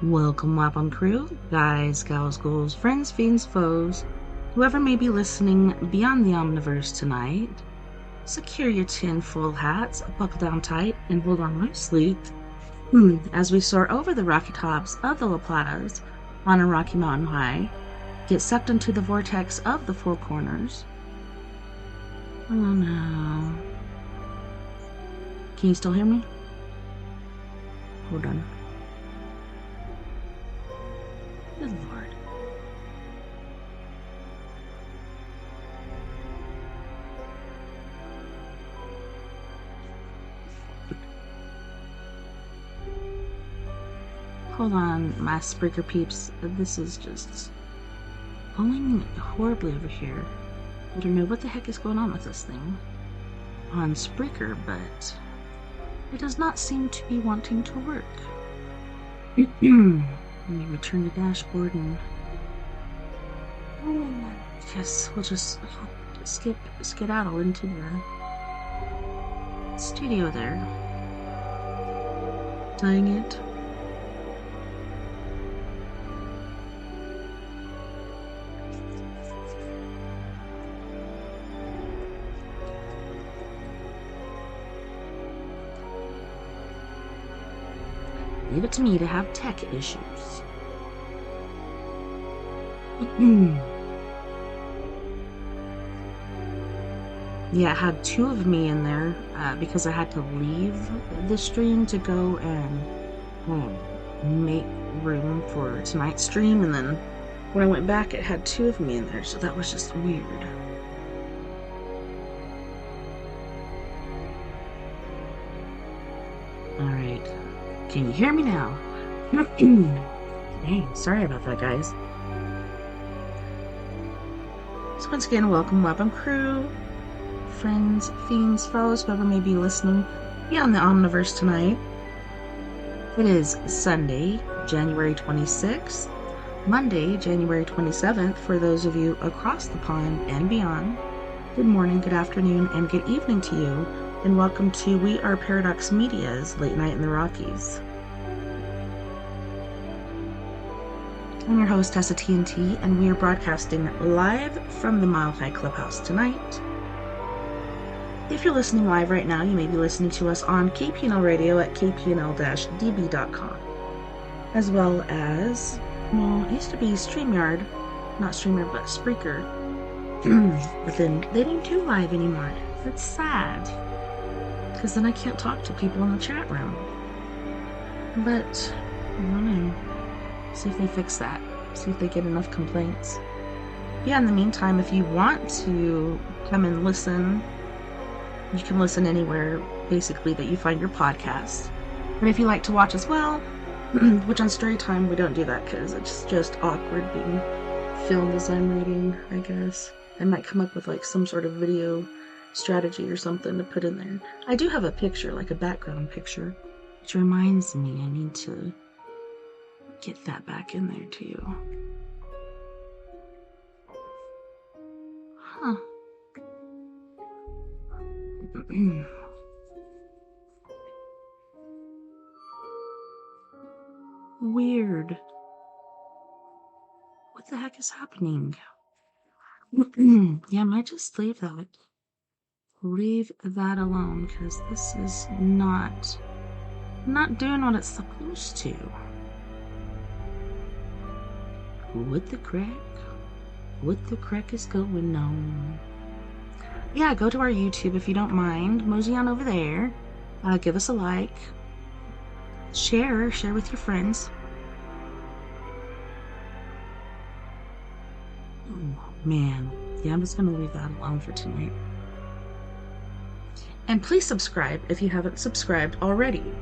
Welcome, Wampum Crew, guys, gals, ghouls, friends, fiends, foes, whoever may be listening beyond the Omniverse tonight. Secure your tinfoil hats, buckle down tight, and hold on loosely as we soar over the rocky tops of the La Platas on a rocky mountain high, get sucked into the vortex of the Four Corners. Oh no. Can you still hear me? Hold on. Good Lord. Hold on, my Spreaker peeps. This is just going horribly over here. I don't know what the heck is going on with this thing on Spreaker, but it does not seem to be wanting to work. Let me return to dashboard and I guess we'll just skedaddle into the studio there. Dang it. Leave it to me to have tech issues. Yeah, I had two of me in there because I had to leave the stream to go and make room for tonight's stream, and then when I went back it had two of me in there, so that was just weird. Alright. Can you hear me now? Hey, sorry about that, guys. So once again, welcome, Wampum Crew, friends, fiends, foes, whoever may be listening beyond the Omniverse tonight. It is Sunday, January 26th, Monday, January 27th, for those of you across the pond and beyond. Good morning, good afternoon, and good evening to you, and welcome to We Are Paradox Media's Late Night in the Rockies. I'm your host, TessaTNT, and we are broadcasting live from the Mile High Clubhouse tonight. If you're listening live right now, you may be listening to us on KPNL Radio at kpnl-db.com, as well as, well, it used to be StreamYard, not StreamYard, but Spreaker, but then they don't do live anymore. That's sad, because then I can't talk to people in the chat room. But I don't know. See if they fix that. See if they get enough complaints. Yeah, in the meantime, if you want to come and listen, you can listen anywhere, basically, that you find your podcast. And if you like to watch as well, which on Storytime we don't do that because it's just awkward being filmed as I'm reading, I guess. I might come up with like some sort of video strategy or something to put in there. I do have a picture, like a background picture, which reminds me I need to get that back in there to you. Huh. Weird. What the heck is happening? Yeah, I might just leave that. Leave that alone, because this is not doing what it's supposed to. What the crack is going on? Yeah, go to our YouTube if you don't mind. Mosey on over there. Give us a like. Share with your friends. Oh, man. Yeah, I'm just gonna leave that alone for tonight. And please subscribe if you haven't subscribed already.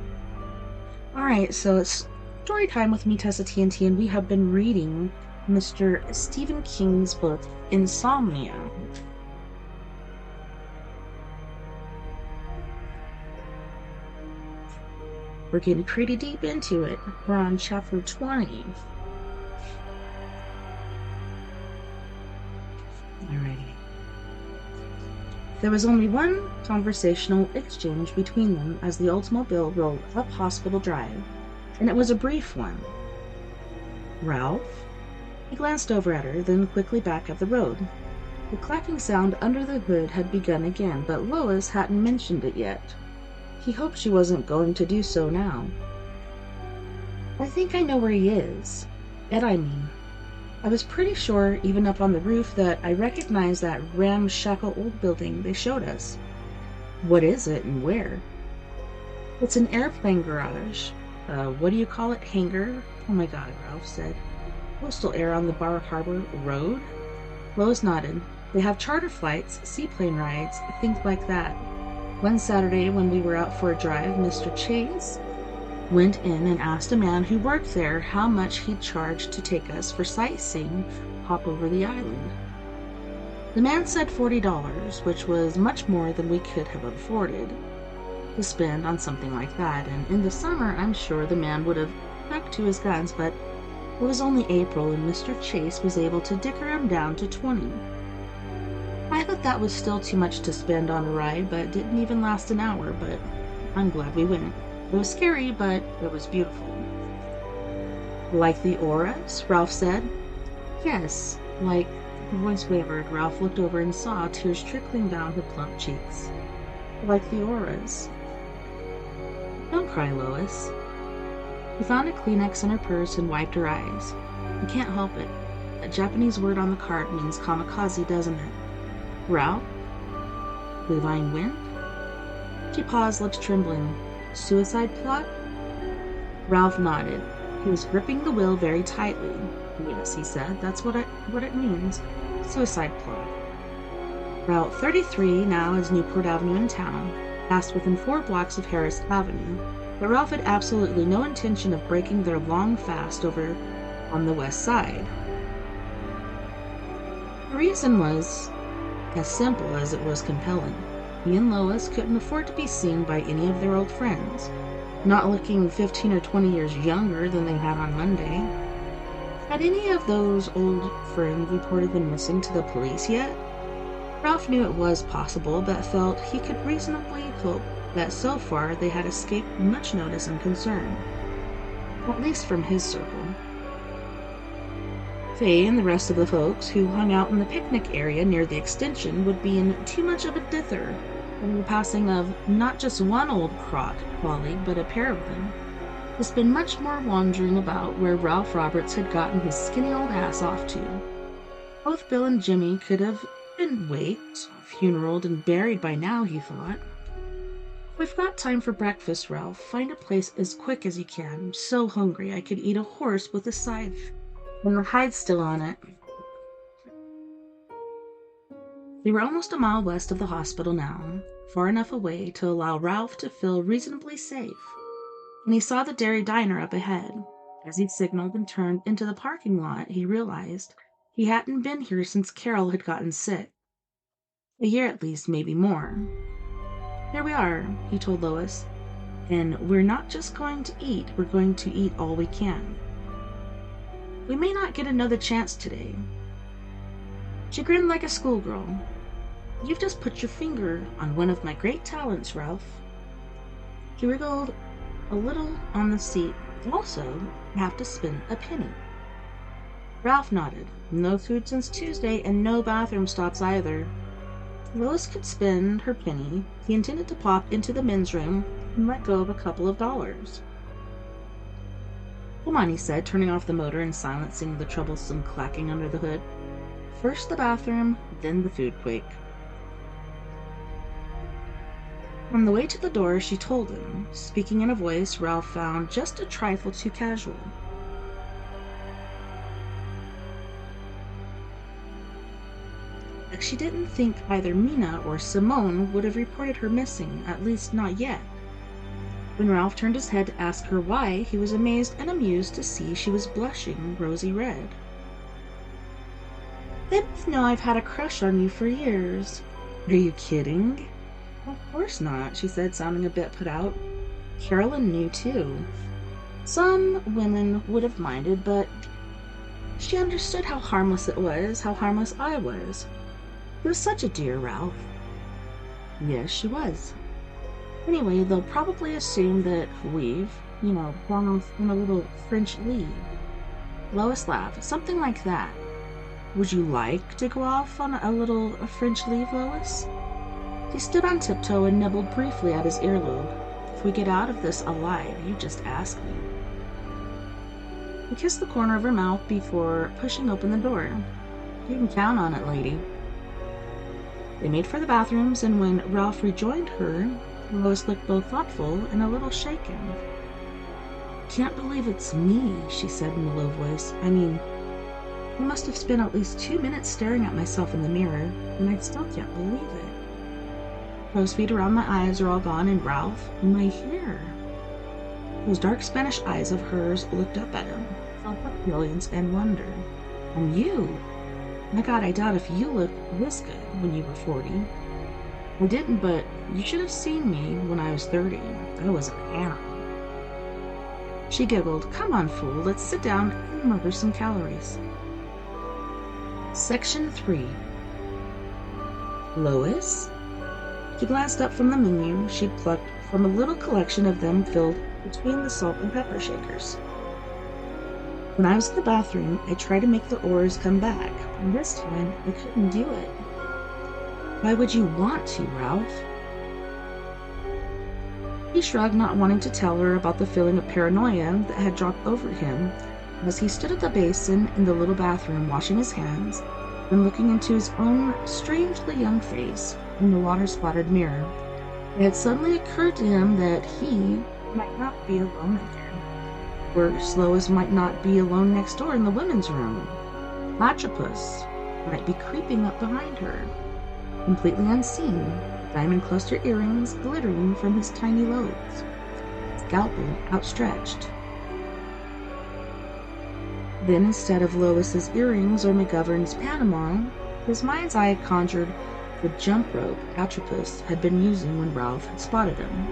Alright, so it's story time with me, TessaTNT, and we have been reading Mr. Stephen King's book, Insomnia. We're getting pretty deep into it. We're on chapter 20. Alrighty. There was only one conversational exchange between them as the Oldsmobile rolled up Hospital Drive, and it was a brief one. Ralph? He glanced over at her, then quickly back at the road. The clacking sound under the hood had begun again, but Lois hadn't mentioned it yet. He hoped she wasn't going to do so now. I think I know where he is. Ed, I mean. I was pretty sure, even up on the roof, that I recognized that ramshackle old building they showed us. What is it and where? It's an airplane garage. What do you call it? Hangar? Oh my god, Ralph said. Coastal air on the Bar Harbor Road? Lois nodded. They have charter flights, seaplane rides, things like that. One Saturday when we were out for a drive, Mr. Chase went in and asked a man who worked there how much he'd charge to take us for sightseeing hop over the island. The man said $40, which was much more than we could have afforded to spend on something like that, and in the summer I'm sure the man would have stuck to his guns, but it was only April and Mr. Chase was able to dicker him down to $20. I thought that was still too much to spend on a ride, but it didn't even last an hour, but I'm glad we went. It was scary, but it was beautiful. Like the auras? Ralph said. Yes, like... Her voice wavered. Ralph looked over and saw tears trickling down her plump cheeks. Like the auras. Don't cry, Lois. He found a Kleenex in her purse and wiped her eyes. You can't help it. That Japanese word on the card means kamikaze, doesn't it? Ralph? Divine wind? She paused, lips trembling. Suicide plot? Ralph nodded. He was gripping the wheel very tightly. Yes, he said, that's what it means. Suicide plot. Route 33 now is Newport Avenue in town, passed within 4 blocks of Harris Avenue, but Ralph had absolutely no intention of breaking their long fast over on the west side. The reason was as simple as it was compelling. He and Lois couldn't afford to be seen by any of their old friends, not looking 15 or 20 years younger than they had on Monday. Had any of those old friends reported them missing to the police yet? Ralph knew it was possible, but felt he could reasonably hope that so far they had escaped much notice and concern, at least from his circle. Faye and the rest of the folks who hung out in the picnic area near the extension would be in too much of a dither from the passing of not just one old colleague, but a pair of them. To spend much more wandering about where Ralph Roberts had gotten his skinny old ass off to. Both Bill and Jimmy could have been waked, funeraled, and buried by now, he thought. We've got time for breakfast, Ralph. Find a place as quick as you can. I'm so hungry I could eat a horse with a scythe, and the hide's still on it. They were almost a mile west of the hospital now, far enough away to allow Ralph to feel reasonably safe, and he saw the dairy diner up ahead. As he signaled and turned into the parking lot, he realized he hadn't been here since Carol had gotten sick. A year at least, maybe more. Here we are, he told Lois, and we're not just going to eat, we're going to eat all we can. We may not get another chance today. She grinned like a schoolgirl. You've just put your finger on one of my great talents, Ralph. He wriggled a little on the seat. Also, you have to spend a penny. Ralph nodded. No food since Tuesday, and no bathroom stops either. Lois could spend her penny. He intended to pop into the men's room and let go of a couple of dollars. Come on, he said, turning off the motor and silencing the troublesome clacking under the hood. First the bathroom, then the food quake. On the way to the door, she told him, speaking in a voice Ralph found just a trifle too casual. Like she didn't think either Mina or Simone would have reported her missing, at least not yet. When Ralph turned his head to ask her why, he was amazed and amused to see she was blushing rosy red. They both know I've had a crush on you for years. Are you kidding? Of course not, she said, sounding a bit put out. Carolyn knew too. Some women would have minded, but she understood how harmless it was, how harmless I was. He was such a dear, Ralph. Yes, she was. Anyway, they'll probably assume that we've, gone off on a little French leave. Lois laughed. Something like that. Would you like to go off on a little French leave, Lois? He stood on tiptoe and nibbled briefly at his earlobe. If we get out of this alive, you just ask me. He kissed the corner of her mouth before pushing open the door. You can count on it, lady. They made for the bathrooms, and when Ralph rejoined her, Lois looked both thoughtful and a little shaken. Can't believe it's me, she said in a low voice. I mean, I must have spent at least 2 minutes staring at myself in the mirror, and I still can't believe it. Crow's feet around my eyes are all gone, and Ralph, my hair. Those dark Spanish eyes of hers looked up at him, filled with brilliance and wonder. And you? My God, I doubt if you looked this good when you were 40. I didn't, but you should have seen me when I was 30. I was an animal. She giggled. Come on, fool, let's sit down and murder some calories. Section 3. Lois? She glanced up from the menu she'd plucked from a little collection of them filled between the salt and pepper shakers. When I was in the bathroom, I tried to make the oars come back, and this time I couldn't do it. Why would you want to, Ralph? He shrugged, not wanting to tell her about the feeling of paranoia that had dropped over him as he stood at the basin in the little bathroom washing his hands and looking into his own strangely young face in the water-splattered mirror. It had suddenly occurred to him that he might not be alone again. Worse, Lois might not be alone next door in the women's room. Latropus might be creeping up behind her, completely unseen, diamond cluster earrings glittering from his tiny lobes, scalpel outstretched. Then, instead of Lois's earrings or McGovern's Panama, his mind's eye conjured the jump rope Atropus had been using when Ralph had spotted him.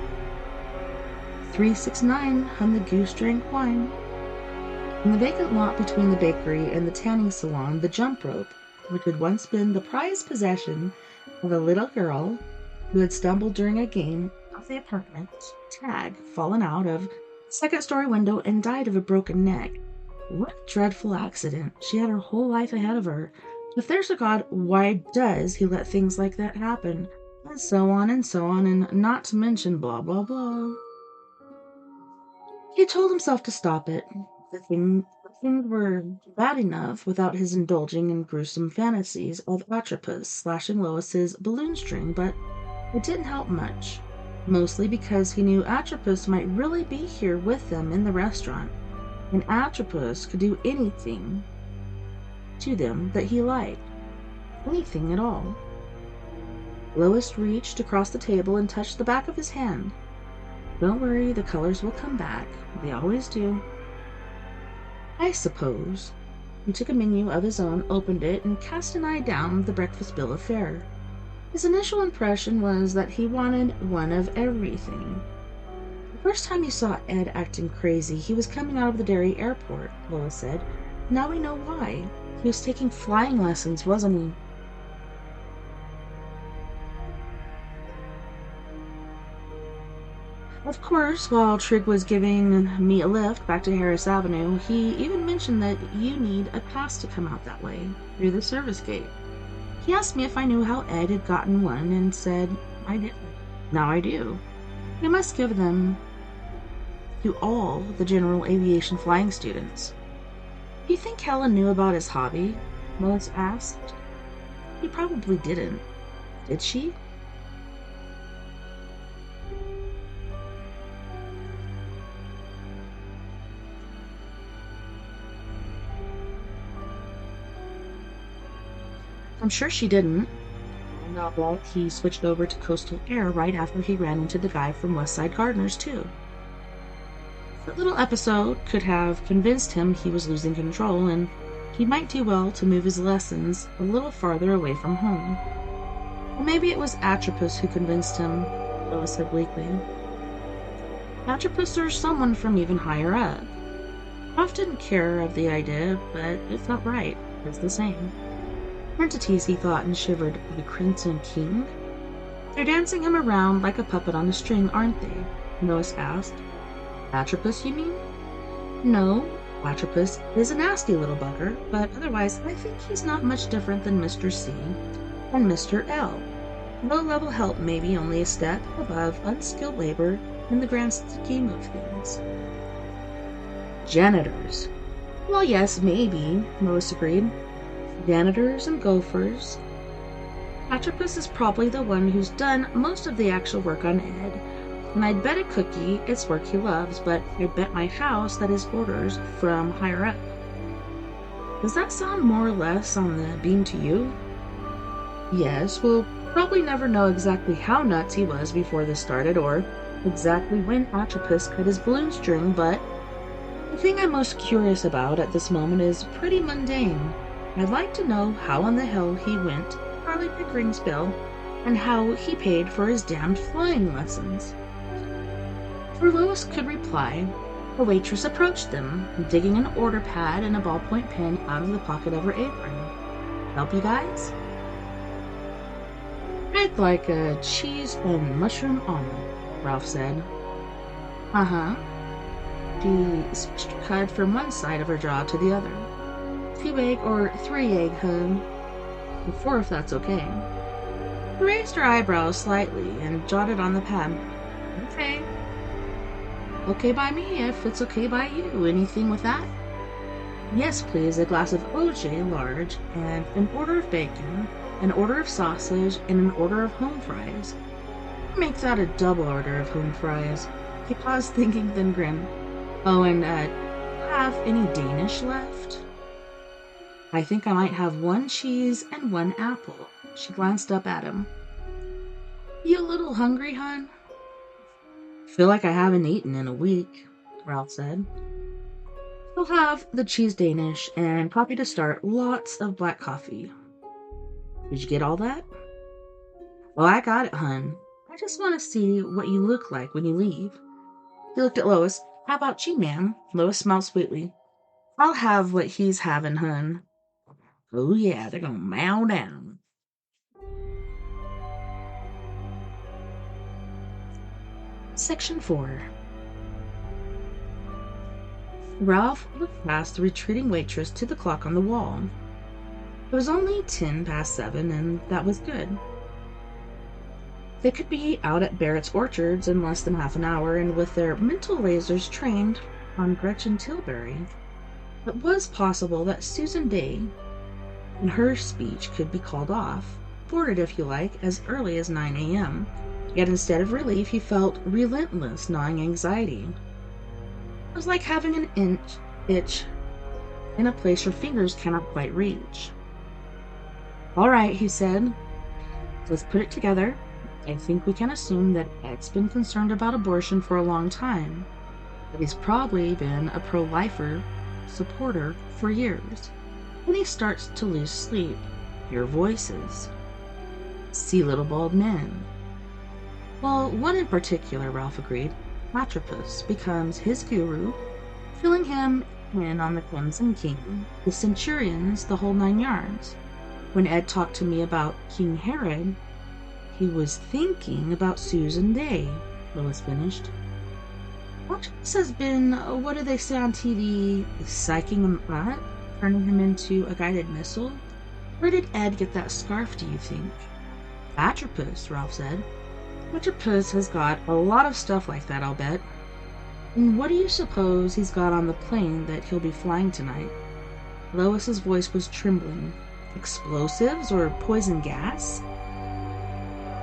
369 hummed the goose drank wine. In the vacant lot between the bakery and the tanning salon, the jump rope, which had once been the prized possession of a little girl who had stumbled during a game of the apartment tag, fallen out of a second-story window and died of a broken neck. What a dreadful accident. She had her whole life ahead of her. If there's a God, why does he let things like that happen? And so on, and not to mention blah, blah, blah. He told himself to stop it. The things were bad enough without his indulging in gruesome fantasies of Atropus slashing Lois's balloon string, but it didn't help much. Mostly because he knew Atropus might really be here with them in the restaurant, and Atropus could do anything to them that he liked. Anything at all. Lois reached across the table and touched the back of his hand. Don't worry, the colors will come back. They always do. I suppose. He took a menu of his own, opened it, and cast an eye down the breakfast bill of fare. His initial impression was that he wanted one of everything. The first time he saw Ed acting crazy, he was coming out of the Derry airport, Lois said. Now we know why. He was taking flying lessons, wasn't he? Of course, while Trig was giving me a lift back to Harris Avenue, he even mentioned that you need a pass to come out that way, through the service gate. He asked me if I knew how Ed had gotten one, and said I didn't. Now I do. We must give them to all the general aviation flying students. Do you think Helen knew about his hobby? Lois asked. He probably didn't. Did she? I'm sure she didn't. Not like he switched over to coastal air right after he ran into the guy from West Side Gardeners, too. That little episode could have convinced him he was losing control, and he might do well to move his lessons a little farther away from home. Or maybe it was Atropus who convinced him, Lois said bleakly. Atropus or someone from even higher up. Ruff didn't care of the idea, but it felt right. It's the same. Entities, he thought, and shivered. The Crimson King? They're dancing him around like a puppet on a string, aren't they? Lois asked. Atropus, you mean? No, Platypus is a nasty little bugger, but otherwise I think he's not much different than Mr. C and Mr. L. Low-level help maybe only a step above unskilled labor in the grand scheme of things. Janitors. Well, yes, maybe, Lois agreed. Janitors and gophers. Platypus is probably the one who's done most of the actual work on Ed, and I'd bet a cookie it's work he loves, but I'd bet my house that his orders from higher up. Does that sound more or less on the beam to you? Yes, we'll probably never know exactly how nuts he was before this started, or exactly when Platypus cut his balloon string, but the thing I'm most curious about at this moment is pretty mundane. I'd like to know how on the hell he went to Charlie Pickering's bill, and how he paid for his damned flying lessons. Before Lois could reply, a waitress approached them, digging an order pad and a ballpoint pen out of the pocket of her apron. Help you guys? I'd like a cheese and mushroom omelet, Ralph said. Uh-huh. She switched her head from one side of her jaw to the other. 2-egg or 3-egg, hun? 4 if that's okay. She raised her eyebrows slightly and jotted on the pad. Okay. Okay by me if it's okay by you. Anything with that? Yes, please. A glass of OJ large and an order of bacon, an order of sausage, and an order of home fries. Make that a double order of home fries. He paused, thinking, then grinned. Oh, and have any Danish left? I think I might have 1 cheese and 1 apple. She glanced up at him. You a little hungry, hun? Feel like I haven't eaten in a week, Ralph said. We'll have the cheese Danish and coffee to start. Lots of black coffee. Did you get all that? Well, I got it, hun. I just want to see what you look like when you leave. He looked at Lois. How about you, ma'am? Lois smiled sweetly. I'll have what he's having, hun. Oh, yeah, they're gonna mow down. Section 4. Ralph looked past the retreating waitress to the clock on the wall. It was only 7:10, and that was good. They could be out at Barrett's Orchards in less than half an hour, and with their mental lasers trained on Gretchen Tilbury, it was possible that Susan Day and her speech could be called off, boarded if you like, as early as 9 a.m. Yet instead of relief, he felt relentless, gnawing anxiety. It was like having an itch in a place your fingers cannot quite reach. All right, he said. Let's put it together. I think we can assume that Ed's been concerned about abortion for a long time. That he's probably been a pro-lifer supporter for years. When he starts to lose sleep, hear voices. See little bald men. Well, one in particular, Ralph agreed. Platypus becomes his guru, filling him in on the Crimson King, the Centurions, the whole 9 yards. When Ed talked to me about King Herod, he was thinking about Susan Day, Lois finished. Platypus has been, what do they say on TV, psyching him up, turning him into a guided missile? Where did Ed get that scarf, do you think? Platypus, Ralph said. Platypus has got a lot of stuff like that, I'll bet. And what do you suppose he's got on the plane that he'll be flying tonight? Lois's voice was trembling. Explosives or poison gas?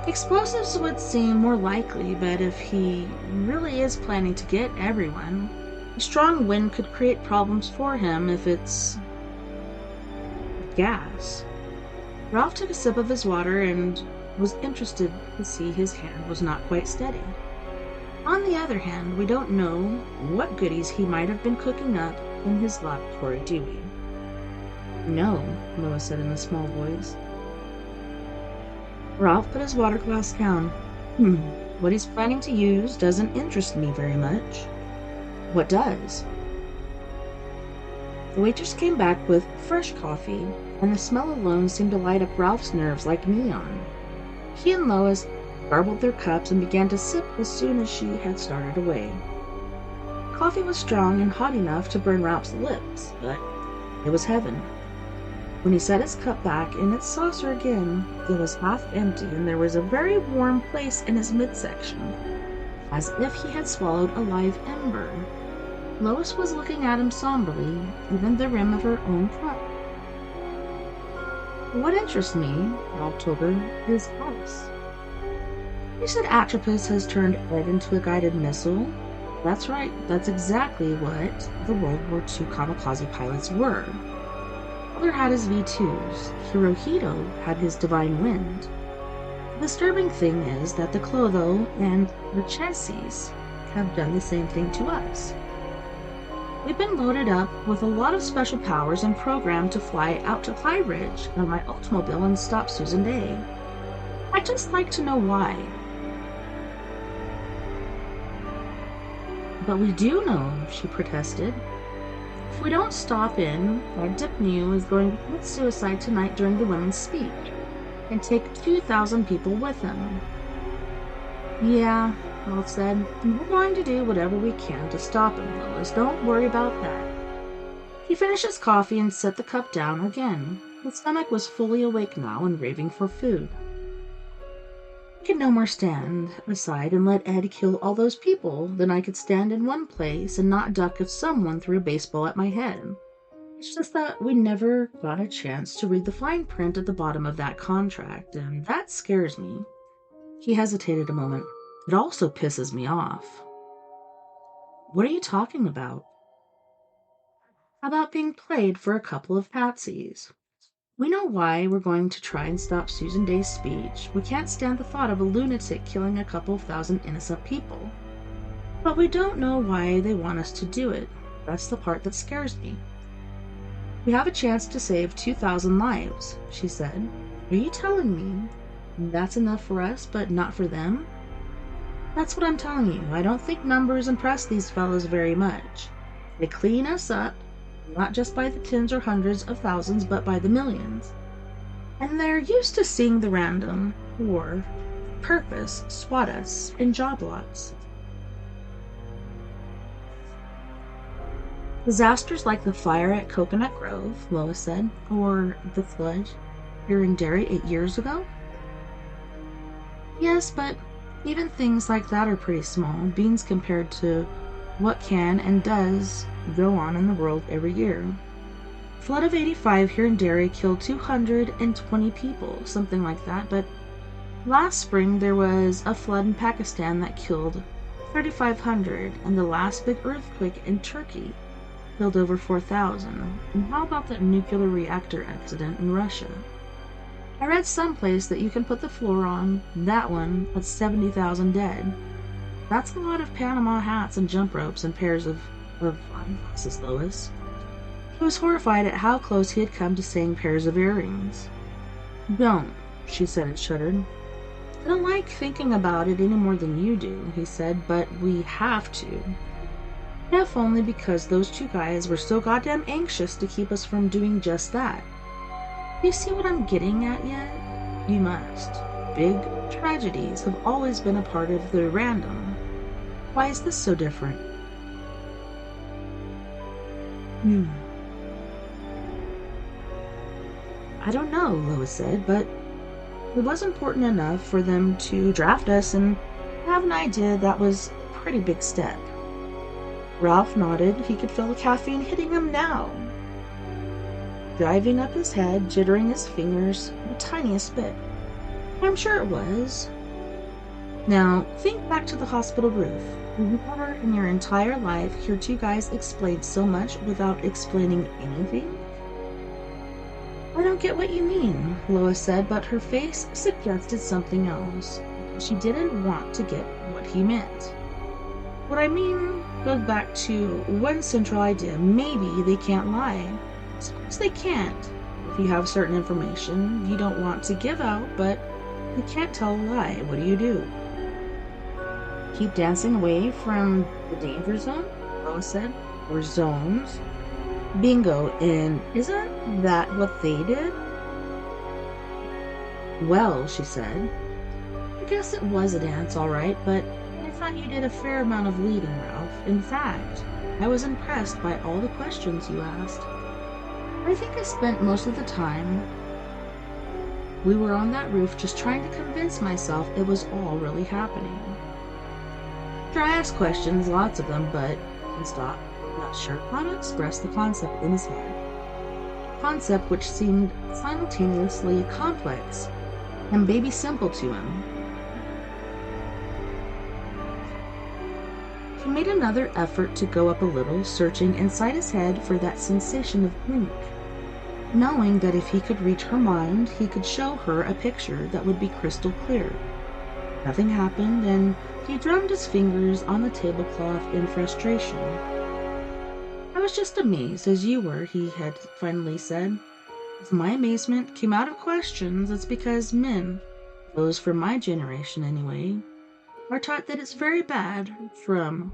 Explosives would seem more likely, but if he really is planning to get everyone, a strong wind could create problems for him if it's gas. Ralph took a sip of his water and was interested to see his hand was not quite steady. On the other hand, we don't know what goodies he might have been cooking up in his laboratory, do we? No, Lois said in a small voice. Ralph put his water glass down. What he's planning to use doesn't interest me very much. What does? The waitress came back with fresh coffee, and the smell alone seemed to light up Ralph's nerves like neon. He and Lois garbled their cups and began to sip as soon as she had started away. Coffee was strong and hot enough to burn Ralph's lips, but it was heaven. When he set his cup back in its saucer again, it was half empty and there was a very warm place in his midsection, as if he had swallowed a live ember. Lois was looking at him somberly, even the rim of her own cup. What interests me, Ralph told her, is us. You said Atropos has turned Ed into a guided missile? That's right, that's exactly what the World War II kamikaze pilots were. Father had his V-2s, Hirohito had his Divine Wind. The disturbing thing is that the Clotho and the Chassis have done the same thing to us. We've been loaded up with a lot of special powers and programmed to fly out to High Ridge on my Oldsmobile and stop Susan Day. I'd just like to know why. But we do know, she protested. If we don't stop in, Ed Dipnew is going to commit suicide tonight during the women's speech and take 2,000 people with him. Yeah, Ralph said, and we're going to do whatever we can to stop him, Lois. Don't worry about that. He finished his coffee and set the cup down again. His stomach was fully awake now and raving for food. I could no more stand aside and let Ed kill all those people than I could stand in one place and not duck if someone threw a baseball at my head. It's just that we never got a chance to read the fine print at the bottom of that contract, and that scares me. He hesitated a moment. It also pisses me off. What are you talking about? About being played for a couple of patsies. We know why we're going to try and stop Susan Day's speech. We can't stand the thought of a lunatic killing a couple of thousand innocent people. But we don't know why they want us to do it. That's the part that scares me. We have a chance to save 2,000 lives, she said. Are you telling me that's enough for us, but not for them? That's what I'm telling you. I don't think numbers impress these fellows very much. They clean us up, not just by the tens or hundreds of thousands, but by the millions. And they're used to seeing the random, or purpose, swat us in job lots. Disasters like the fire at Coconut Grove, Lois said, or the flood here in Derry 8 years ago? Yes, but even things like that are pretty small, beans compared to what can and does go on in the world every year. Flood of 85 here in Derry killed 220 people, something like that, but last spring there was a flood in Pakistan that killed 3,500, and the last big earthquake in Turkey killed over 4,000. And how about that nuclear reactor accident in Russia? I read someplace that you can put the floor on that one at 70,000 dead. That's a lot of Panama hats and jump ropes and pairs of eyeglasses, Lois. He was horrified at how close he had come to saying pairs of earrings. Don't, she said and shuddered. I don't like thinking about it any more than you do, he said, but we have to. If only because those two guys were so goddamn anxious to keep us from doing just that. You see what I'm getting at yet? You must. Big tragedies have always been a part of the random. Why is this so different? I don't know, Lois said, but it was important enough for them to draft us, and I have an idea that was a pretty big step. Ralph nodded. He could feel the caffeine hitting him now, driving up his head, jittering his fingers the tiniest bit. I'm sure it was. Now, think back to the hospital roof. Have you ever in your entire life heard two guys explain so much without explaining anything? I don't get what you mean, Lois said, but her face suggested something else. She didn't want to get what he meant. What I mean goes back to one central idea. Maybe they can't lie. Suppose they can't. If you have certain information you don't want to give out, but you can't tell a lie, what do? Keep dancing away from the danger zone, Lois said, or zones. Bingo, and isn't that what they did? Well, she said, I guess it was a dance, all right, but I thought you did a fair amount of leading, Ralph. Ralph. In fact, I was impressed by all the questions you asked. I think I spent most of the time we were on that roof just trying to convince myself it was all really happening. Sure, I asked questions, lots of them, but he stopped, not sure how to express the concept in his head. A concept which seemed simultaneously complex and baby simple to him. He made another effort to go up a little, searching inside his head for that sensation of blink, knowing that if he could reach her mind, he could show her a picture that would be crystal clear. Nothing happened, and he drummed his fingers on the tablecloth in frustration. I was just amazed, as you were, he had finally said. If my amazement came out of questions, it's because men, those from my generation anyway, are taught that it's very bad from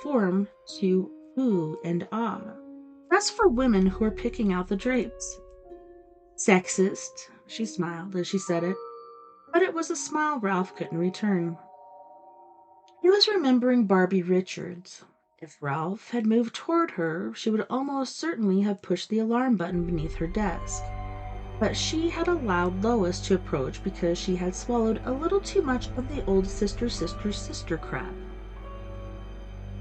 form to ooh and ah. That's for women who are picking out the drapes. Sexist, she smiled as she said it, but it was a smile Ralph couldn't return. He was remembering Barbie Richards. If Ralph had moved toward her, she would almost certainly have pushed the alarm button beneath her desk. But she had allowed Lois to approach because she had swallowed a little too much of the old sister crap.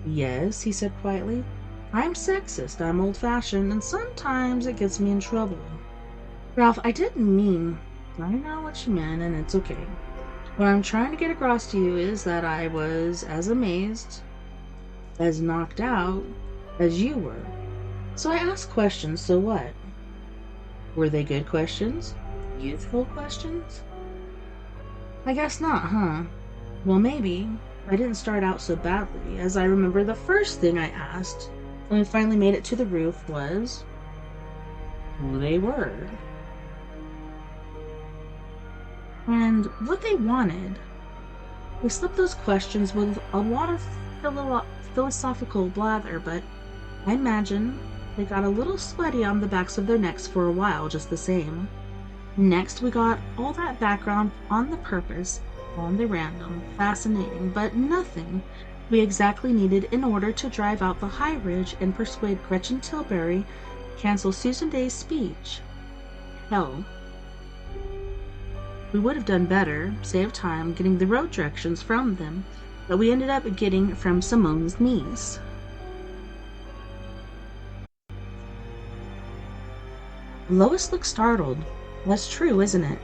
Yes, he said quietly. I'm sexist, I'm old-fashioned, and sometimes it gets me in trouble. Ralph, I didn't mean... I know what you meant, and it's okay. What I'm trying to get across to you is that I was as amazed, as knocked out, as you were. So I asked questions, so what? Were they good questions? Youthful questions? I guess not, huh? Well, maybe. I didn't start out so badly, as I remember the first thing I asked when we finally made it to the roof was who they were. And what they wanted. We slipped those questions with a lot of philosophical blather, but I imagine they got a little sweaty on the backs of their necks for a while just the same. Next, we got all that background on the purpose, on the random, fascinating, but nothing we exactly needed in order to drive out the high ridge and persuade Gretchen Tilbury to cancel Susan Day's speech. Hell. We would have done better, saved time getting the road directions from them that we ended up getting from Simone's niece. Lois looked startled. That's true, isn't it?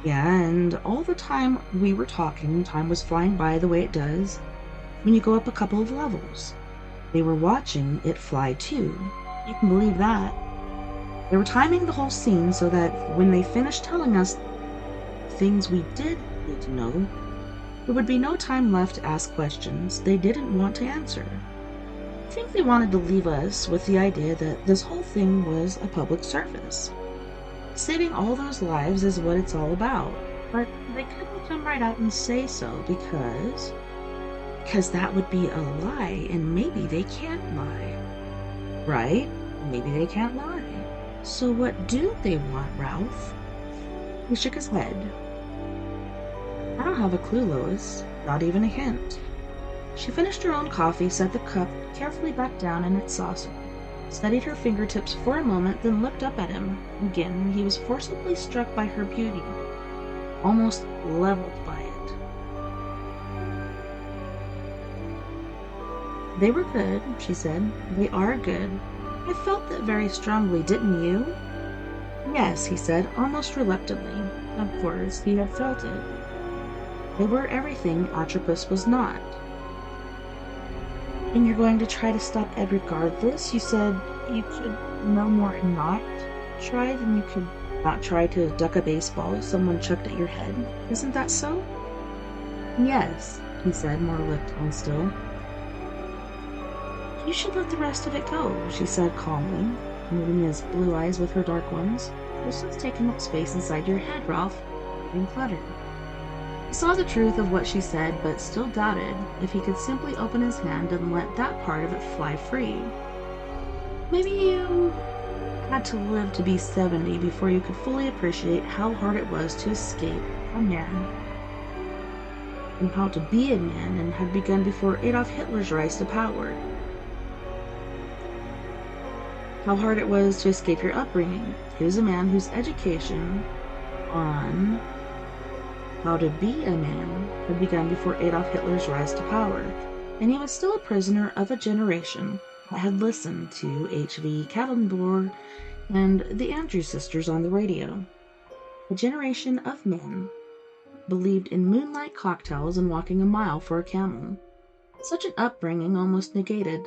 Yeah, and all the time we were talking, time was flying by the way it does when you go up a couple of levels. They were watching it fly too. You can believe that. They were timing the whole scene so that when they finished telling us things we did need to know, there would be no time left to ask questions they didn't want to answer. I think they wanted to leave us with the idea that this whole thing was a public service. Saving all those lives is what it's all about. But they couldn't come right out and say so because that would be a lie, and maybe they can't lie. Right? Maybe they can't lie. So what do they want, Ralph? He shook his head. I don't have a clue, Lois. Not even a hint. She finished her own coffee, set the cup carefully back down in its saucer, studied her fingertips for a moment, then looked up at him. Again, he was forcibly struck by her beauty, almost leveled by it. They were good, she said. They are good. I felt that very strongly, didn't you? Yes, he said, almost reluctantly. Of course, he had felt it. They were everything Atropos was not. And you're going to try to stop Ed regardless? You said you could no more not try than you could not try to duck a baseball someone chucked at your head. Isn't that so? Yes, he said, more reluctantly still. You should let the rest of it go, she said calmly, moving his blue eyes with her dark ones. This is taking up space inside your head, Ralph, and cluttered. He saw the truth of what she said, but still doubted if he could simply open his hand and let that part of it fly free. Maybe you had to live to be 70 before you could fully appreciate how hard it was to escape a man. and how to be a man and had begun before Adolf Hitler's rise to power. How hard it was to escape your upbringing. He was a man whose education on how to be a man had begun before Adolf Hitler's rise to power, and he was still a prisoner of a generation that had listened to H.V. Kaltenborn and the Andrews sisters on the radio. A generation of men believed in moonlight cocktails and walking a mile for a camel. Such an upbringing almost negated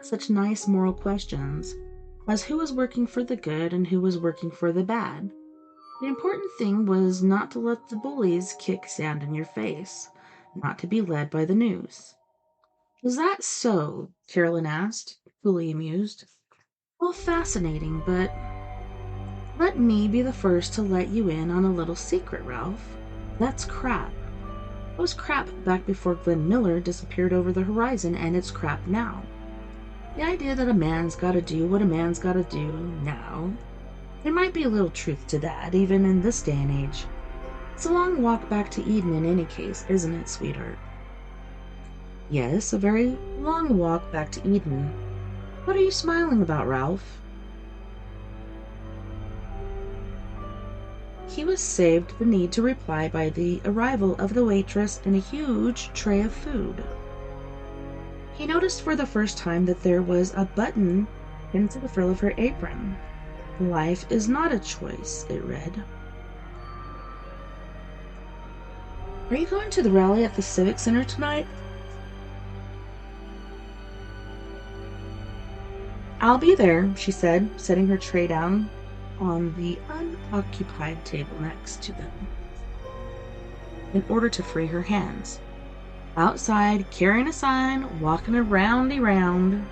such nice moral questions as who was working for the good and who was working for the bad. The important thing was not to let the bullies kick sand in your face, not to be led by the news. "Is that so?" Carolyn asked, fully amused. "Well, fascinating, but let me be the first to let you in on a little secret, Ralph. That's crap. It was crap back before Glenn Miller disappeared over the horizon, and it's crap now. The idea that a man's gotta do what a man's gotta do now, there might be a little truth to that, even in this day and age. It's a long walk back to Eden in any case, isn't it, sweetheart?" "Yes, a very long walk back to Eden. What are you smiling about, Ralph?" He was saved the need to reply by the arrival of the waitress and a huge tray of food. He noticed for the first time that there was a button into the frill of her apron. "Life is not a choice," it read. "Are you going to the rally at the Civic Center tonight?" "I'll be there," she said, setting her tray down on the unoccupied table next to them in order to free her hands. "Outside, carrying a sign, walking a roundy round."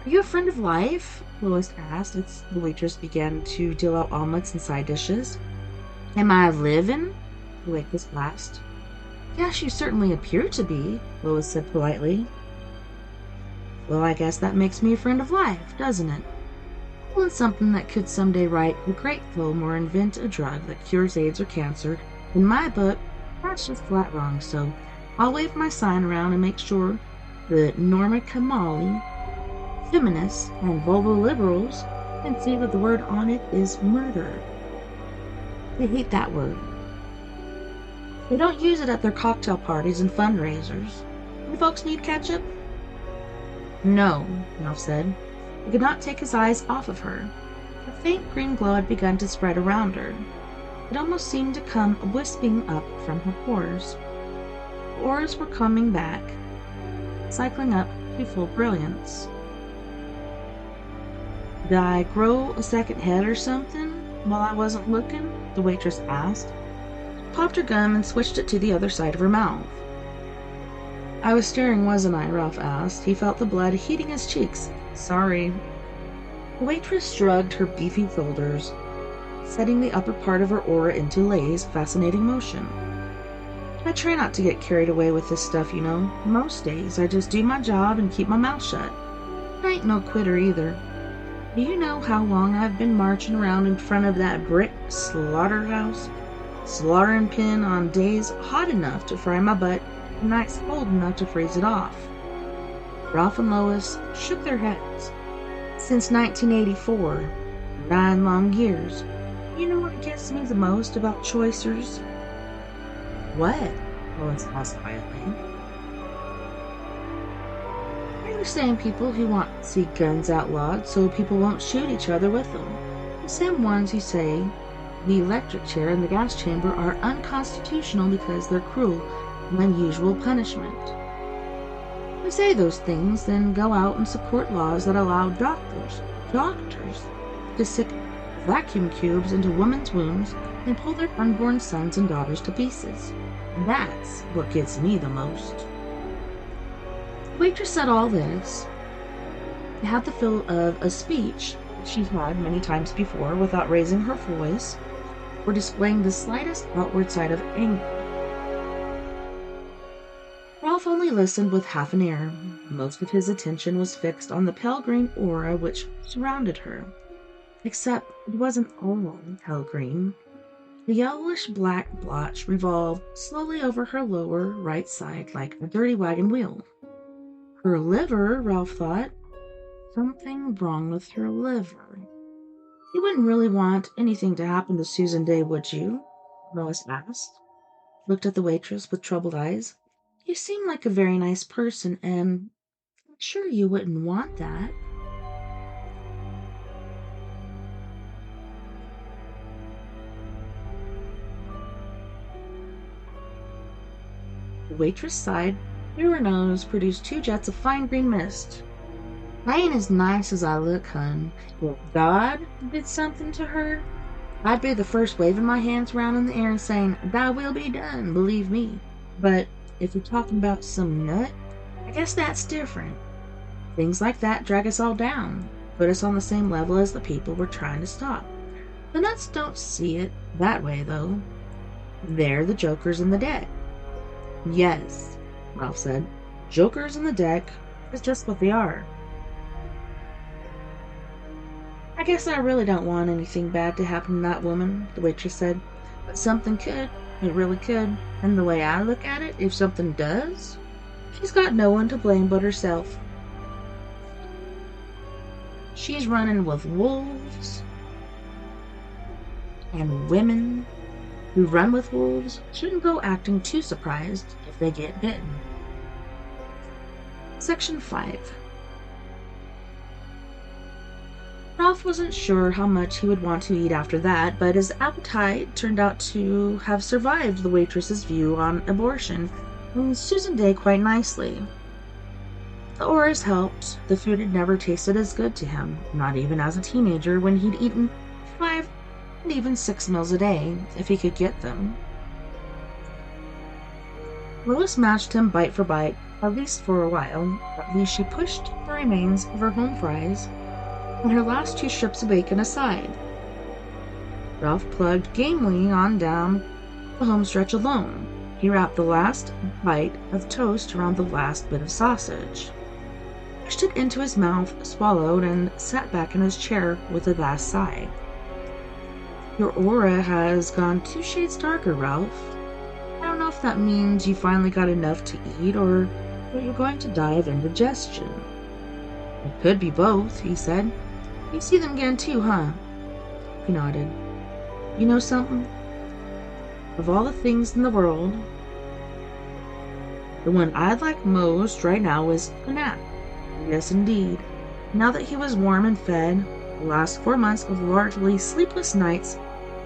"Are you a friend of life?" Lois asked as the waitress began to deal out omelets and side dishes. "Am I living?" the waitress asked. "Yes, you certainly appear to be," Lois said politely. "Well, I guess that makes me a friend of life, doesn't it? Well, it's something that could someday write a great poem or invent a drug that cures AIDS or cancer. In my book, that's just flat wrong, so I'll wave my sign around and make sure that Norma Kamali, feminists, and Volvo liberals can see that the word on it is murder. They hate that word. They don't use it at their cocktail parties and fundraisers. You folks need ketchup?" "No," Ralph said. He could not take his eyes off of her. A faint green glow had begun to spread around her. It almost seemed to come wisping up from her pores. The auras were coming back, cycling up to full brilliance. "Did I grow a second head or something while I wasn't looking?" the waitress asked. She popped her gum and switched it to the other side of her mouth. "I was staring, wasn't I?" Ralph asked. He felt the blood heating his cheeks. "Sorry." The waitress shrugged her beefy shoulders, setting the upper part of her aura into Lay's fascinating motion. "I try not to get carried away with this stuff, you know. Most days I just do my job and keep my mouth shut. I ain't no quitter either. Do you know how long I've been marching around in front of that brick slaughterhouse, slaughtering pin on days hot enough to fry my butt and nights cold enough to freeze it off?" Ralph and Lois shook their heads. "Since 1984, 9 long years. You know what gets me the most about choicers?" "What?" Lois asked quietly. "I understand people who want to see guns outlawed so people won't shoot each other with them. The same ones who say the electric chair and the gas chamber are unconstitutional because they're cruel and unusual punishment. They say those things, then go out and support laws that allow doctors, to stick vacuum tubes into women's wombs and pull their unborn sons and daughters to pieces. That's what gets me the most." The waitress said all this. It had the feel of a speech she had many times before without raising her voice or displaying the slightest outward side of anger. Ralph only listened with half an ear. Most of his attention was fixed on the pale green aura which surrounded her. Except it wasn't all pale green. The yellowish black blotch revolved slowly over her lower right side like a dirty wagon wheel. Her liver, Ralph thought. Something wrong with her liver. You wouldn't really want anything to happen to Susan Day, would you? Lois asked. Looked at the waitress with troubled eyes. You seem like a very nice person, and I'm sure you wouldn't want that. The waitress sighed. Through her nose produced two jets of fine green mist. I ain't as nice as I look, hun. If God did something to her, I'd be the first waving my hands around in the air and saying, Thy will be done, believe me. But if you're talking about some nut, I guess that's different. Things like that drag us all down, put us on the same level as the people we're trying to stop. The nuts don't see it that way, though. They're the jokers in the deck. Yes, Ralph said. Jokers in the deck is just what they are. I guess I really don't want anything bad to happen to that woman, the waitress said. But something could. It really could. And the way I look at it, if something does, she's got no one to blame but herself. She's running with wolves. And women who run with wolves shouldn't go acting too surprised if they get bitten. Section 5. Ralph wasn't sure how much he would want to eat after that, but his appetite turned out to have survived the waitress's view on abortion and Susan Day quite nicely. The Auras helped. The food had never tasted as good to him, not even as a teenager when he'd eaten 5 and even 6 meals a day, if he could get them. Lois matched him bite for bite, at least for a while. At least she pushed the remains of her home fries and her last 2 strips of bacon aside. Ralph plugged gamely on down the home stretch alone. He wrapped the last bite of toast around the last bit of sausage, pushed it into his mouth, swallowed, and sat back in his chair with a vast sigh. Your aura has gone 2 shades darker, Ralph. I don't know if that means you finally got enough to eat or that you're going to die of indigestion. It could be both, he said. You see them again too, huh? He nodded. You know something? Of all the things in the world, the one I'd like most right now is a nap. Yes, indeed. Now that he was warm and fed, the last 4 months of largely sleepless nights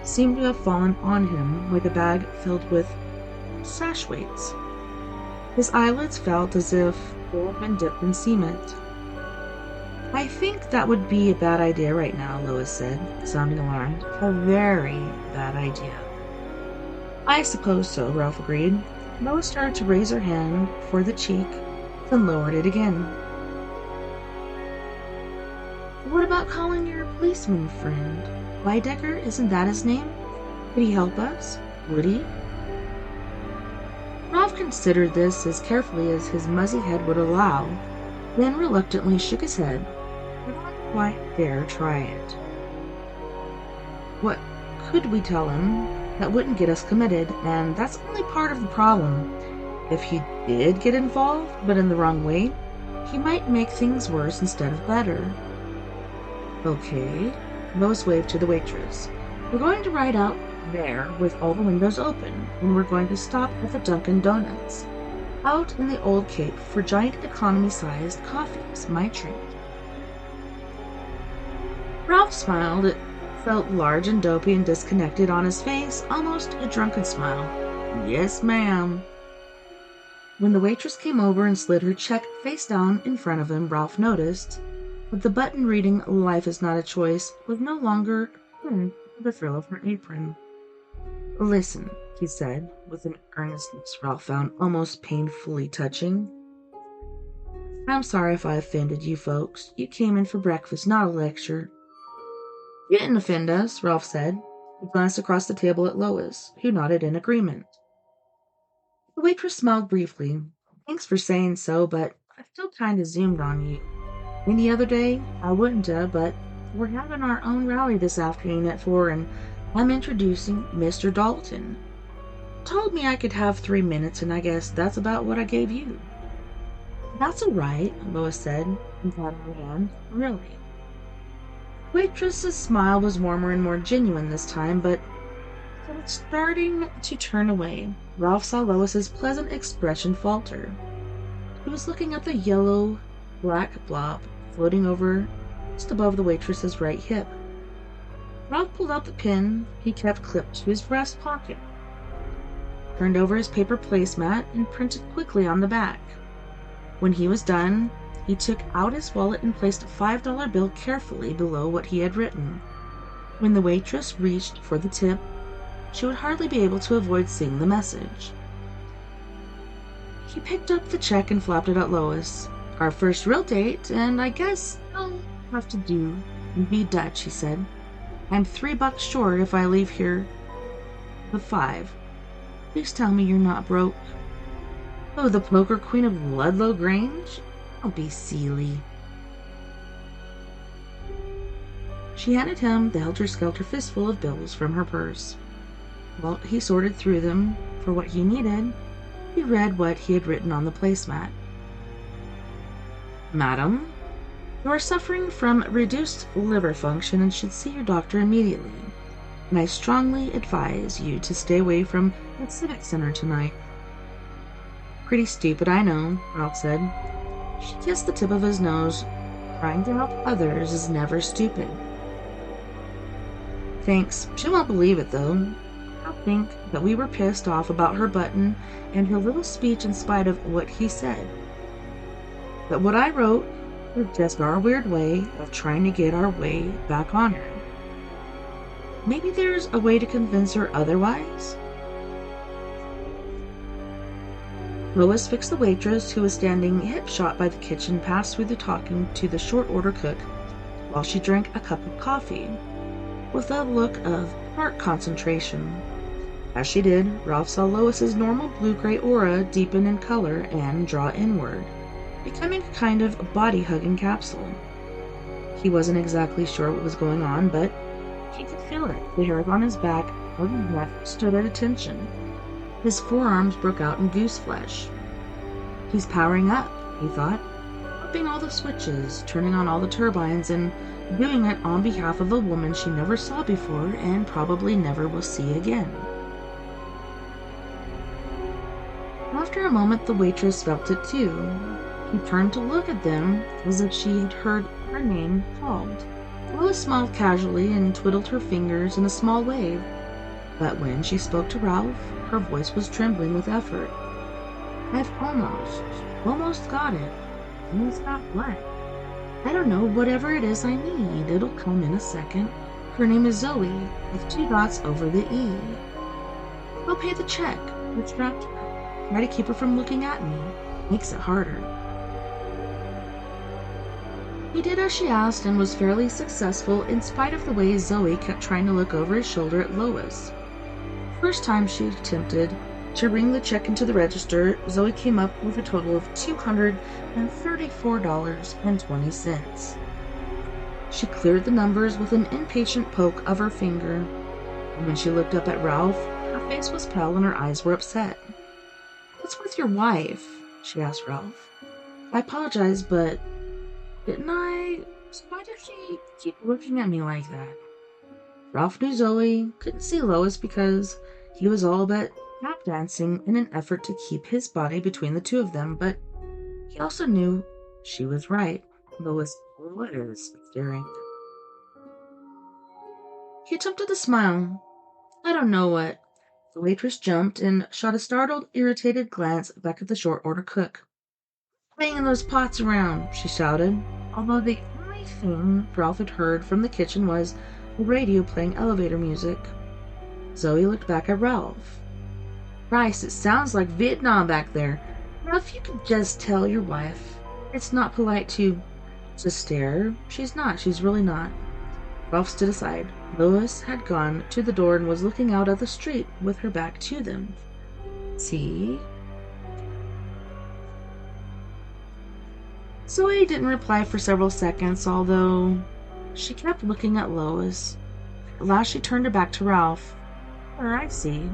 seemed to have fallen on him like a bag filled with sash weights. His eyelids felt as if they had been dipped in cement. I think that would be a bad idea right now, Lois said, sounding alarmed. A very bad idea. I suppose so, Ralph agreed. Lois started to raise her hand for the cheek, then lowered it again. What about calling your policeman friend? Weidecker, isn't that his name? Could he help us? Would he? Ralph considered this as carefully as his muzzy head would allow, then reluctantly shook his head. I don't quite dare try it. What could we tell him that wouldn't get us committed? And that's only part of the problem. If he did get involved, but in the wrong way, he might make things worse instead of better. Okay, Lois waved to the waitress. We're going to ride out there with all the windows open, and we're going to stop at the Dunkin' Donuts, out in the Old Cape for giant economy-sized coffees, my treat. Ralph smiled. It felt large and dopey and disconnected on his face, almost a drunken smile. Yes, ma'am. When the waitress came over and slid her check face down in front of him, Ralph noticed that the button reading "Life is not a choice" was no longer pinned to the frill of her apron. Listen, he said, with an earnestness Ralph found almost painfully touching. I'm sorry if I offended you folks. You came in for breakfast, not a lecture. You didn't offend us, Ralph said. He glanced across the table at Lois, who nodded in agreement. The waitress smiled briefly. Thanks for saying so, but I still kind of zoomed on you. Any other day, I wouldn't have, but we're having our own rally this afternoon at 4, and I'm introducing Mr. Dalton. Told me I could have 3 minutes, and I guess that's about what I gave you." "That's all right," Lois said, and patted her hand. "Really." The waitress's smile was warmer and more genuine this time, but it was starting to turn away. Ralph saw Lois's pleasant expression falter. He was looking at the yellow, black blob floating over just above the waitress's right hip. Ralph pulled out the pin he kept clipped to his breast pocket, turned over his paper placemat, and printed quickly on the back. When he was done, he took out his wallet and placed a $5 bill carefully below what he had written. When the waitress reached for the tip, she would hardly be able to avoid seeing the message. He picked up the check and flapped it at Lois. "Our first real date, and I guess I'll have to do and be Dutch," he said. "I'm $3 short if I leave here with 5. Please tell me you're not broke." "Oh, the poker queen of Ludlow Grange? Don't be silly." She handed him the helter-skelter fistful of bills from her purse. While he sorted through them for what he needed, he read what he had written on the placemat. "Madam, you are suffering from reduced liver function and should see your doctor immediately. And I strongly advise you to stay away from the Civic Center tonight." "Pretty stupid, I know," Ralph said. She kissed the tip of his nose. "Trying to help others is never stupid." "Thanks. She won't believe it, though. I'll think that we were pissed off about her button and her little speech in spite of what he said. But what I wrote was just our weird way of trying to get our way back on her. Maybe there's a way to convince her otherwise." Lois fixed the waitress, who was standing hip-shot by the kitchen, passed through the talking to the short-order cook, while she drank a cup of coffee, with a look of heart concentration. As she did, Ralph saw Lois's normal blue-gray aura deepen in color and draw inward, becoming a kind of body-hugging capsule. He wasn't exactly sure what was going on, but he could feel it. The hairs on his back or his neck stood at attention. His forearms broke out in goose flesh. "He's powering up," he thought, flipping all the switches, turning on all the turbines, and doing it on behalf of a woman she never saw before and probably never will see again. After a moment, the waitress felt it too. He turned to look at them as if she had heard her name called. Lois smiled casually and twiddled her fingers in a small wave, but when she spoke to Ralph, her voice was trembling with effort. "I've almost got it." "Almost got what?" "I don't know, whatever it is I need. It'll come in a second. Her name is Zoe, with 2 dots over the E. I'll pay the check." Distracted her. Try to keep her from looking at me. Makes it harder. He did as she asked and was fairly successful in spite of the way Zoe kept trying to look over his shoulder at Lois. The first time she attempted to ring the check into the register, Zoe came up with a total of $234.20. She cleared the numbers with an impatient poke of her finger, and when she looked up at Ralph, her face was pale and her eyes were upset. "What's with your wife?" she asked Ralph. "I apologize, but didn't I? Why did she keep looking at me like that?" Ralph knew Zoe couldn't see Lois because he was all but tap dancing in an effort to keep his body between the two of them, but he also knew she was right. Lois was staring. He attempted to smile. "I don't know what." The waitress jumped and shot a startled, irritated glance back at the short-order cook. "Banging those pots around," she shouted, although the only thing Ralph had heard from the kitchen was the radio playing elevator music. Zoe looked back at Ralph. "Christ, it sounds like Vietnam back there. Ralph, you could just tell your wife. It's not polite to stare. She's not. She's really not." Ralph stood aside. Lois had gone to the door and was looking out at the street with her back to them. "See?" Zoe didn't reply for several seconds, although she kept looking at Lois. last she turned her back to Ralph. I see.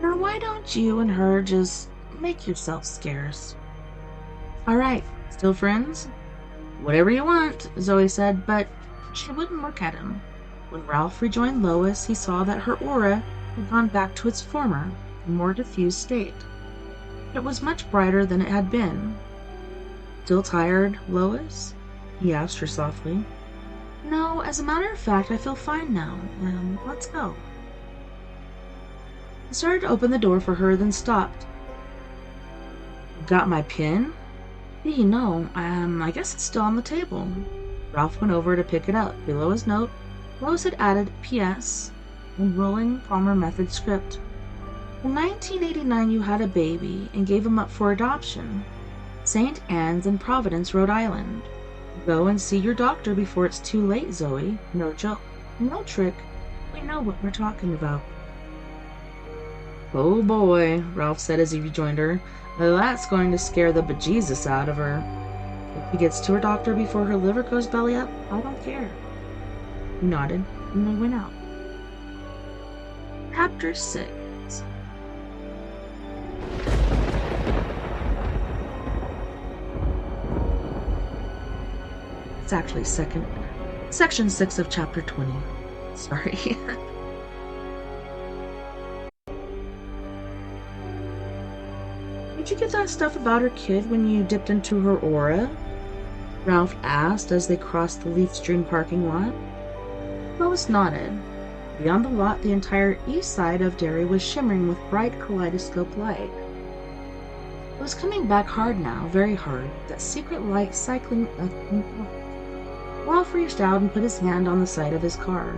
Now why don't you and her just make yourself scarce? Alright, still friends? Whatever you want, Zoe said, but she wouldn't look at him. When Ralph rejoined Lois, he saw that her aura had gone back to its former, more diffused state. It was much brighter than it had been. Still tired, Lois? He asked her softly. No, as a matter of fact, I feel fine now. Let's go. He started to open the door for her, then stopped. Got my pin? No, I guess it's still on the table. Ralph went over to pick it up. Below his note, Lois had added P.S. in rolling Palmer method script. In 1989 you had a baby and gave him up for adoption. St. Anne's in Providence, Rhode Island. Go and see your doctor before it's too late, Zoe. No joke. No trick. We know what we're talking about. Oh boy, Ralph said as he rejoined her. That's going to scare the bejesus out of her. If he gets to her doctor before her liver goes belly up, I don't care. He nodded, and they went out. Chapter 6. It's actually section 6 of chapter 20. Sorry. Did you get that stuff about her kid when you dipped into her aura? Ralph asked as they crossed the leaf-strewn parking lot. Lois nodded. Beyond the lot, the entire east side of Derry was shimmering with bright kaleidoscope light. It was coming back hard now, very hard, that secret light cycling up and up. Ralph reached out and put his hand on the side of his car.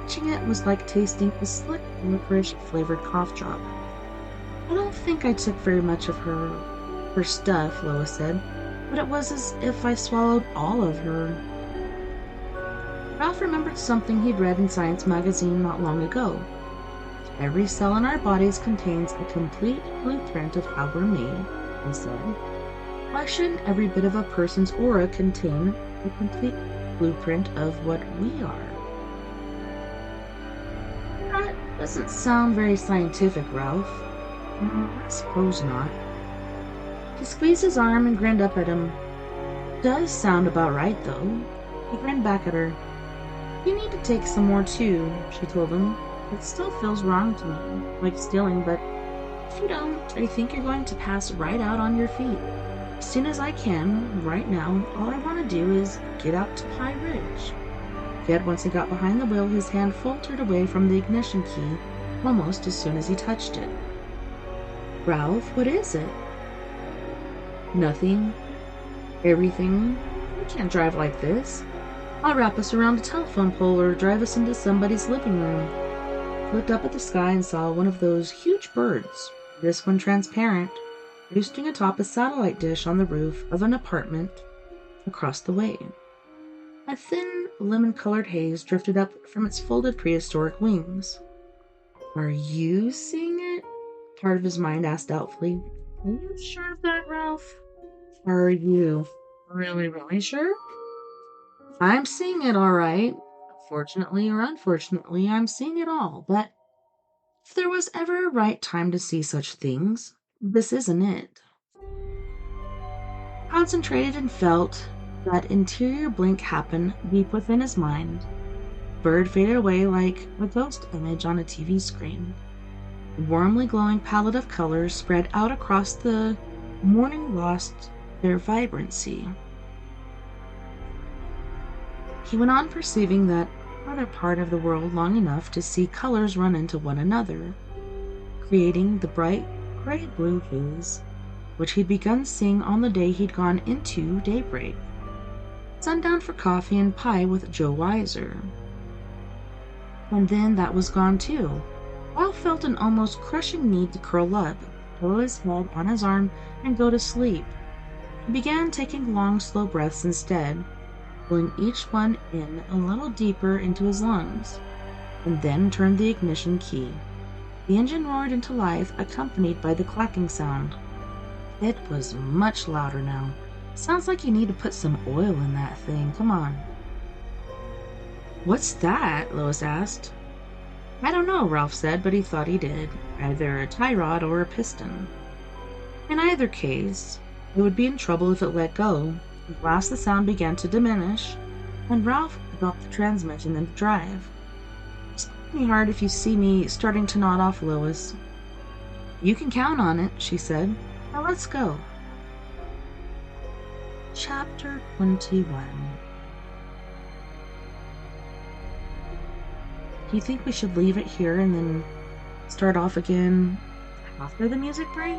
Touching it was like tasting a slick, licorice-flavored cough drop. I don't think I took very much of her stuff, Lois said, but it was as if I swallowed all of her. Ralph remembered something he'd read in Science magazine not long ago. Every cell in our bodies contains a complete blueprint of how we're made, he said. Why shouldn't every bit of a person's aura contain a complete blueprint of what we are? That doesn't sound very scientific, Ralph. I suppose not. She squeezed his arm and grinned up at him. Does sound about right, though. He grinned back at her. You need to take some more, too, she told him. It still feels wrong to me, like stealing, but if you don't, I think you're going to pass right out on your feet. As soon as I can, right now, all I want to do is get out to Pie Ridge. Yet once he got behind the wheel, his hand faltered away from the ignition key almost as soon as he touched it. Ralph, what is it? Nothing. Everything. You can't drive like this. I'll wrap us around a telephone pole or drive us into somebody's living room. He looked up at the sky and saw one of those huge birds, this one transparent, roosting atop a satellite dish on the roof of an apartment across the way. A thin, lemon-colored haze drifted up from its folded prehistoric wings. Are you seeing it? Part of his mind asked doubtfully. Are you sure of that, Ralph? Are you really sure? I'm seeing it all right. Fortunately or unfortunately, I'm seeing it all, but if there was ever a right time to see such things, this isn't it. Concentrated and felt that interior blink happen deep within his mind. Bird faded away like a ghost image on a TV screen. A warmly glowing palette of colors spread out across the morning lost their vibrancy. He went on perceiving that other part of the world long enough to see colors run into one another, creating the bright gray-blue haze, which he'd begun seeing on the day he'd gone into daybreak. Sundown for coffee and pie with Joe Weiser. And then that was gone too. Ralph felt an almost crushing need to curl up, pillow his head on his arm, and go to sleep. He began taking long, slow breaths instead, pulling each one in a little deeper into his lungs, and then turned the ignition key. The engine roared into life, accompanied by the clacking sound. It was much louder now. Sounds like you need to put some oil in that thing. Come on. What's that? Lois asked. I don't know, Ralph said, but he thought he did. Either a tie rod or a piston. In either case, it would be in trouble if it let go. At last the sound began to diminish, and Ralph dropped the transmission into drive. Spot me hard if you see me starting to nod off, Lois. You can count on it, she said. Now let's go. Chapter 21. Do you think we should leave it here and then start off again after the music break?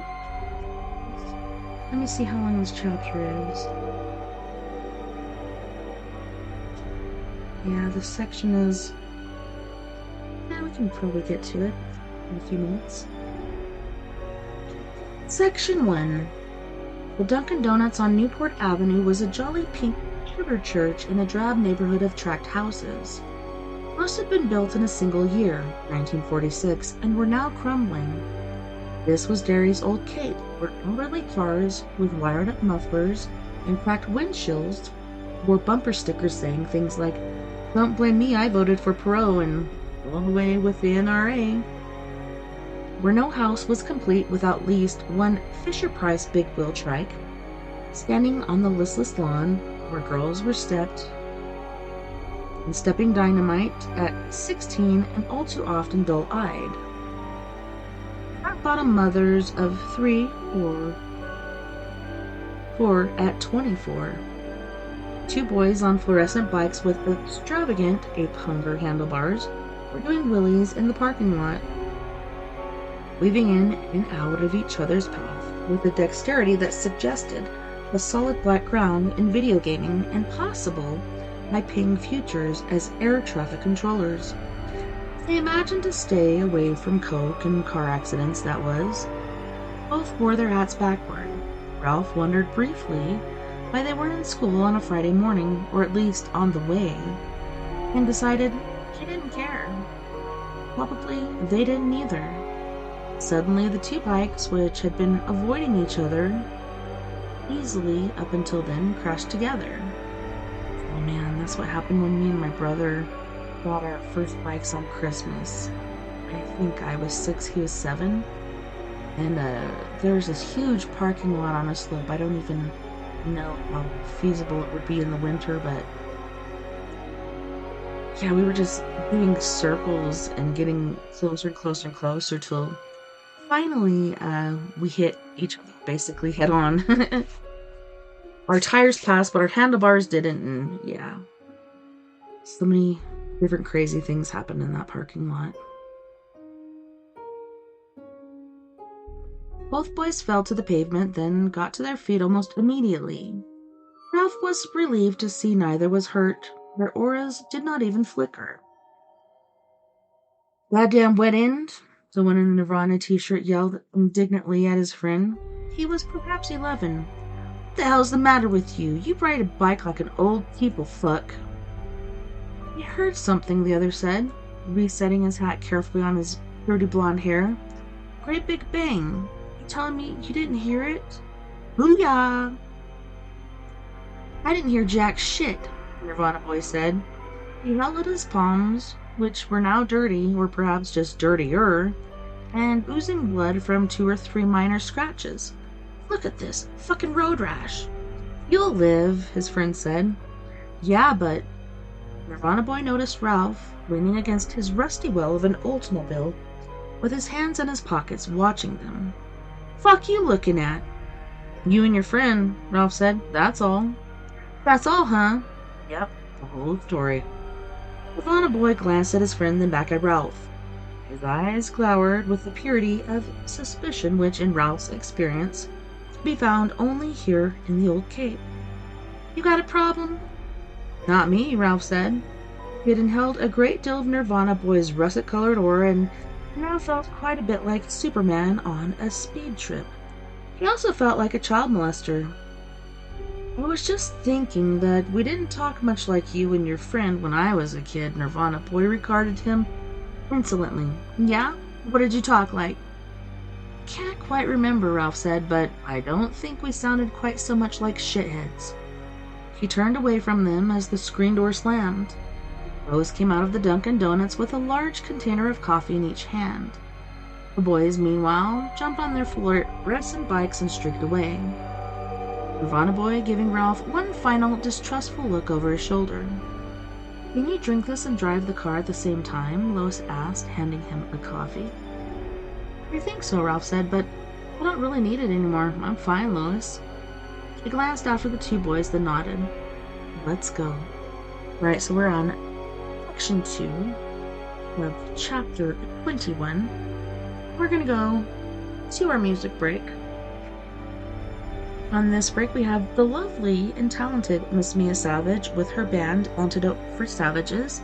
Let me see how long this chapter is. Yeah, this section is... Yeah, we can probably get to it in a few minutes. Section 1. The Dunkin' Donuts on Newport Avenue was a jolly pink sugar church in a drab neighborhood of tract houses. Most had been built in a single year, 1946, and were now crumbling. This was Derry's Old Cape, where elderly cars with wired-up mufflers and cracked windshields wore bumper stickers saying things like, "Don't blame me, I voted for Perot and all the way with the NRA." Where no house was complete without at least one Fisher-Price big wheel trike, standing on the listless lawn where girls were stepped and stepping dynamite at 16 and all too often dull-eyed. Flat-bottom mothers of 3 or 4 at 24. 2 boys on fluorescent bikes with extravagant ape-hunger handlebars were doing wheelies in the parking lot, weaving in and out of each other's path with a dexterity that suggested a solid black ground in video gaming and possible high-paying futures as air traffic controllers. They imagined to stay away from coke and car accidents, that was. Both wore their hats backward. Ralph wondered briefly why they weren't in school on a Friday morning, or at least on the way, and decided he didn't care. Probably they didn't either. Suddenly the 2 bikes, which had been avoiding each other easily up until then, crashed together. Oh man, that's what happened when me and my brother got our first bikes on Christmas. I think I was 6, he was 7. And there's this huge parking lot on a slope. I don't even know how feasible it would be in the winter, but yeah, we were just doing circles and getting closer and closer and closer till finally we hit each other basically head on. Our tires passed, but our handlebars didn't, and yeah. So many different crazy things happened in that parking lot. Both boys fell to the pavement, then got to their feet almost immediately. Ralph was relieved to see neither was hurt. Their auras did not even flicker. "Goddamn wet end," the one in the Nirvana t-shirt yelled indignantly at his friend. He was perhaps 11. "What the hell's the matter with you? You ride a bike like an old people fuck." "I heard something," the other said, resetting his hat carefully on his dirty blonde hair. "Great big bang. You telling me you didn't hear it?" "Booyah!" "I didn't hear jack shit," the Nirvana boy said. He held out his palms, which were now dirty, or perhaps just dirtier, and oozing blood from 2 or 3 minor scratches. "Look at this fucking road rash." "You'll live," his friend said. "Yeah, but..." Nirvana boy noticed Ralph leaning against his rusty well of an Oldsmobile, with his hands in his pockets, watching them. "Fuck you looking at?" "You and your friend," Ralph said. "That's all." "That's all, huh?" "Yep, the whole story." Nirvana boy glanced at his friend, then back at Ralph. His eyes glowered with the purity of suspicion which, in Ralph's experience, could be found only here in the Old Cape. "You got a problem?" "Not me," Ralph said. He had inhaled a great deal of Nirvana boy's russet-colored aura and now felt quite a bit like Superman on a speed trip. He also felt like a child molester. "I was just thinking that we didn't talk much like you and your friend when I was a kid." Nirvana boy regarded him insolently. "Yeah? What did you talk like?" "Can't quite remember," Ralph said, "but I don't think we sounded quite so much like shitheads." He turned away from them as the screen door slammed. Lois came out of the Dunkin' Donuts with a large container of coffee in each hand. The boys, meanwhile, jumped on their fluorescent bikes and streaked away. Nirvana Boy giving Ralph one final distrustful look over his shoulder. "Can you drink this and drive the car at the same time?" Lois asked, handing him a coffee. "I think so," Ralph said, "but I don't really need it anymore. I'm fine, Lois." He glanced after the two boys, then nodded. "Let's go." Right, so we're on section 2 of chapter 21. We're gonna go to our music break. On this break, we have the lovely and talented Miss Mia Savage with her band Antidote for Savages,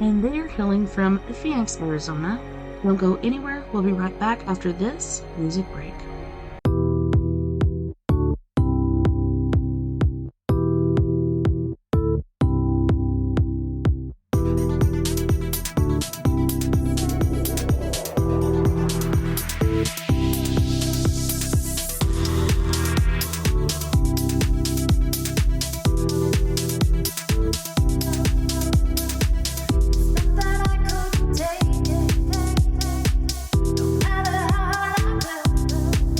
and they are hailing from Phoenix, Arizona. Don't go anywhere. We'll be right back after this music break. That I could take it, no matter how I will.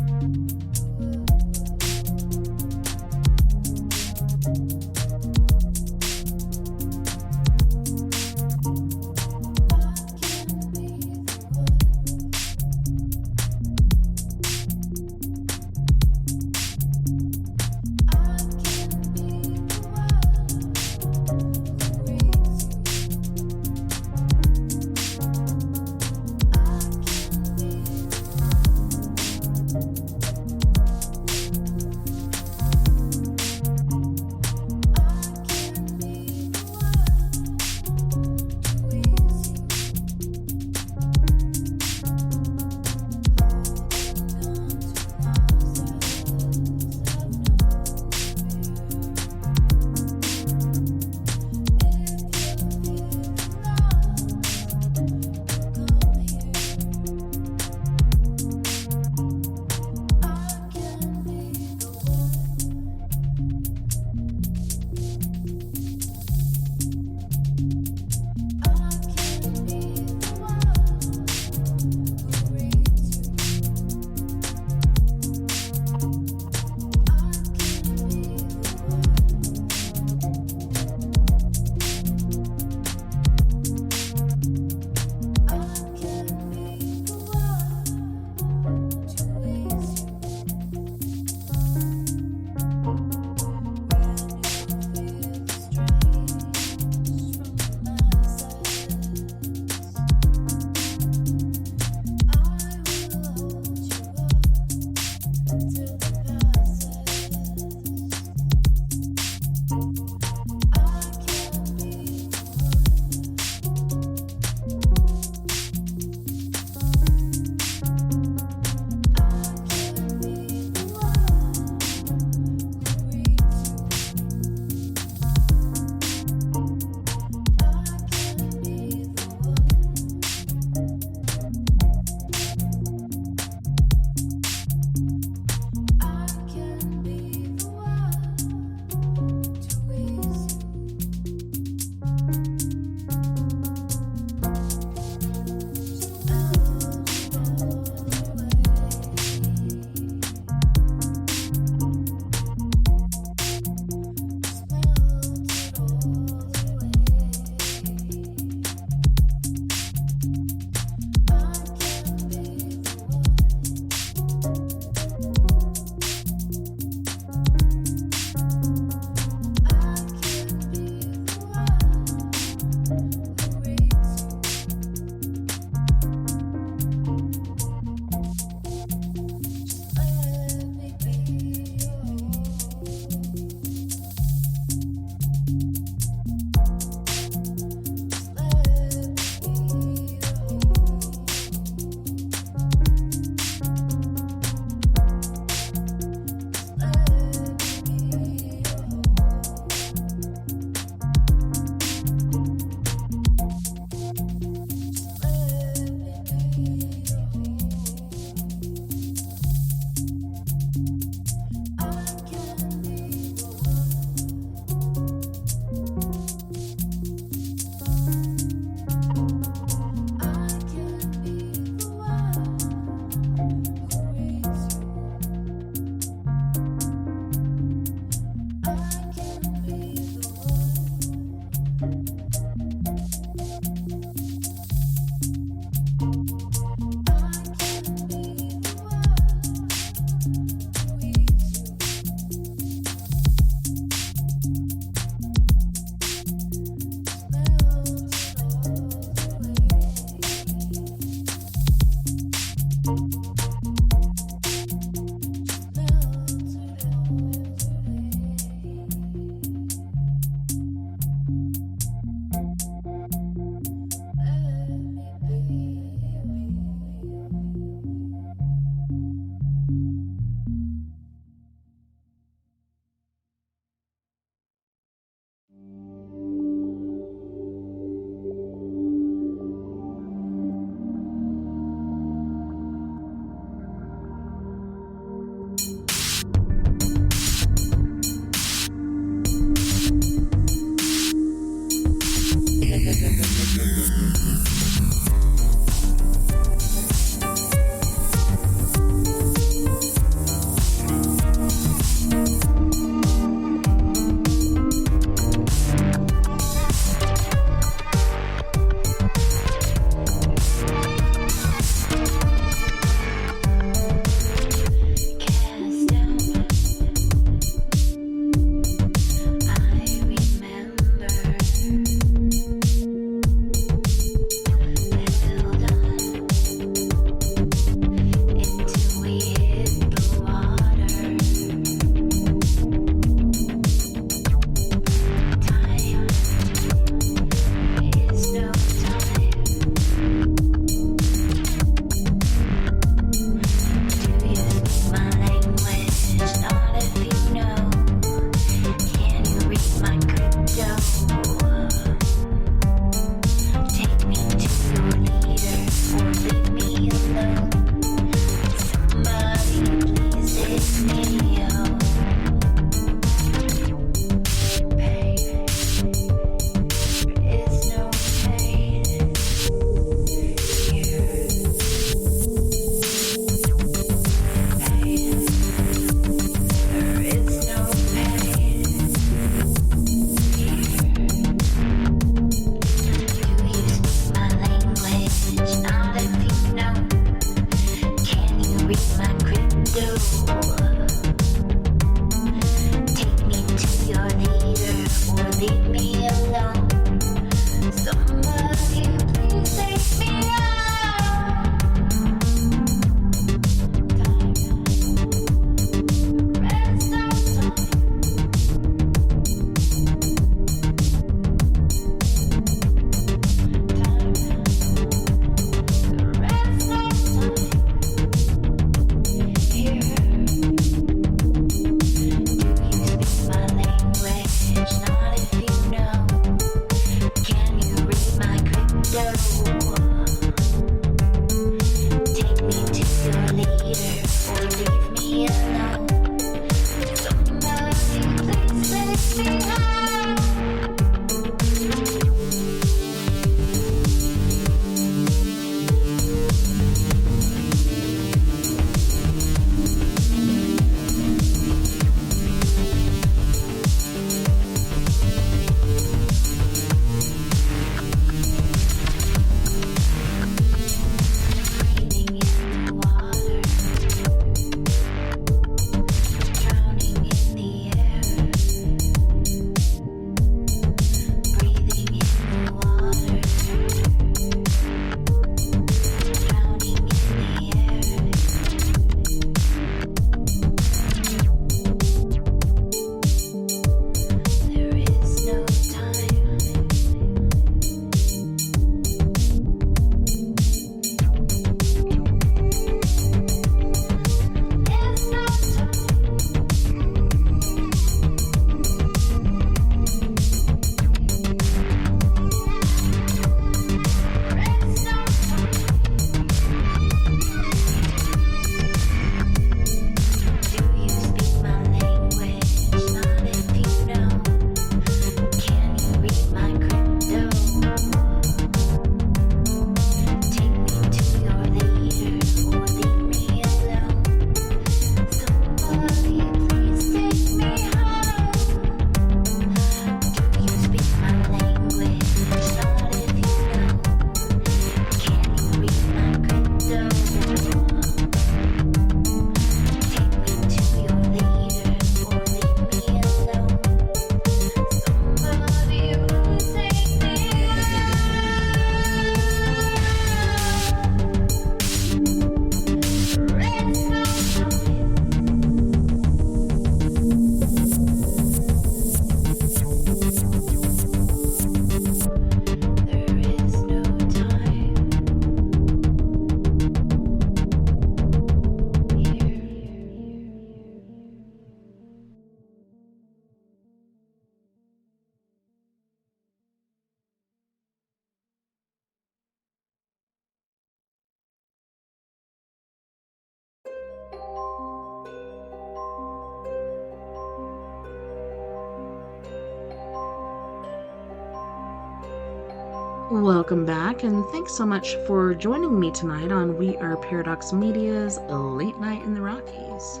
Welcome back, and thanks so much for joining me tonight on We Are Paradox Media's Late Night in the Rockies.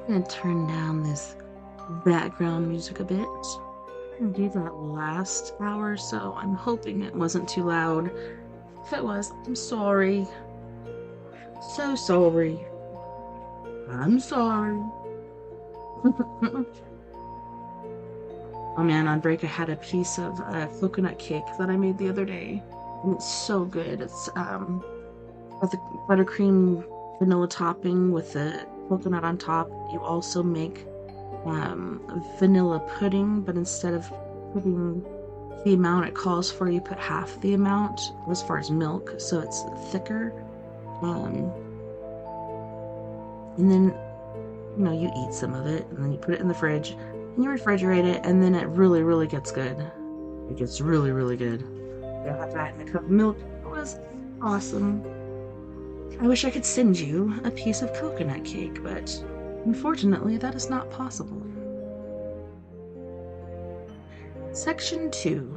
I'm going to turn down this background music a bit. I didn't do that last hour, so I'm hoping it wasn't too loud. If it was, I'm sorry. So sorry. I'm sorry. Oh man, on break I had a piece of coconut cake that I made the other day, and it's so good. It's with the buttercream vanilla topping with the coconut on top. You also make vanilla pudding, but instead of putting the amount it calls for, you put half the amount as far as milk, so it's thicker. And then you eat some of it, and then you put it in the fridge, and you refrigerate it, and then it really, really gets good. It gets really, really good. I had that in a cup of milk. It was awesome. I wish I could send you a piece of coconut cake, but unfortunately, that is not possible. Section 2.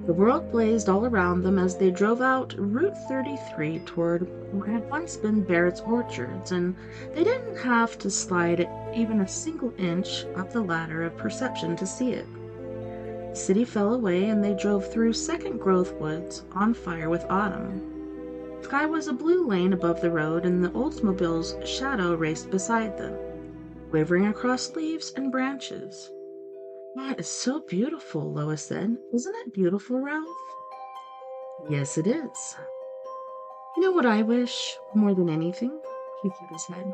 The world blazed all around them as they drove out Route 33 toward what had once been Barrett's Orchards, and they didn't have to slide even a single inch up the ladder of perception to see it. The city fell away, and they drove through second-growth woods on fire with autumn. The sky was a blue lane above the road, and the Oldsmobile's shadow raced beside them, wavering across leaves and branches. "That is so beautiful," Lois said. "Isn't it beautiful, Ralph?" "Yes, it is." "You know what I wish more than anything?" He shook his head.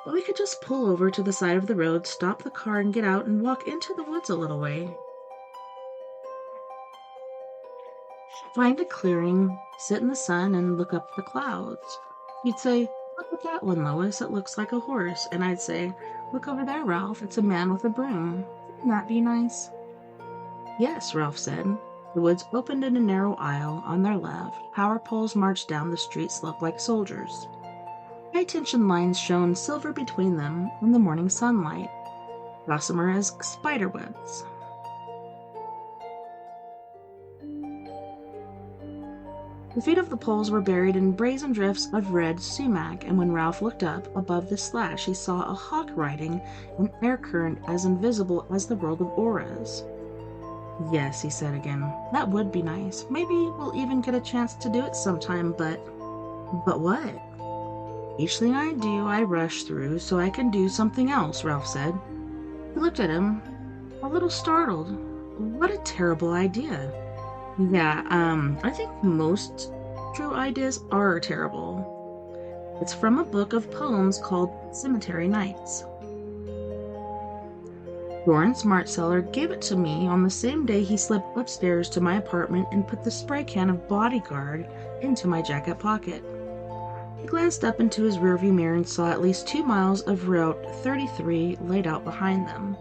"That we could just pull over to the side of the road, stop the car, and get out and walk into the woods a little way. Find a clearing, sit in the sun, and look up at the clouds. You'd say, 'Look at that one, Lois. It looks like a horse.' And I'd say, 'Look over there, Ralph. It's a man with a broom.' Wouldn't that be nice?" "Yes," Ralph said. The woods opened in a narrow aisle. On their left, power poles marched down the street slope like soldiers. High-tension lines shone silver between them in the morning sunlight, gossamer as spider webs. The feet of the poles were buried in brazen drifts of red sumac, and when Ralph looked up above the slash, he saw a hawk riding an air current as invisible as the world of auras. "Yes," he said again, "that would be nice. Maybe we'll even get a chance to do it sometime, but..." "But what?" "Each thing I do, I rush through so I can do something else," Ralph said. He looked at him, a little startled. What a terrible idea. Yeah, I think most true ideas are terrible. It's from a book of poems called Cemetery Nights. Lawrence Martseller gave it to me on the same day he slipped upstairs to my apartment and put the spray can of Bodyguard into my jacket pocket. He glanced up into his rearview mirror and saw at least 2 miles of Route 33 laid out behind them.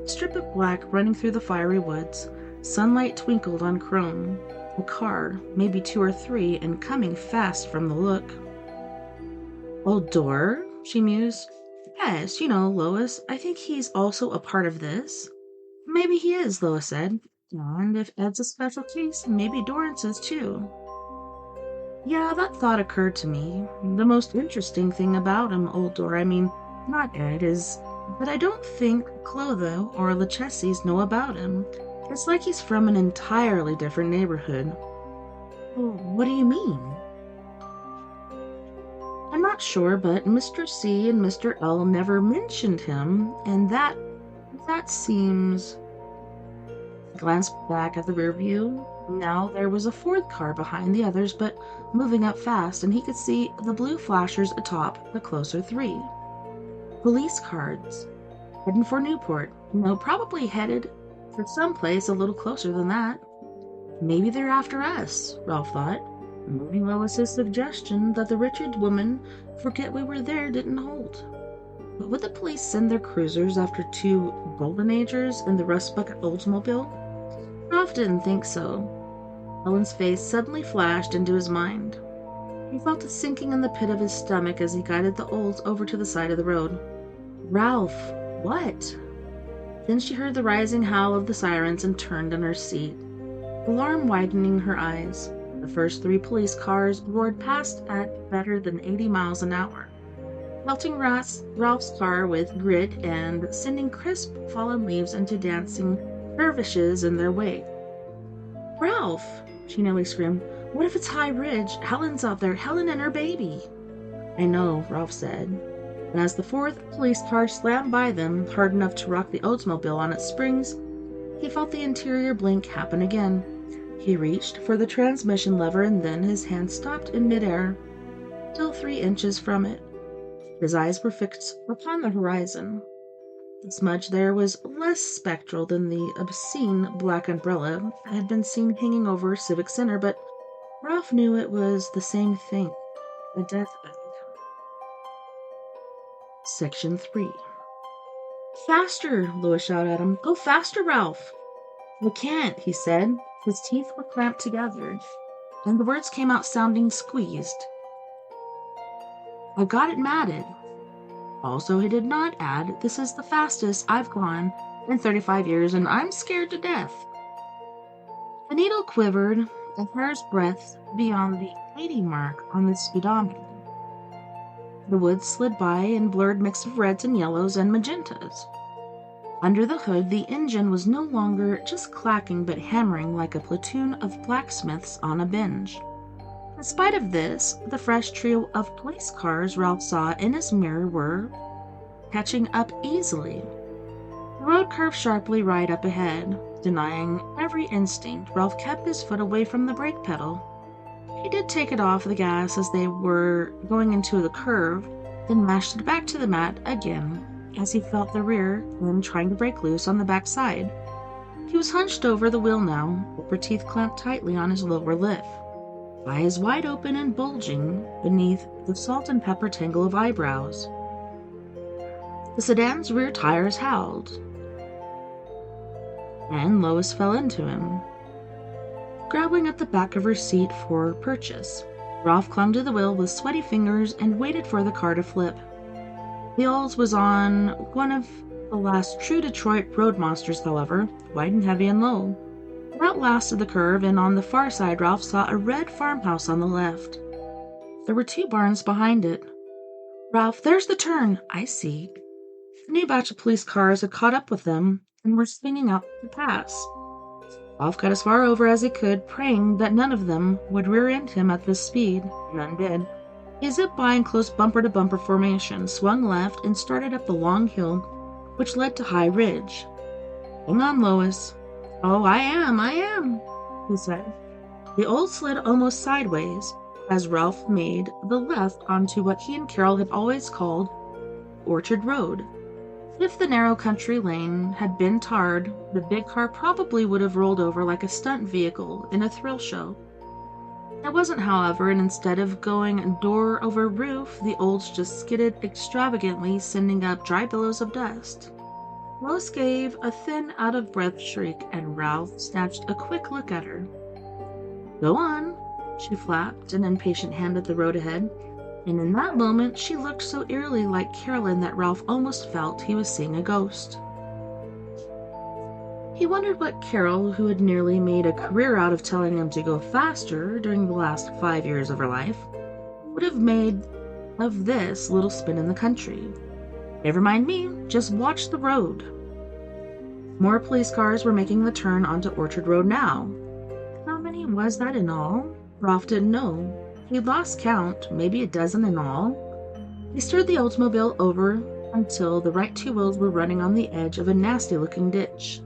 A strip of black running through the fiery woods. Sunlight twinkled on chrome. A car, maybe 2 or 3, and coming fast from the look. "Old Dor?" she mused. "Yes, Lois. I think he's also a part of this." "Maybe he is," Lois said. "And if Ed's a special case, maybe Dorrance is too." "Yeah, that thought occurred to me. The most interesting thing about him, Old Dor, not Ed, is that I don't think Clotho or Lachesis know about him. It's like he's from an entirely different neighborhood." "Oh, what do you mean?" "I'm not sure, but Mr. C and Mr. L never mentioned him, and that seems..." He glanced back at the rear view. Now there was a 4th car behind the others, but moving up fast, and he could see the blue flashers atop the closer 3. Police cars. Heading for Newport. No, probably headed for someplace a little closer than that. "Maybe they're after us," Ralph thought. Maybe Lois's suggestion that the Richard woman forget we were there didn't hold. But would the police send their cruisers after 2 golden agers in the rust-bucket Oldsmobile? Ralph didn't think so. Ellen's face suddenly flashed into his mind. He felt a sinking in the pit of his stomach as he guided the Olds over to the side of the road. "Ralph, what?" Then she heard the rising howl of the sirens and turned in her seat, alarm widening her eyes. The first 3 police cars roared past at better than 80 miles an hour, pelting Ralph's car with grit and sending crisp fallen leaves into dancing dervishes in their wake. "Ralph!" she nearly screamed. "What if it's High Ridge? Helen's out there, Helen and her baby." "I know," Ralph said. And as the 4th police car slammed by them, hard enough to rock the Oldsmobile on its springs, he felt the interior blink happen again. He reached for the transmission lever and then his hand stopped in midair, still 3 inches from it. His eyes were fixed upon the horizon. The smudge there was less spectral than the obscene black umbrella that had been seen hanging over Civic Center, but Ralph knew it was the same thing, a deathbed. Section 3. "Faster!" Lois shouted at him. "Go faster, Ralph!" "I can't," he said. His teeth were clamped together, and the words came out sounding squeezed. "I've got it matted." Also, he did not add, "This is the fastest I've gone in 35 years, and I'm scared to death." The needle quivered a hair's breadth beyond the 80 mark on the speedometer. The woods slid by in blurred mix of reds and yellows and magentas. Under the hood, the engine was no longer just clacking but hammering like a platoon of blacksmiths on a binge. In spite of this, the fresh trio of police cars Ralph saw in his mirror were catching up easily. The road curved sharply right up ahead. Denying every instinct, Ralph kept his foot away from the brake pedal. He did take it off the gas as they were going into the curve, then mashed it back to the mat again as he felt the rear end trying to break loose on the back side. He was hunched over the wheel now, upper teeth clamped tightly on his lower lip, eyes wide open and bulging beneath the salt and pepper tangle of eyebrows. The sedan's rear tires howled, and Lois fell into him, grabbing at the back of her seat for purchase. Ralph clung to the wheel with sweaty fingers and waited for the car to flip. The Olds was on one of the last true Detroit road monsters, however, wide and heavy and low. It outlasted the curve, and on the far side Ralph saw a red farmhouse on the left. There were 2 barns behind it. "Ralph, there's the turn." "I see." The new batch of police cars had caught up with them and were swinging out to pass. Ralph got as far over as he could, praying that none of them would rear-end him at this speed. None did. He zipped by in close bumper-to-bumper formation, swung left, and started up the long hill which led to High Ridge. "Hang on, Lois." "Oh, I am," he said. The Old slid almost sideways as Ralph made the left onto what he and Carol had always called Orchard Road. If the narrow country lane had been tarred, the big car probably would have rolled over like a stunt vehicle in a thrill show. It wasn't, however, and instead of going door over roof, the Olds just skidded extravagantly, sending up dry billows of dust. Lois gave a thin, out-of-breath shriek, and Ralph snatched a quick look at her. "Go on," she flapped an impatient hand at the road ahead, and in that moment she looked so eerily like Carolyn that Ralph almost felt he was seeing a ghost. He wondered what Carol, who had nearly made a career out of telling him to go faster during the last 5 years of her life, would have made of this little spin in the country. "Never mind me, just watch the road." More police cars were making the turn onto Orchard Road now. How many was that in all? Ralph didn't know. He'd lost count, maybe a dozen in all. He steered the Oldsmobile over until the right 2 wheels were running on the edge of a nasty-looking ditch.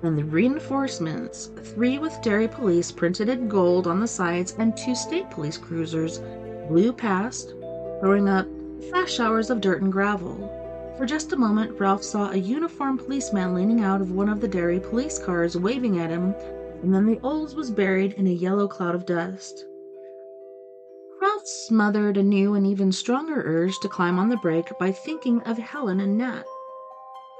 And the reinforcements, 3 with Derry Police printed in gold on the sides and 2 state police cruisers, blew past, throwing up fast showers of dirt and gravel. For just a moment, Ralph saw a uniformed policeman leaning out of one of the Derry police cars, waving at him, and then the Olds was buried in a yellow cloud of dust. Ralph smothered a new and even stronger urge to climb on the brake by thinking of Helen and Nat.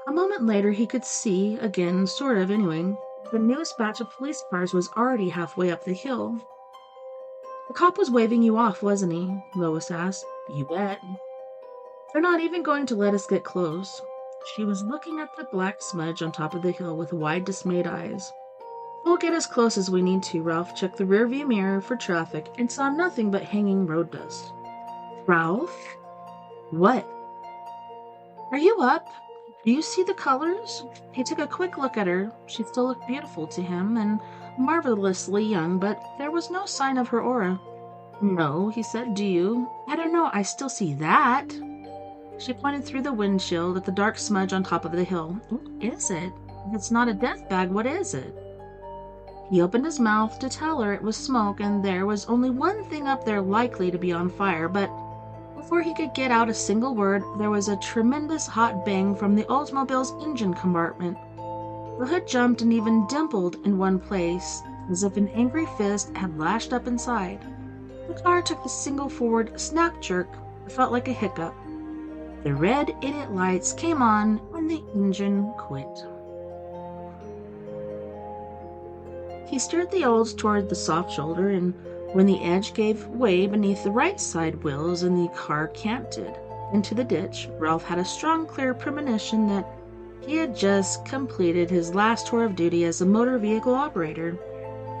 A moment later he could see, again, sort of anyway, the newest batch of police cars was already halfway up the hill. "The cop was waving you off, wasn't he?" Lois asked. "You bet." They're not even going to let us get close. She was looking at the black smudge on top of the hill with wide, dismayed eyes. We'll get as close as we need to. Ralph checked the rearview mirror for traffic and saw nothing but hanging road dust. Ralph? What? Are you up? Do you see the colors? He took a quick look at her. She still looked beautiful to him and marvelously young, but there was no sign of her aura. No, he said. Do you? I don't know. I still see that. She pointed through the windshield at the dark smudge on top of the hill. What is it? If it's not a death bag, what is it? He opened his mouth to tell her it was smoke and there was only one thing up there likely to be on fire, but before he could get out a single word, there was a tremendous hot bang from the Oldsmobile's engine compartment. The hood jumped and even dimpled in one place, as if an angry fist had lashed up inside. The car took a single forward snap jerk. It felt like a hiccup. The red idiot lights came on and the engine quit. He steered the Olds toward the soft shoulder, and when the edge gave way beneath the right side wheels and the car canted into the ditch, Ralph had a strong, clear premonition that he had just completed his last tour of duty as a motor vehicle operator.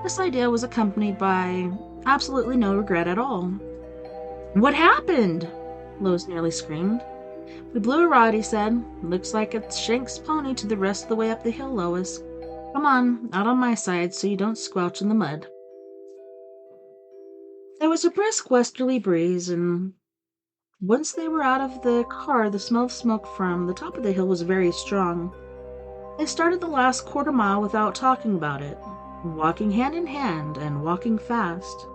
This idea was accompanied by absolutely no regret at all. What happened? Lois nearly screamed. We blew a rod, he said. Looks like it's Shank's pony to the rest of the way up the hill, Lois. Come on, out on my side so you don't squelch in the mud. There was a brisk westerly breeze, and once they were out of the car, the smell of smoke from the top of the hill was very strong. They started the last quarter mile without talking about it, walking hand in hand and walking fast.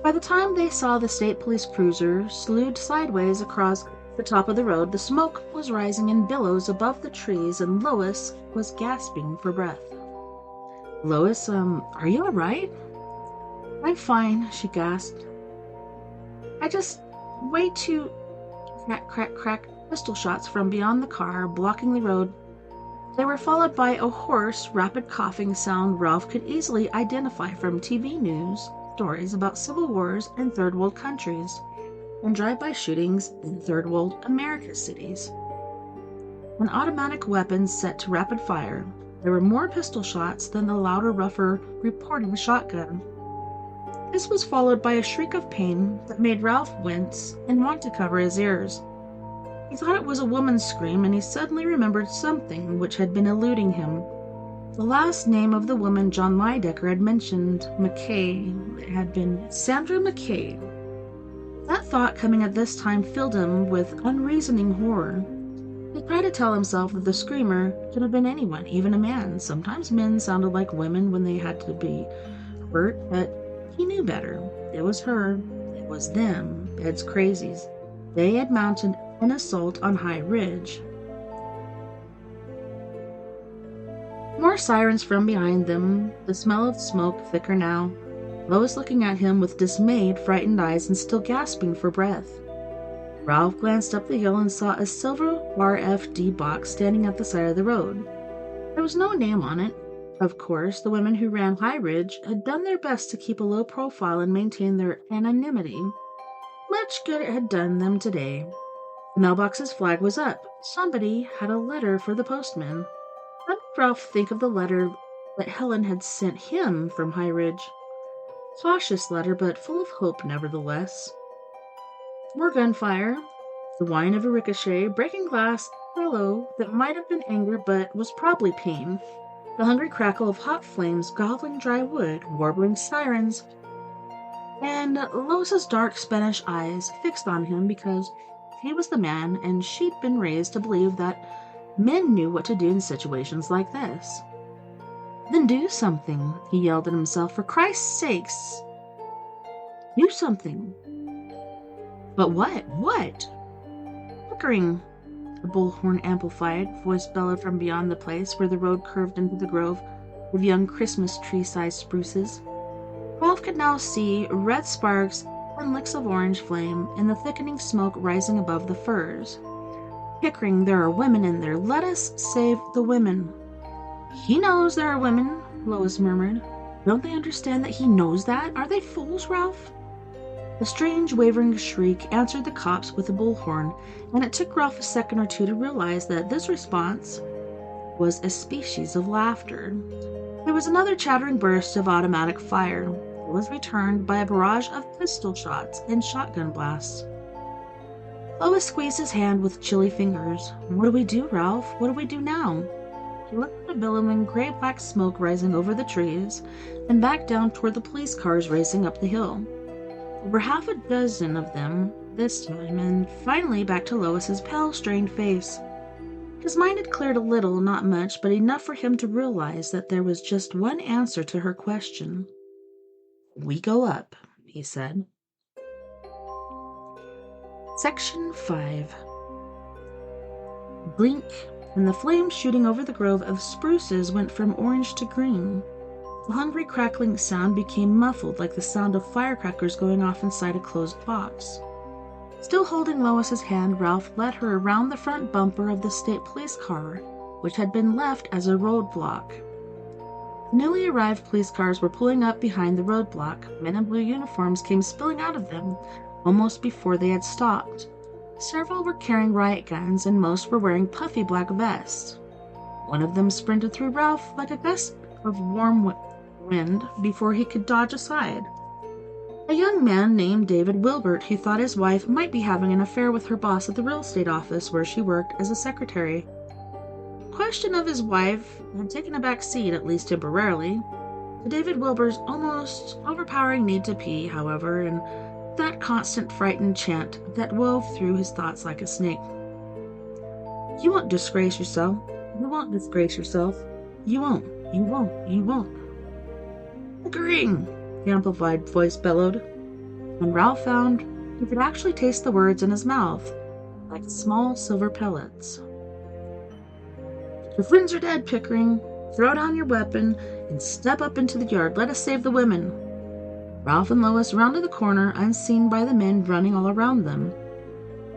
By the time they saw the state police cruiser slewed sideways across the top of the road, the smoke was rising in billows above the trees, and Lois was gasping for breath. Lois, are you all right? I'm fine, she gasped. I just way too... Crack, crack, crack, pistol shots from beyond the car, blocking the road. They were followed by a hoarse, rapid coughing sound Ralph could easily identify from TV news stories about civil wars in third world countries and drive-by shootings in third world America cities. An automatic weapon set to rapid fire, there were more pistol shots than the louder, rougher reporting shotgun. This was followed by a shriek of pain that made Ralph wince and want to cover his ears. He thought it was a woman's scream, and he suddenly remembered something which had been eluding him. The last name of the woman John Lydecker had mentioned, McKay, it had been Sandra McKay. That thought coming at this time filled him with unreasoning horror. He tried to tell himself that the screamer could have been anyone, even a man. Sometimes men sounded like women when they had to be hurt, but he knew better. It was her. It was them, Ed's crazies. They had mounted an assault on High Ridge. More sirens from behind them, the smell of smoke thicker now. Lois looking at him with dismayed, frightened eyes and still gasping for breath. Ralph glanced up the hill and saw a silver RFD box standing at the side of the road. There was no name on it. Of course, the women who ran High Ridge had done their best to keep a low profile and maintain their anonymity. Much good it had done them today. The mailbox's flag was up. Somebody had a letter for the postman. How did Ralph think of the letter that Helen had sent him from High Ridge? Cautious letter, but full of hope nevertheless. More gunfire, the whine of a ricochet, breaking glass, hello, that might have been anger but was probably pain, the hungry crackle of hot flames gobbling dry wood, warbling sirens, and Lois's dark Spanish eyes fixed on him because he was the man and she'd been raised to believe that men knew what to do in situations like this. Then do something, he yelled at himself. For Christ's sakes, do something. But what? What? Pickering, the bullhorn amplified voice bellowed from beyond the place where the road curved into the grove of young Christmas tree-sized spruces. Ralph could now see red sparks and licks of orange flame in the thickening smoke rising above the firs. Pickering, there are women in there. Let us save the women. He knows there are women, Lois murmured. Don't they understand that he knows that? Are they fools, Ralph? A strange, wavering shriek answered the cops with a bullhorn, and it took Ralph a second or two to realize that this response was a species of laughter. There was another chattering burst of automatic fire. It was returned by a barrage of pistol shots and shotgun blasts. Lois squeezed his hand with chilly fingers. "What do we do, Ralph? What do we do now?" He looked at the billowing gray-black smoke rising over the trees, and back down toward the police cars racing up the hill. Over half a dozen of them this time, and finally back to Lois's pale, strained face. His mind had cleared a little, not much, but enough for him to realize that there was just one answer to her question. "We go up," he said. Section 5. Blink, and the flames shooting over the grove of spruces went from orange to green. The hungry crackling sound became muffled like the sound of firecrackers going off inside a closed box. Still holding Lois's hand, Ralph led her around the front bumper of the state police car, which had been left as a roadblock. Newly arrived police cars were pulling up behind the roadblock. Men in blue uniforms came spilling out of them almost before they had stopped. Several were carrying riot guns, and most were wearing puffy black vests. One of them sprinted through Ralph like a gust of warm wind before he could dodge aside. A young man named David Wilbert, who thought his wife might be having an affair with her boss at the real estate office where she worked as a secretary. The question of his wife had taken a back seat, at least temporarily, to David Wilbur's almost overpowering need to pee, however, and that constant frightened chant that wove through his thoughts like a snake. "You won't disgrace yourself. You won't disgrace yourself. You won't. You won't. You won't." "Agreeing," the amplified voice bellowed, and Ralph found he could actually taste the words in his mouth, like small silver pellets. "Your friends are dead, Pickering. Throw down your weapon and step up into the yard. Let us save the women." Ralph and Lois rounded the corner, unseen by the men running all around them,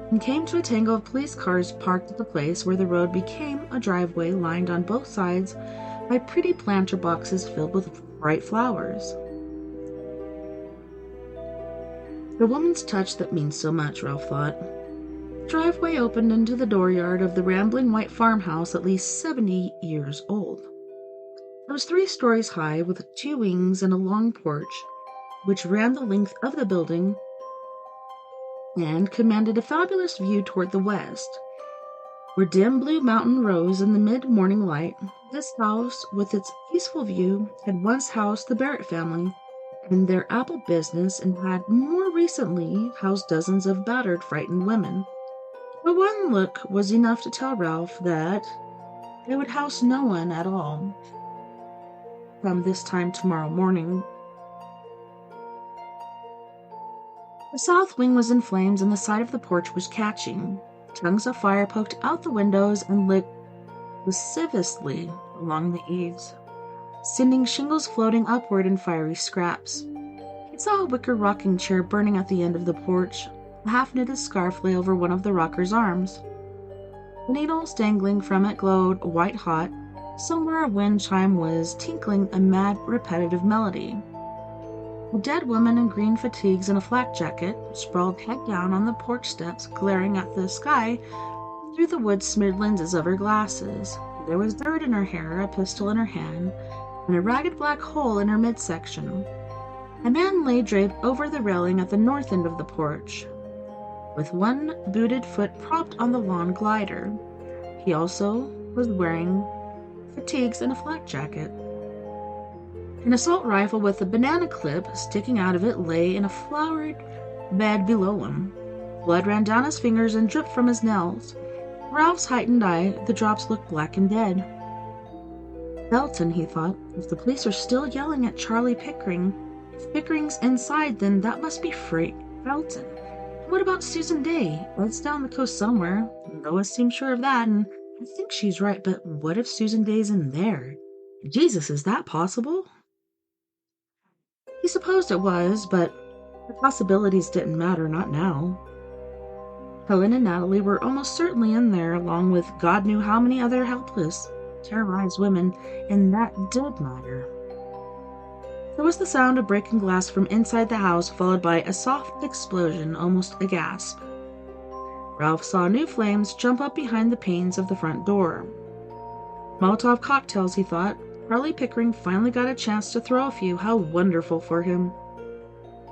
and came to a tangle of police cars parked at the place where the road became a driveway lined on both sides by pretty planter boxes filled with bright flowers. The woman's touch that means so much, Ralph thought. The driveway opened into the dooryard of the rambling white farmhouse at least 70 years old. It was 3 stories high, with 2 wings and a long porch, which ran the length of the building and commanded a fabulous view toward the west, where dim blue mountain rose in the mid-morning light. This house, with its peaceful view, had once housed the Barrett family and their apple business, and had more recently housed dozens of battered, frightened women. But one look was enough to tell Ralph that they would house no one at all from this time tomorrow morning. The south wing was in flames, and the side of the porch was catching. Tongues of fire poked out the windows and lit lasciviously along the eaves, sending shingles floating upward in fiery scraps. He saw a wicker rocking chair burning at the end of the porch. A half-knitted scarf lay over one of the rocker's arms. The needles dangling from it glowed white-hot. Somewhere a wind chime was tinkling a mad, repetitive melody. A dead woman in green fatigues and a flak jacket sprawled head down on the porch steps, glaring at the sky through the wood-smeared lenses of her glasses. There was dirt in her hair, a pistol in her hand, and a ragged black hole in her midsection. A man lay draped over the railing at the north end of the porch, with one booted foot propped on the lawn glider. He also was wearing fatigues and a flak jacket. An assault rifle with a banana clip sticking out of it lay in a flowered bed below him. Blood ran down his fingers and dripped from his nails. Ralph's heightened eye, the drops looked black and dead. Belton, he thought. If the police are still yelling at Charlie Pickering, if Pickering's inside, then that must be Frank Belton. What about Susan Day? That's down the coast somewhere. Lois seems sure of that, and I think she's right, but what if Susan Day's in there? Jesus, is that possible? He supposed it was, but the possibilities didn't matter, not now. Helen and Natalie were almost certainly in there, along with God knew how many other helpless, terrorized women, and that did matter. There was the sound of breaking glass from inside the house, followed by a soft explosion, almost a gasp. Ralph saw new flames jump up behind the panes of the front door. Molotov cocktails, he thought. Charlie Pickering finally got a chance to throw a few. How wonderful for him.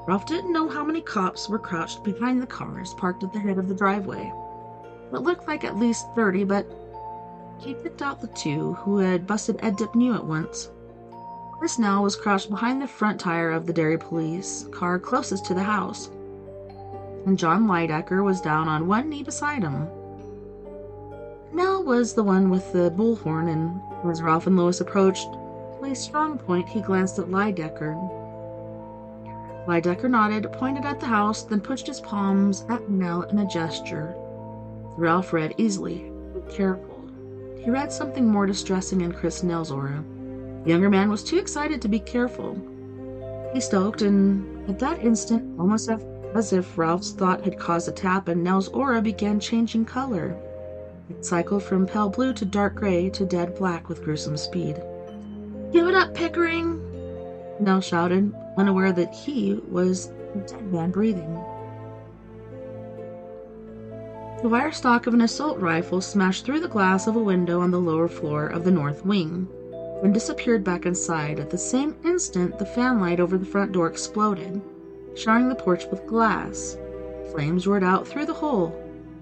Ralph didn't know how many cops were crouched behind the cars parked at the head of the driveway. It looked like at least 30, but he picked out the two who had busted Ed Dipnew at once. Chris Nell was crouched behind the front tire of the Derry police car closest to the house, and John Lydecker was down on one knee beside him. Nell was the one with the bullhorn, and as Ralph and Lois approached Police Strong Point, he glanced at Lydecker. Lydecker nodded, pointed at the house, then pushed his palms at Nell in a gesture. Ralph read easily, "Be careful." He read something more distressing in Chris Nell's aura. The younger man was too excited to be careful. He stoked, and at that instant, almost as if Ralph's thought had caused a tap, and Nell's aura began changing color. It cycled from pale blue to dark gray to dead black with gruesome speed. "Give it up, Pickering!" Nell shouted, unaware that he was the dead man breathing. The wire stock of an assault rifle smashed through the glass of a window on the lower floor of the north wing, and disappeared back inside. At the same instant, the fan light over the front door exploded, showering the porch with glass. Flames roared out through the hole.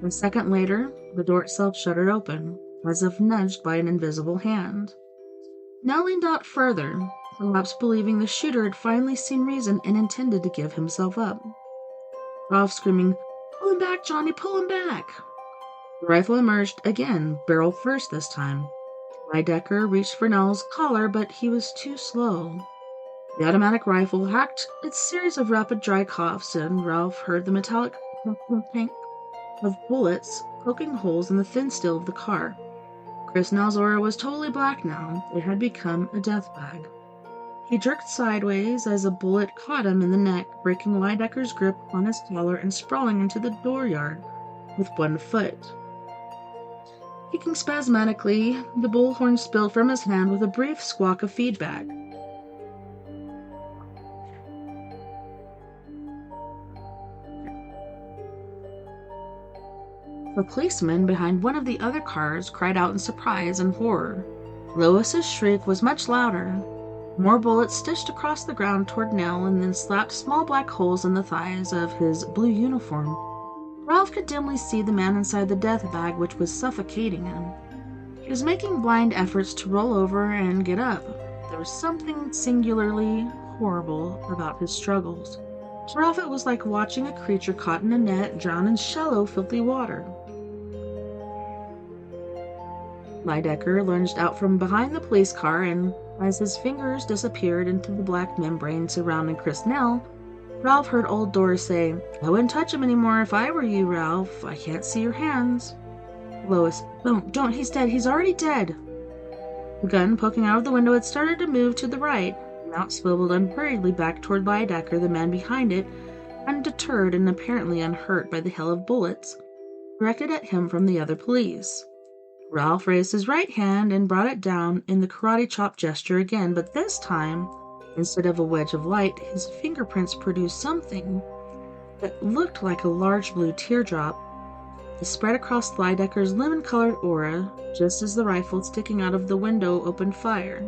A second later, the door itself shuddered open, as if nudged by an invisible hand. Nell leaned out further, perhaps believing the shooter had finally seen reason and intended to give himself up. Ralph screaming, "Pull him back, Johnny, pull him back!" The rifle emerged again, barrel first this time. Lydecker reached for Nell's collar, but he was too slow. The automatic rifle hacked its series of rapid dry coughs, and Ralph heard the metallic pink of bullets poking holes in the thin steel of the car. Chris Nell's aura was totally black now. It had become a death bag. He jerked sideways as a bullet caught him in the neck, breaking Lydecker's grip on his collar and sprawling into the dooryard with one foot. Kicking spasmodically, the bullhorn spilled from his hand with a brief squawk of feedback. The policeman behind one of the other cars cried out in surprise and horror. Lois's shriek was much louder. More bullets stitched across the ground toward Nell and then slapped small black holes in the thighs of his blue uniform. Ralph could dimly see the man inside the death bag, which was suffocating him. He was making blind efforts to roll over and get up. There was something singularly horrible about his struggles. To Ralph, it was like watching a creature caught in a net drown in shallow, filthy water. Lydecker lunged out from behind the police car, and as his fingers disappeared into the black membrane surrounding Chris Nell, Ralph heard Old Doris say, "I wouldn't touch him anymore if I were you, Ralph. I can't see your hands." Lois, Don't, he's dead. He's already dead." The gun poking out of the window had started to move to the right. Now it swiveled unhurriedly back toward Lydecker, the man behind it, undeterred and apparently unhurt by the hail of bullets directed at him from the other police. Ralph raised his right hand and brought it down in the karate chop gesture again, but this time, instead of a wedge of light, his fingerprints produced something that looked like a large blue teardrop. It spread across Lydecker's lemon-colored aura, just as the rifle sticking out of the window opened fire.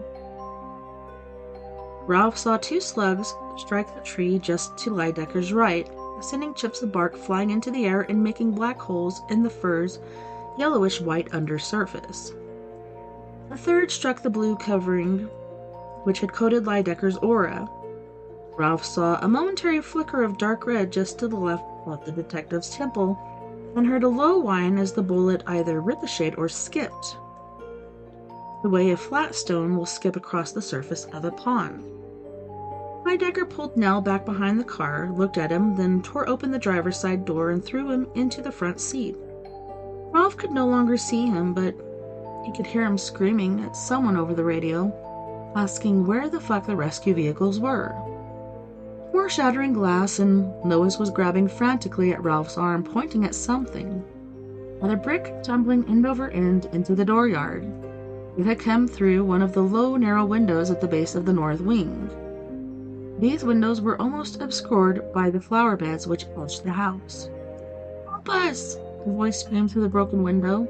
Ralph saw two slugs strike the tree just to Lydecker's right, sending chips of bark flying into the air and making black holes in the fir's yellowish-white undersurface. A third struck the blue covering, which had coated Lydecker's aura. Ralph saw a momentary flicker of dark red just to the left of the detective's temple, and heard a low whine as the bullet either ricocheted or skipped, the way a flat stone will skip across the surface of a pond. Lydecker pulled Nell back behind the car, looked at him, then tore open the driver's side door and threw him into the front seat. Ralph could no longer see him, but he could hear him screaming at someone over the radio, asking where the fuck the rescue vehicles were. More shattering glass, and Lois was grabbing frantically at Ralph's arm, pointing at something. At a brick tumbling end over end into the dooryard. It had come through one of the low, narrow windows at the base of the north wing. These windows were almost obscured by the flower beds which edged the house. "Help us!" a voice screamed through the broken window,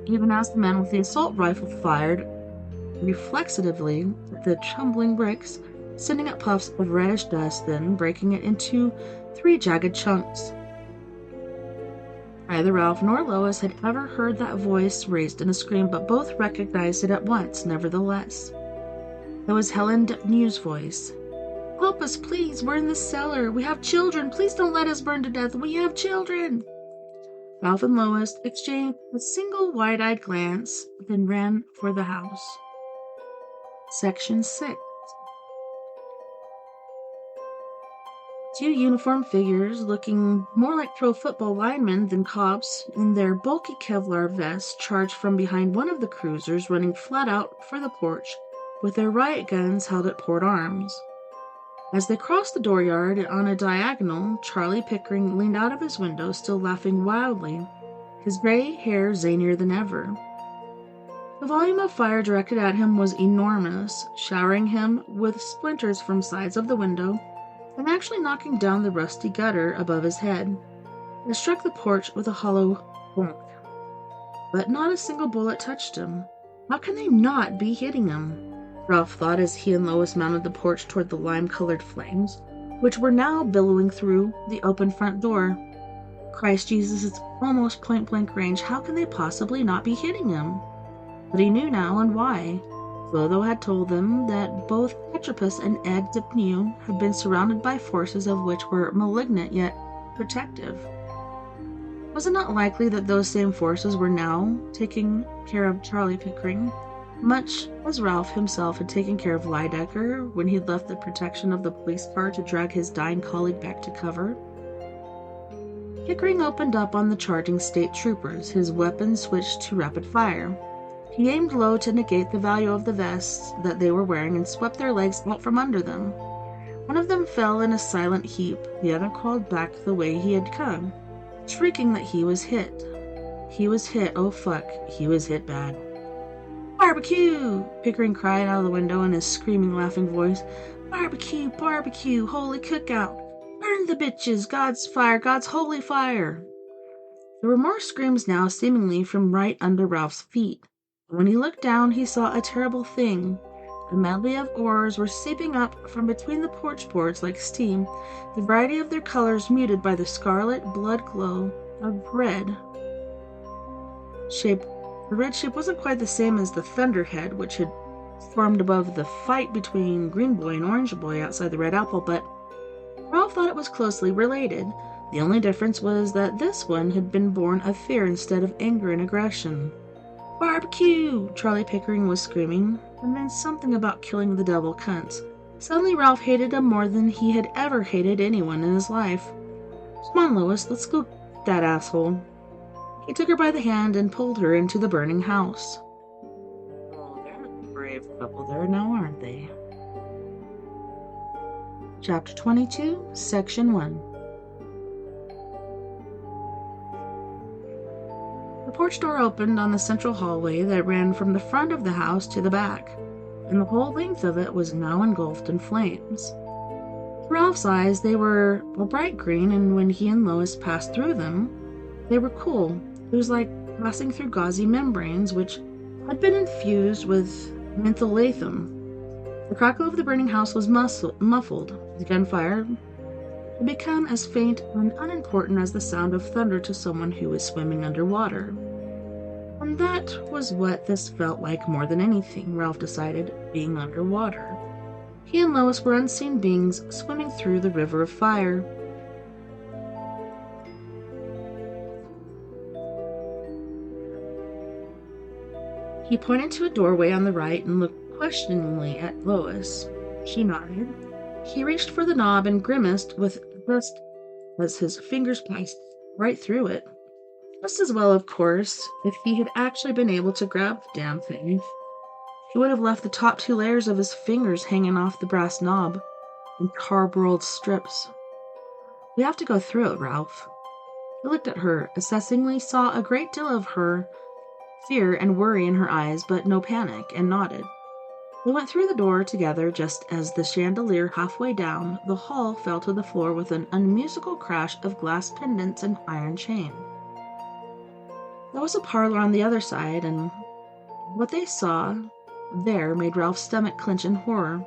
even as the man with the assault rifle fired reflexively at the tumbling bricks, sending up puffs of reddish dust, then breaking it into 3 jagged chunks. Neither Ralph nor Lois had ever heard that voice raised in a scream, but both recognized it at once, nevertheless. It was Helen New's voice. "Help us, please! We're in the cellar! We have children! Please don't let us burn to death! We have children!" Ralph and Lois exchanged a single wide-eyed glance, then ran for the house. Section 6. 2 uniformed figures, looking more like pro football linemen than cops, in their bulky Kevlar vests, charged from behind one of the cruisers, running flat out for the porch, with their riot guns held at port arms. As they crossed the dooryard on a diagonal, Charlie Pickering leaned out of his window, still laughing wildly, his gray hair zanier than ever. The volume of fire directed at him was enormous, showering him with splinters from sides of the window, and actually knocking down the rusty gutter above his head. It struck the porch with a hollow bonk. But not a single bullet touched him. How can they not be hitting him? Ralph thought as he and Lois mounted the porch toward the lime-colored flames, which were now billowing through the open front door. Christ Jesus, it's almost point-blank range. How can they possibly not be hitting him? But he knew now, and why. Clotho had told them that both Petropus and Ed Dipneu had been surrounded by forces of which were malignant yet protective. Was it not likely that those same forces were now taking care of Charlie Pickering, much as Ralph himself had taken care of Lydecker when he'd left the protection of the police car to drag his dying colleague back to cover? Pickering opened up on the charging state troopers, his weapon switched to rapid fire. He aimed low to negate the value of the vests that they were wearing and swept their legs out from under them. One of them fell in a silent heap, the other crawled back the way he had come, shrieking that he was hit. He was hit, oh fuck, he was hit bad. "Barbecue!" Pickering cried out of the window in his screaming, laughing voice. "Barbecue! Barbecue! Holy cookout! Burn the bitches! God's fire! God's holy fire!" There were more screams now, seemingly from right under Ralph's feet. When he looked down, he saw a terrible thing. A medley of oars were seeping up from between the porch boards like steam, the variety of their colors muted by the scarlet blood glow of red shape. The red shape wasn't quite the same as the thunderhead, which had formed above the fight between Green Boy and Orange Boy outside the Red Apple, but Ralph thought it was closely related. The only difference was that this one had been born of fear instead of anger and aggression. "Barbecue!" Charlie Pickering was screaming, and then something about killing the devil cunts. Suddenly Ralph hated him more than he had ever hated anyone in his life. "Come on, Lois, let's go get that asshole." He took her by the hand and pulled her into the burning house. Oh, they're a brave couple there now, aren't they? Chapter 22, Section 1. The porch door opened on the central hallway that ran from the front of the house to the back, and the whole length of it was now engulfed in flames. To Ralph's eyes, they were a bright green, and when he and Lois passed through them, they were cool. It was like passing through gauzy membranes, which had been infused with mentholatum. The crackle of the burning house was muffled. The gunfire had become as faint and unimportant as the sound of thunder to someone who was swimming underwater. And that was what this felt like more than anything, Ralph decided, being underwater. He and Lois were unseen beings swimming through the river of fire. He pointed to a doorway on the right and looked questioningly at Lois. She nodded. He reached for the knob and grimaced with disgust as his fingers passed right through it. Just as well, of course, if he had actually been able to grab the damn thing. He would have left the top 2 layers of his fingers hanging off the brass knob in cardboard strips. "We have to go through it, Ralph." He looked at her, assessingly, saw a great deal of her fear and worry in her eyes, but no panic, and nodded. They went through the door together just as the chandelier halfway down the hall fell to the floor with an unmusical crash of glass pendants and iron chain. There was a parlor on the other side, and what they saw there made Ralph's stomach clench in horror.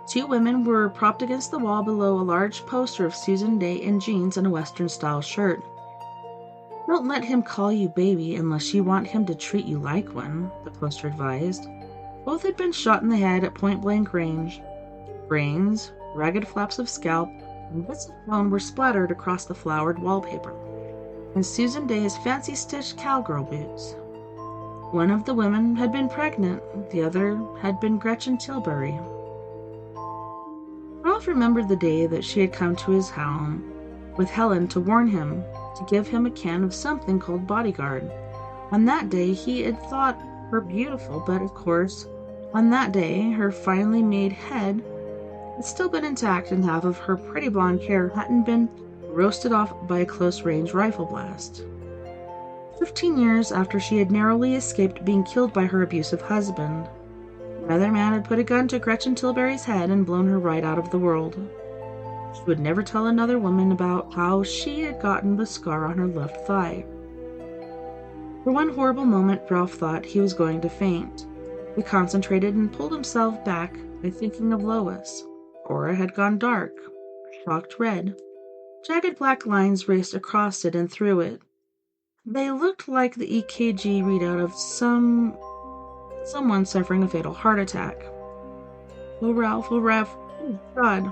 Two women were propped against the wall below a large poster of Susan Day in jeans and a Western-style shirt. "Don't let him call you baby unless you want him to treat you like one," the poster advised. Both had been shot in the head at point-blank range. Brains, ragged flaps of scalp, and bits of bone were splattered across the flowered wallpaper, and Susan Day's fancy-stitched cowgirl boots. One of the women had been pregnant, the other had been Gretchen Tilbury. Ralph remembered the day that she had come to his home with Helen to warn him to give him a can of something called Bodyguard. On that day he had thought her beautiful, but of course, on that day her finely made head had still been intact and half of her pretty blonde hair hadn't been roasted off by a close-range rifle blast. 15 years after she had narrowly escaped being killed by her abusive husband, another man had put a gun to Gretchen Tilbury's head and blown her right out of the world. She would never tell another woman about how she had gotten the scar on her left thigh. For one horrible moment, Ralph thought he was going to faint. He concentrated and pulled himself back by thinking of Lois. Aura had gone dark, shocked red. Jagged black lines raced across it and through it. They looked like the EKG readout of someone suffering a fatal heart attack. Oh, Ralph, oh, God.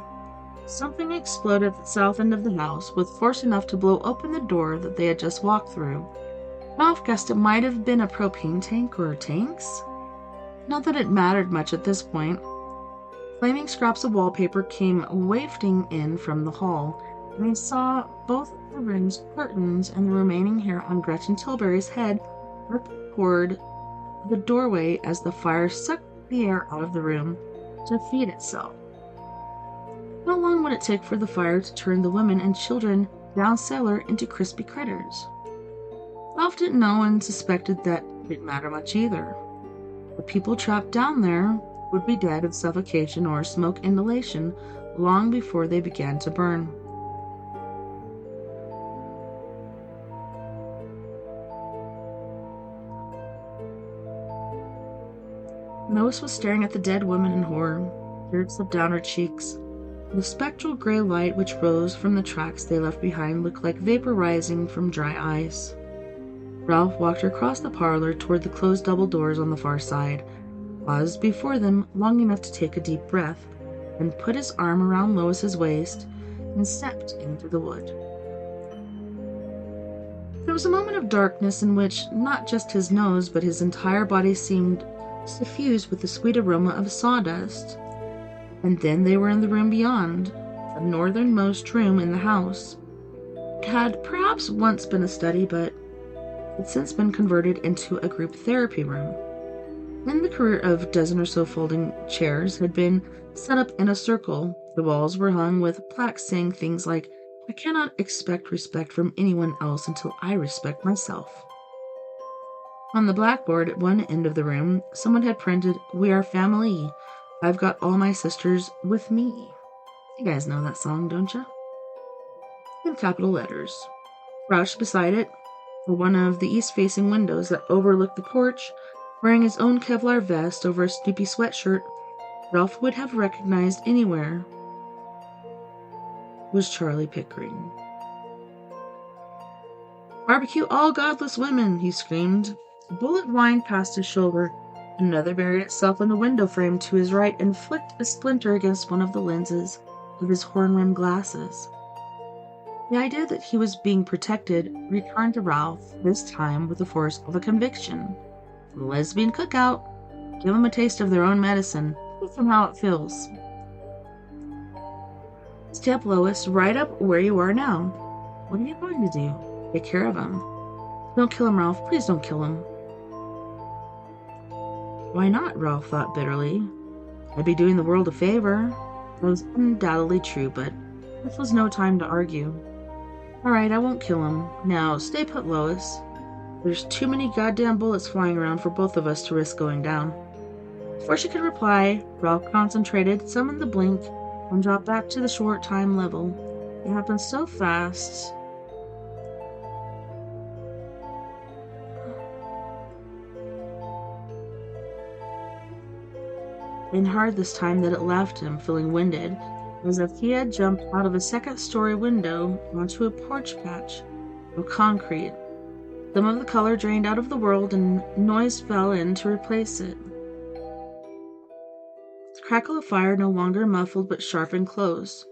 Something exploded at the south end of the house with force enough to blow open the door that they had just walked through. Ralph guessed it might have been a propane tank or tanks. Not that it mattered much at this point. Flaming scraps of wallpaper came wafting in from the hall, and he saw both the room's curtains and the remaining hair on Gretchen Tilbury's head rip toward the doorway as the fire sucked the air out of the room to feed itself. How long would it take for the fire to turn the women and children down cellar into crispy critters? Ralph didn't know and suspected that it didn't matter much either. The people trapped down there would be dead of suffocation or smoke inhalation long before they began to burn. Lois was staring at the dead woman in horror. Tears slipped down her cheeks. The spectral gray light which rose from the tracks they left behind looked like vapor rising from dry ice. Ralph walked across the parlor toward the closed double doors on the far side, paused before them long enough to take a deep breath, then put his arm around Lois's waist and stepped into the wood. There was a moment of darkness in which not just his nose but his entire body seemed suffused with the sweet aroma of sawdust. And then they were in the room beyond, the northernmost room in the house. It had perhaps once been a study, but had since been converted into a group therapy room. In the career of dozen or so folding chairs had been set up in a circle. The walls were hung with plaques saying things like, "I cannot expect respect from anyone else until I respect myself." On the blackboard at one end of the room, someone had printed, "We are family. I've got all my sisters with me." You guys know that song, don't you? In capital letters. Crouched beside it were one of the east-facing windows that overlooked the porch, wearing his own Kevlar vest over a stoopy sweatshirt Ralph would have recognized anywhere, was Charlie Pickering. "Barbecue all godless women," he screamed. A bullet whined past his shoulder. Another buried itself in the window frame to his right and flicked a splinter against one of the lenses of his horn-rimmed glasses. The idea that he was being protected returned to Ralph, this time with the force of a conviction. Lesbian cookout. Give them a taste of their own medicine. Teach them how it feels. Step Lois right up where you are now. What are you going to do? Take care of him. Don't kill him, Ralph. Please don't kill him. Why not? Ralph thought bitterly. I'd be doing the world a favor. That was undoubtedly true, but this was no time to argue. All right, I won't kill him. Now, stay put, Lois. There's too many goddamn bullets flying around for both of us to risk going down. Before she could reply, Ralph concentrated, summoned the blink, and dropped back to the short time level. It happened so fast. And hard this time that it left him, feeling winded, as if he had jumped out of a second-story window onto a porch patch of concrete. Some of the color drained out of the world and noise fell in to replace it. The crackle of fire no longer muffled but sharp and close.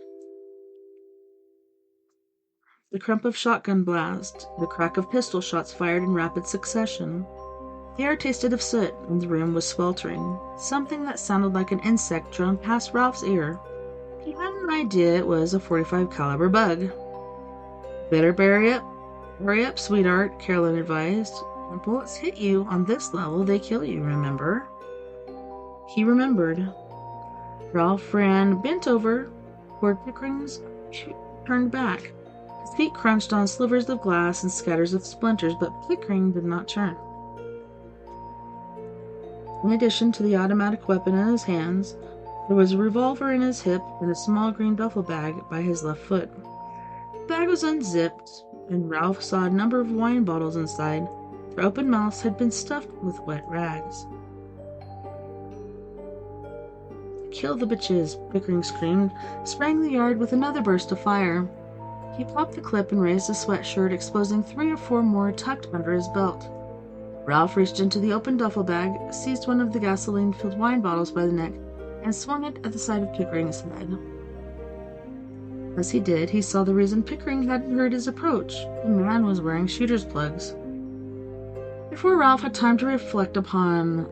The crump of shotgun blast, the crack of pistol shots fired in rapid succession. The air tasted of soot, and the room was sweltering. Something that sounded like an insect droned past Ralph's ear. He had an idea it was a .45 caliber bug. Better hurry up, sweetheart, Carolyn advised. When bullets hit you on this level, they kill you, remember? He remembered. Ralph ran, bent over, toward Pickering's, turned back. His feet crunched on slivers of glass and scatters of splinters, but Pickering did not turn. In addition to the automatic weapon in his hands, there was a revolver in his hip and a small green duffel bag by his left foot. The bag was unzipped, and Ralph saw a number of wine bottles inside. Their open mouths had been stuffed with wet rags. Kill the bitches, Pickering screamed, spraying the yard with another burst of fire. He popped the clip and raised his sweatshirt, exposing 3 or 4 more tucked under his belt. Ralph reached into the open duffel bag, seized one of the gasoline-filled wine bottles by the neck, and swung it at the side of Pickering's head. As he did, he saw the reason Pickering hadn't heard his approach. The man was wearing shooter's plugs. Before Ralph had time to reflect upon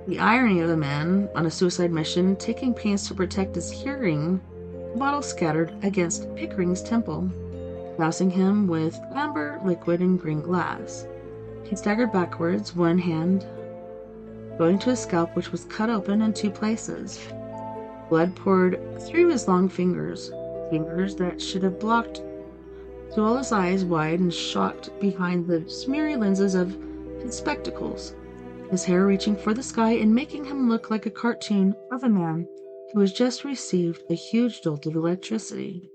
the irony of the man on a suicide mission taking pains to protect his hearing, the bottle scattered against Pickering's temple, dousing him with amber liquid and green glass. He staggered backwards, one hand going to his scalp, which was cut open in 2 places. Blood poured through his long fingers that should have blocked to all his eyes wide and shocked behind the smeary lenses of his spectacles, his hair reaching for the sky and making him look like a cartoon of a man who has just received a huge jolt of electricity.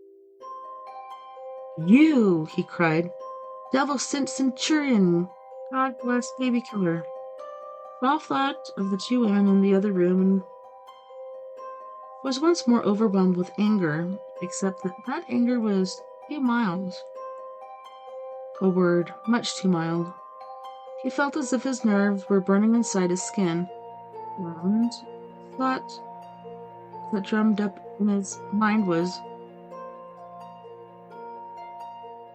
"You!" he cried. "Devil sent centurion! God bless baby killer." Ralph thought of the 2 women in the other room and was once more overwhelmed with anger, except that anger was too mild. A word much too mild. He felt as if his nerves were burning inside his skin, and thought that drummed up in his mind was,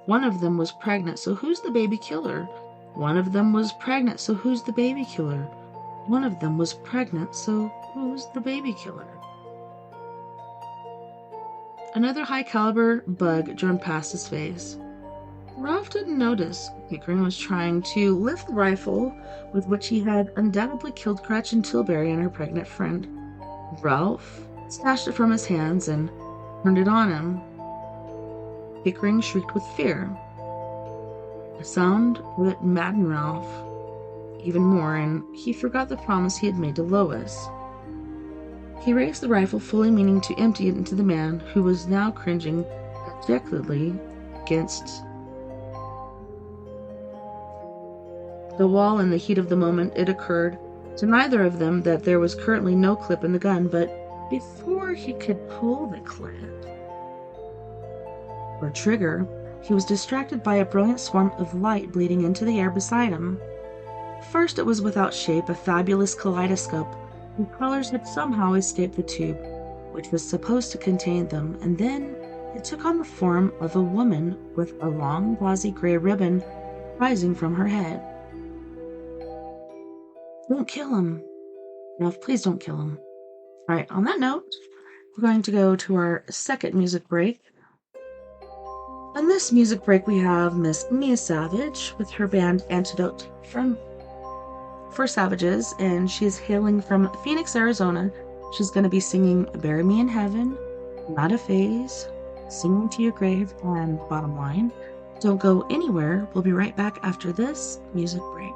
one of them was pregnant, so who's the baby killer? One of them was pregnant, so who's the baby killer? One of them was pregnant, so who's the baby killer? Another high-caliber bug drummed past his face. Ralph didn't notice. Pickering was trying to lift the rifle with which he had undoubtedly killed Gretchen Tilbury and her pregnant friend. Ralph snatched it from his hands and turned it on him. Pickering shrieked with fear. A sound that maddened Ralph even more, and he forgot the promise he had made to Lois. He raised the rifle, fully meaning to empty it into the man, who was now cringing dejectedly against the wall. In the heat of the moment, it occurred to neither of them that there was currently no clip in the gun, but before he could pull the clip or trigger, he was distracted by a brilliant swarm of light bleeding into the air beside him. First, it was without shape, a fabulous kaleidoscope, whose colors had somehow escaped the tube, which was supposed to contain them, and then it took on the form of a woman with a long, gauzy gray ribbon rising from her head. "Don't kill him. Ralph, please don't kill him." All right, on that note, we're going to go to our second music break. On this music break, we have Miss Mia Savage with her band Antidote for Savages, and she's hailing from Phoenix, Arizona. She's going to be singing Bury Me in Heaven, Not a Phase, Singing to Your Grave, and Bottom Line. Don't go anywhere. We'll be right back after this music break.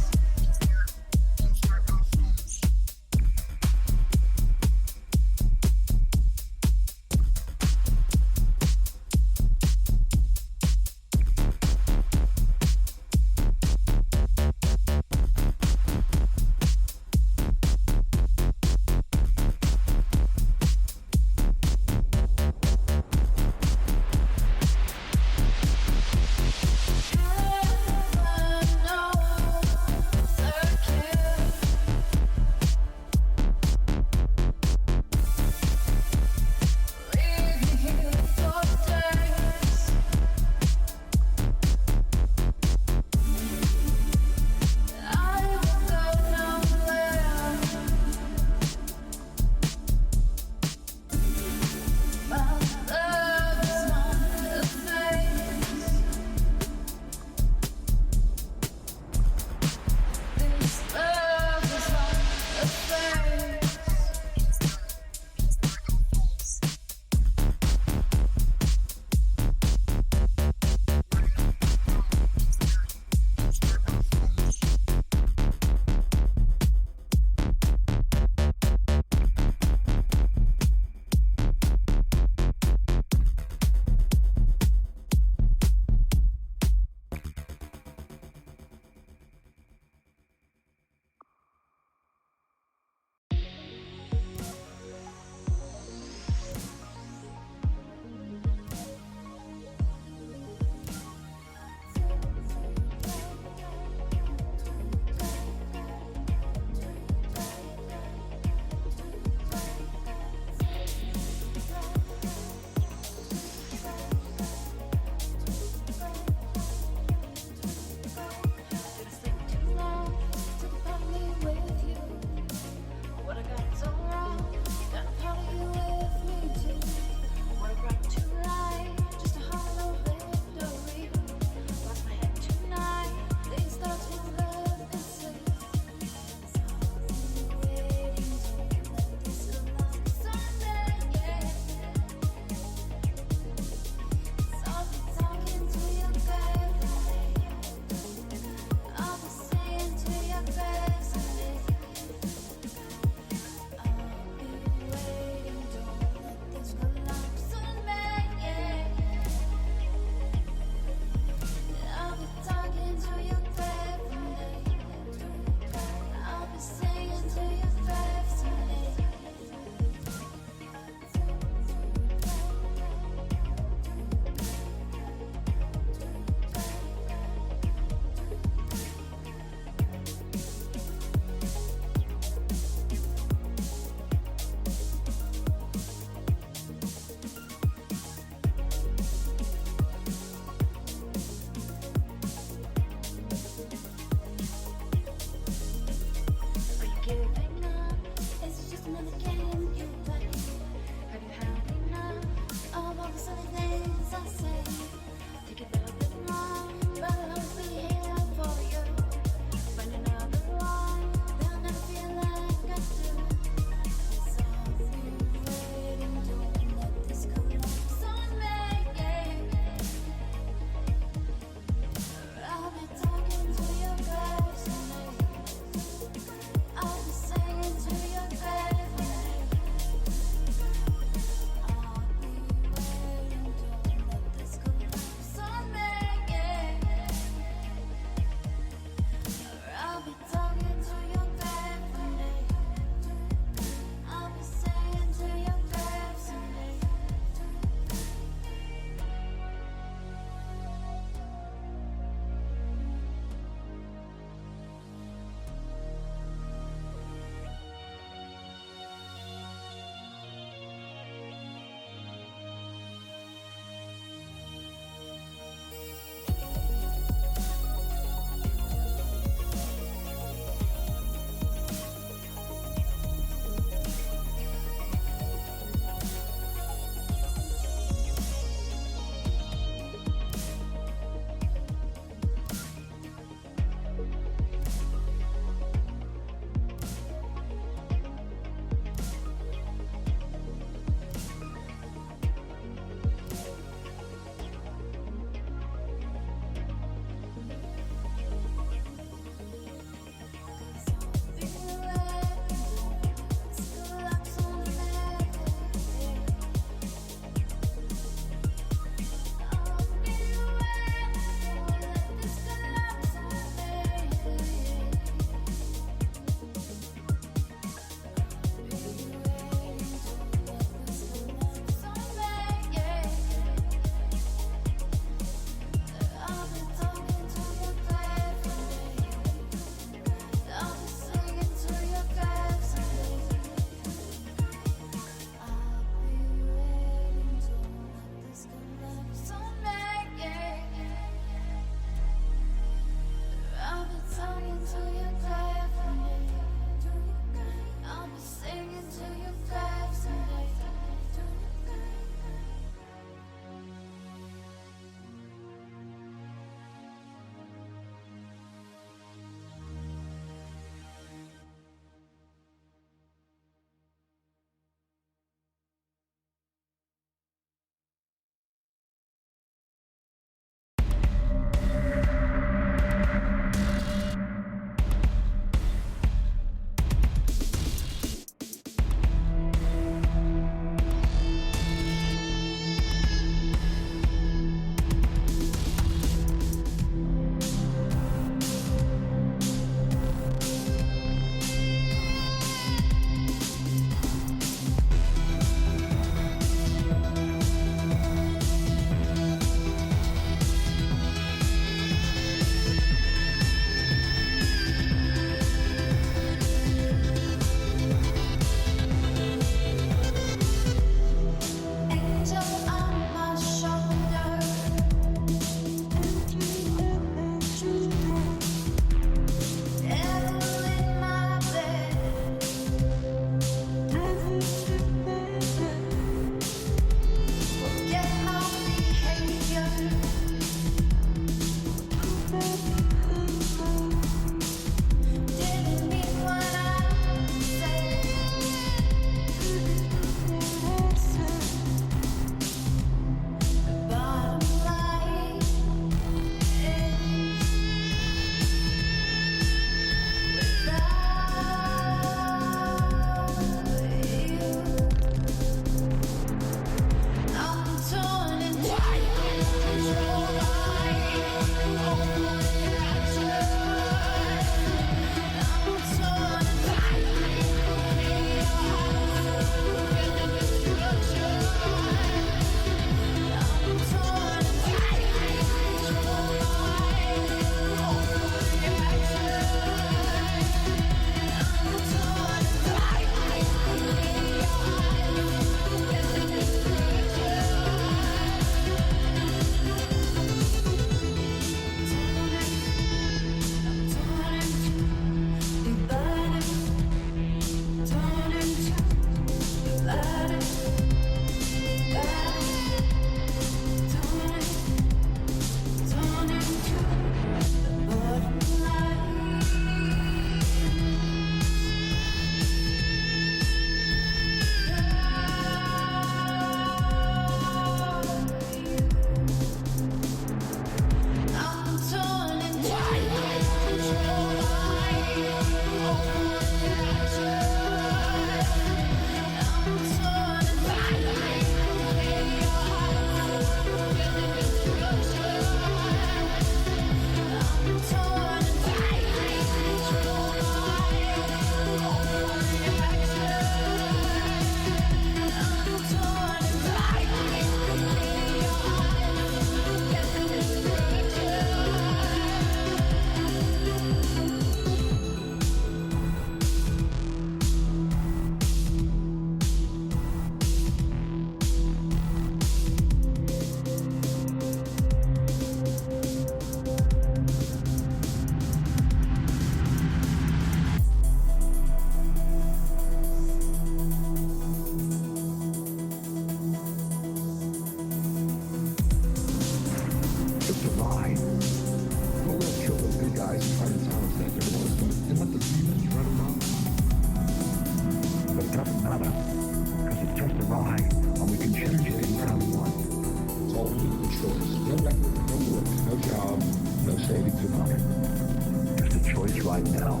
right now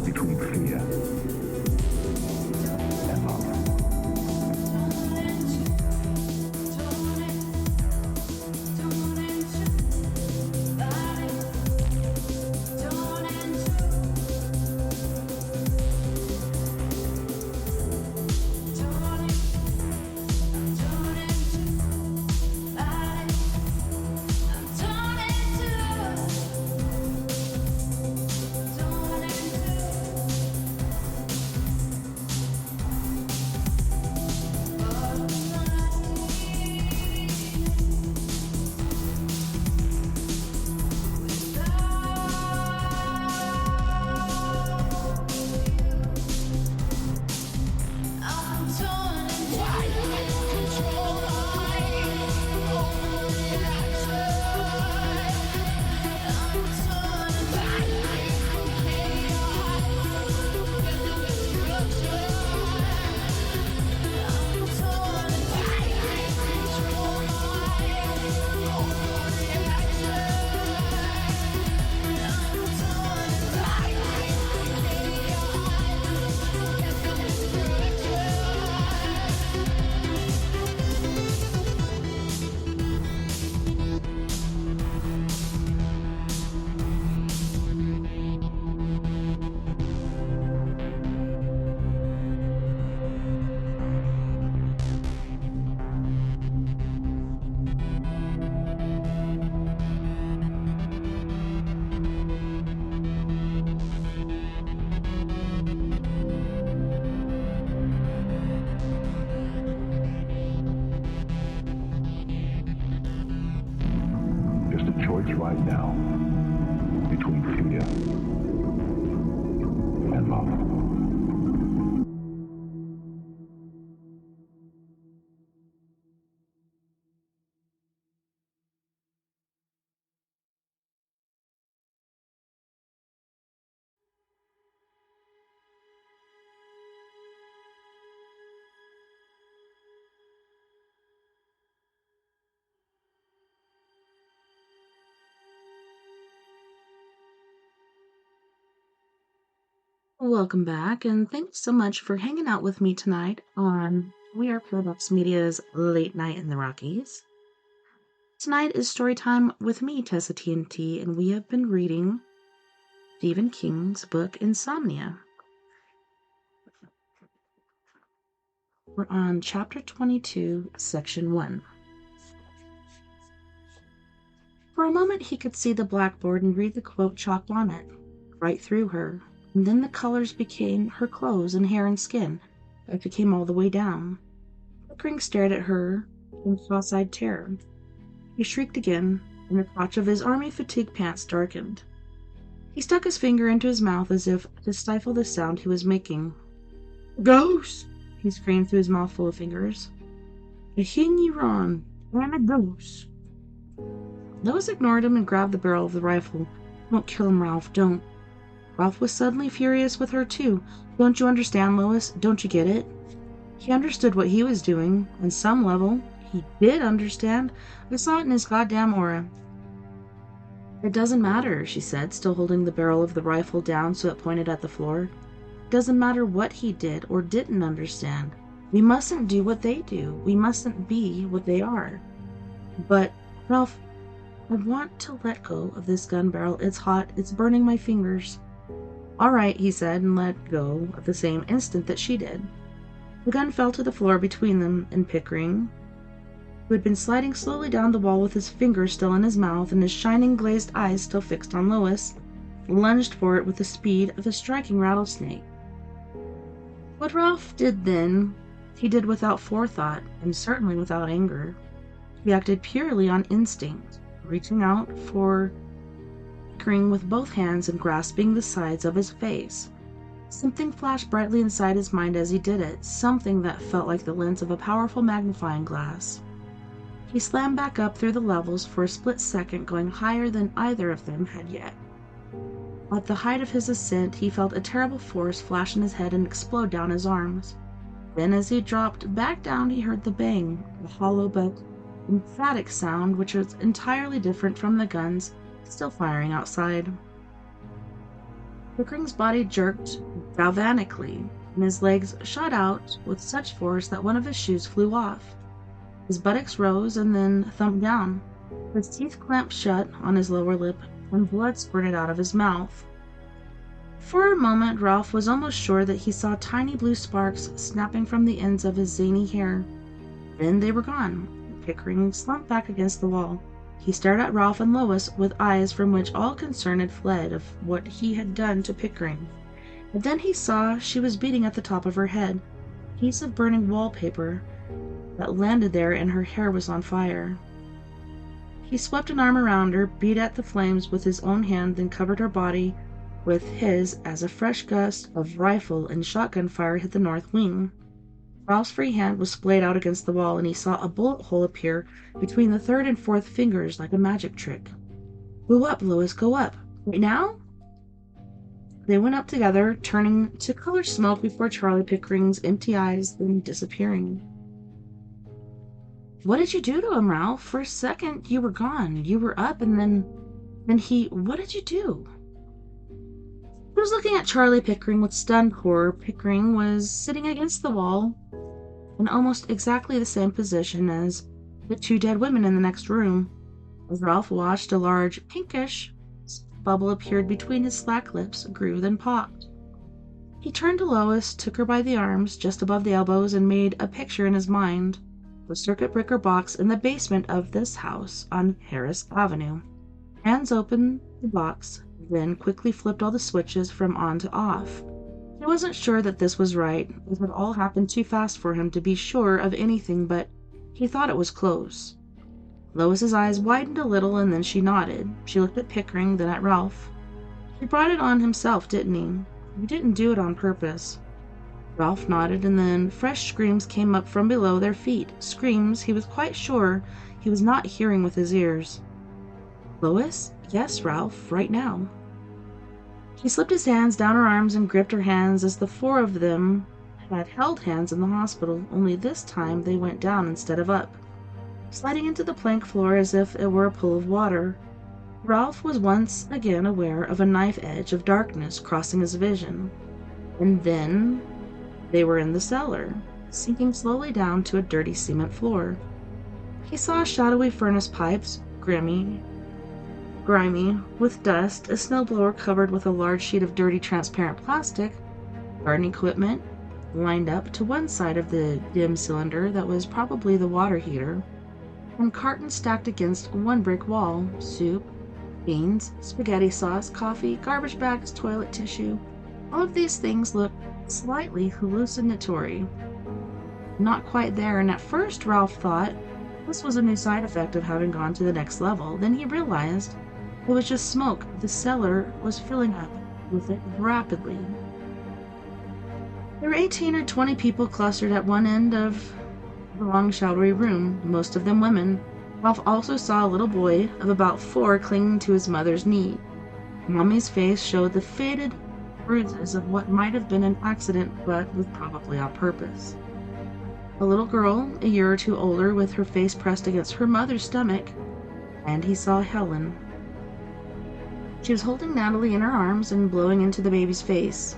between fear and love. Just a choice right now between fear and love. Welcome back, and thanks so much for hanging out with me tonight on We Are Paradox Media's Late Night in the Rockies. Tonight is story time with me, TessaTNT, and we have been reading Stephen King's book Insomnia. We're on chapter 22, section 1. For a moment he could see the blackboard and read the quote chalked on it, right through her, and then the colors became her clothes and hair and skin. It became all the way down. Pickering stared at her in cross-eyed terror. He shrieked again, and the crotch of his army-fatigue pants darkened. He stuck his finger into his mouth as if to stifle the sound he was making. "Ghost!" he screamed through his mouth full of fingers. "A hangin, and a ghost!" Lois ignored him and grabbed the barrel of the rifle. "Don't kill him, Ralph, don't." Ralph was suddenly furious with her, too. "Don't you understand, Lois? Don't you get it?" He understood what he was doing. On some level, he did understand. I saw it in his goddamn aura. "It doesn't matter," she said, still holding the barrel of the rifle down so it pointed at the floor. "It doesn't matter what he did or didn't understand. We mustn't do what they do. We mustn't be what they are." "But, Ralph, I want to let go of this gun barrel. It's hot. It's burning my fingers." "All right," he said, and let go at the same instant that she did. The gun fell to the floor between them, and Pickering, who had been sliding slowly down the wall with his fingers still in his mouth and his shining glazed eyes still fixed on Lois, lunged for it with the speed of a striking rattlesnake. What Ralph did then, he did without forethought, and certainly without anger. He acted purely on instinct, reaching out for Pickering with both hands and grasping the sides of his face. Something flashed brightly inside his mind as he did it, something that felt like the lens of a powerful magnifying glass. He slammed back up through the levels for a split second, going higher than either of them had yet. At the height of his ascent, he felt a terrible force flash in his head and explode down his arms. Then as he dropped back down, he heard the bang, a hollow but emphatic sound which was entirely different from the guns still firing outside. Pickering's body jerked galvanically, and his legs shot out with such force that one of his shoes flew off. His buttocks rose and then thumped down. His teeth clamped shut on his lower lip, and blood spurted out of his mouth. For a moment, Ralph was almost sure that he saw tiny blue sparks snapping from the ends of his zany hair. Then they were gone. Pickering slumped back against the wall. He stared at Ralph and Lois with eyes from which all concern had fled of what he had done to Pickering. And then he saw she was beating at the top of her head, a piece of burning wallpaper that landed there, and her hair was on fire. He swept an arm around her, beat at the flames with his own hand, then covered her body with his as a fresh gust of rifle and shotgun fire hit the north wing. Ralph's free hand was splayed out against the wall, and he saw a bullet hole appear between the third and fourth fingers like a magic trick. Go up, Lois, go up. Right now? They went up together, turning to color smoke before Charlie Pickering's empty eyes then disappearing. What did you do to him, Ralph? For a second, you were gone. You were up, and then what did you do? He was looking at Charlie Pickering with stunned horror. Pickering was sitting against the wall in almost exactly the same position as the two dead women in the next room. As Ralph watched, a large, pinkish bubble appeared between his slack lips, grew, then popped. He turned to Lois, took her by the arms, just above the elbows, and made a picture in his mind. The circuit breaker box in the basement of this house on Harris Avenue. Hands opened the box, then quickly flipped all the switches from on to off. He wasn't sure that this was right. It had all happened too fast for him to be sure of anything, but he thought it was close. Lois's eyes widened a little, and then she nodded. She looked at Pickering, then at Ralph. He brought it on himself, didn't he? He didn't do it on purpose. Ralph nodded, and then fresh screams came up from below their feet. Screams he was quite sure he was not hearing with his ears. Lois? Yes, Ralph, right now. He slipped his hands down her arms and gripped her hands as the four of them had held hands in the hospital, only this time they went down instead of up, sliding into the plank floor as if it were a pool of water. Ralph was once again aware of a knife edge of darkness crossing his vision. And then they were in the cellar, sinking slowly down to a dirty cement floor. He saw shadowy furnace pipes, grimy with dust, a snowblower covered with a large sheet of dirty transparent plastic, garden equipment lined up to one side of the dim cylinder that was probably the water heater, and cartons stacked against one brick wall, soup, beans, spaghetti sauce, coffee, garbage bags, toilet tissue. All of these things looked slightly hallucinatory. Not quite there, and at first Ralph thought this was a new side effect of having gone to the next level. Then he realized it was just smoke. The cellar was filling up with it rapidly. There were 18 or 20 people clustered at one end of the long, shadowy room, most of them women. Ralph also saw a little boy of about 4 clinging to his mother's knee. Mommy's face showed the faded bruises of what might have been an accident, but was probably on purpose. A little girl, a year or two older, with her face pressed against her mother's stomach, and he saw Helen. She was holding Natalie in her arms and blowing into the baby's face,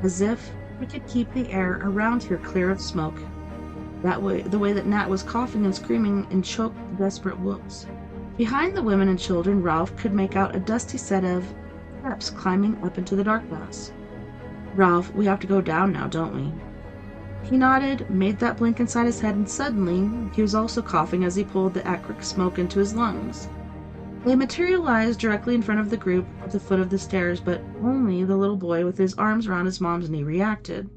as if he could keep the air around her clear of smoke. That way, the way that Nat was coughing and screaming in choked, desperate whoops. Behind the women and children, Ralph could make out a dusty set of steps climbing up into the darkness. Ralph, we have to go down now, don't we? He nodded, made that blink inside his head, and suddenly he was also coughing as he pulled the acrid smoke into his lungs. They materialized directly in front of the group at the foot of the stairs, but only the little boy with his arms around his mom's knee reacted.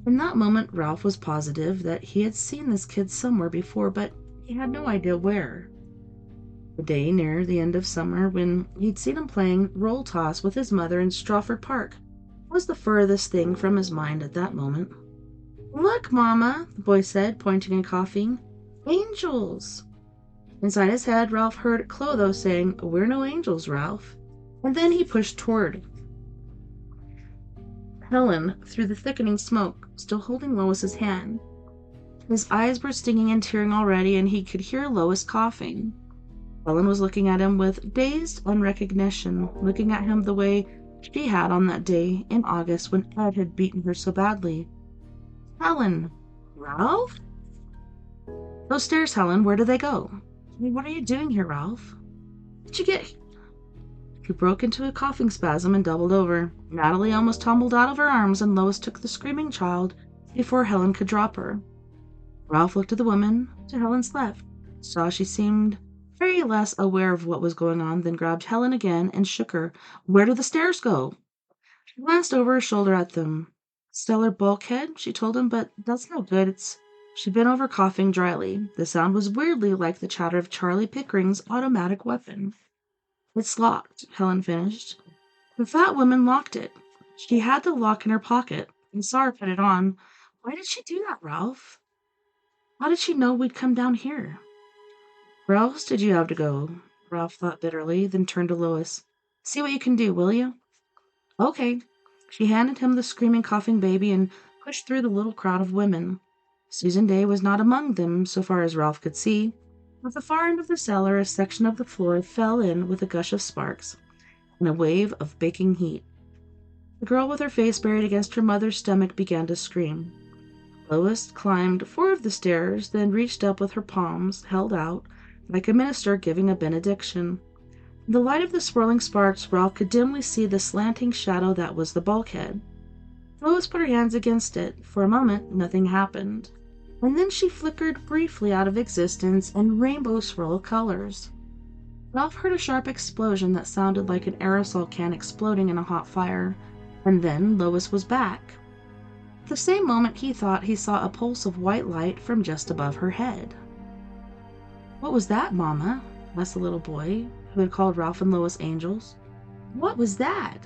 In that moment, Ralph was positive that he had seen this kid somewhere before, but he had no idea where. The day near the end of summer, when he'd seen him playing roll toss with his mother in Strawford Park, was the furthest thing from his mind at that moment. Look, Mama, the boy said, pointing and coughing. Angels! Inside his head, Ralph heard Clotho saying, We're no angels, Ralph. And then he pushed toward Helen through the thickening smoke, still holding Lois's hand. His eyes were stinging and tearing already, and he could hear Lois coughing. Helen was looking at him with dazed unrecognition, looking at him the way she had on that day in August when Ed had beaten her so badly. Helen! Ralph? Those stairs, Helen, where do they go? What are you doing here, Ralph? Did you get... He broke into a coughing spasm and doubled over. Natalie almost tumbled out of her arms, and Lois took the screaming child before Helen could drop her. Ralph looked at the woman to Helen's left, saw she seemed very less aware of what was going on, then grabbed Helen again and shook her. Where do the stairs go? She glanced over her shoulder at them. Stellar bulkhead, she told him, but that's no good. She bent over, coughing dryly. The sound was weirdly like the chatter of Charlie Pickering's automatic weapon. It's locked, Helen finished. The fat woman locked it. She had the lock in her pocket and saw her put it on. Why did she do that, Ralph? How did she know we'd come down here? Where else did you have to go? Ralph thought bitterly, then turned to Lois. See what you can do, will you? Okay. She handed him the screaming, coughing baby and pushed through the little crowd of women. Susan Day was not among them, so far as Ralph could see. At the far end of the cellar, a section of the floor fell in with a gush of sparks and a wave of baking heat. The girl with her face buried against her mother's stomach began to scream. Lois climbed 4 of the stairs, then reached up with her palms held out, like a minister giving a benediction. In the light of the swirling sparks, Ralph could dimly see the slanting shadow that was the bulkhead. Lois put her hands against it. For a moment, nothing happened. And then she flickered briefly out of existence in rainbow swirl colors. Ralph heard a sharp explosion that sounded like an aerosol can exploding in a hot fire, and then Lois was back. At the same moment, he thought he saw a pulse of white light from just above her head. What was that, Mama? Asked the little boy, who had called Ralph and Lois angels. What was that?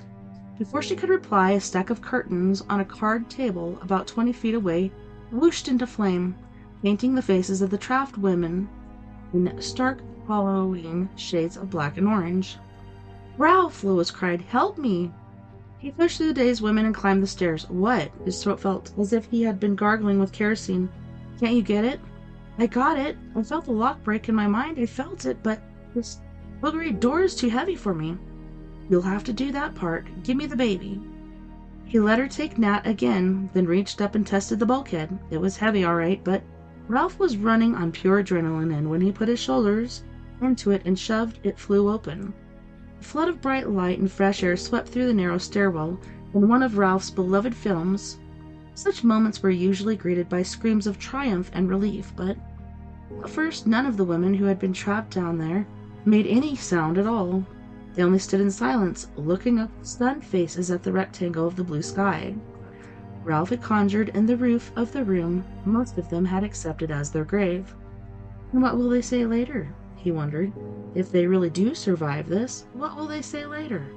Before she could reply, a stack of curtains on a card table about 20 feet away whooshed into flame, painting the faces of the trapped women in stark Halloween shades of black and orange. Ralph! Lois cried. Help me! He pushed through the dazed women and climbed the stairs. What? His throat felt as if he had been gargling with kerosene. Can't you get it? I got it. I felt the lock break in my mind. I felt it, but this boogery door is too heavy for me. You'll have to do that part. Give me the baby. He let her take Nat again, then reached up and tested the bulkhead. It was heavy, all right, but Ralph was running on pure adrenaline, and when he put his shoulders into it and shoved, it flew open. A flood of bright light and fresh air swept through the narrow stairwell. In one of Ralph's beloved films, such moments were usually greeted by screams of triumph and relief, but at first none of the women who had been trapped down there made any sound at all. They only stood in silence, looking up with stunned faces at the rectangle of the blue sky. Ralph had conjured in the roof of the room most of them had accepted as their grave. And what will they say later? He wondered. If they really do survive this, what will they say later?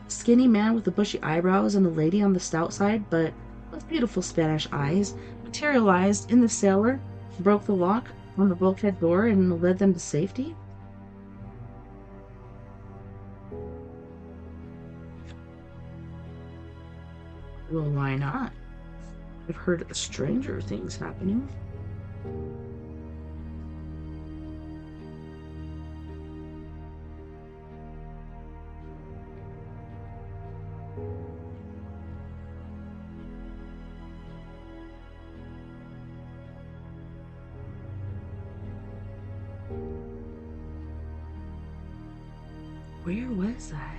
A skinny man with the bushy eyebrows and a lady on the stout side, but with beautiful Spanish eyes, materialized in the sailor, broke the lock on the bulkhead door, and led them to safety? Well, why not? I've heard stranger things happening. Where was I?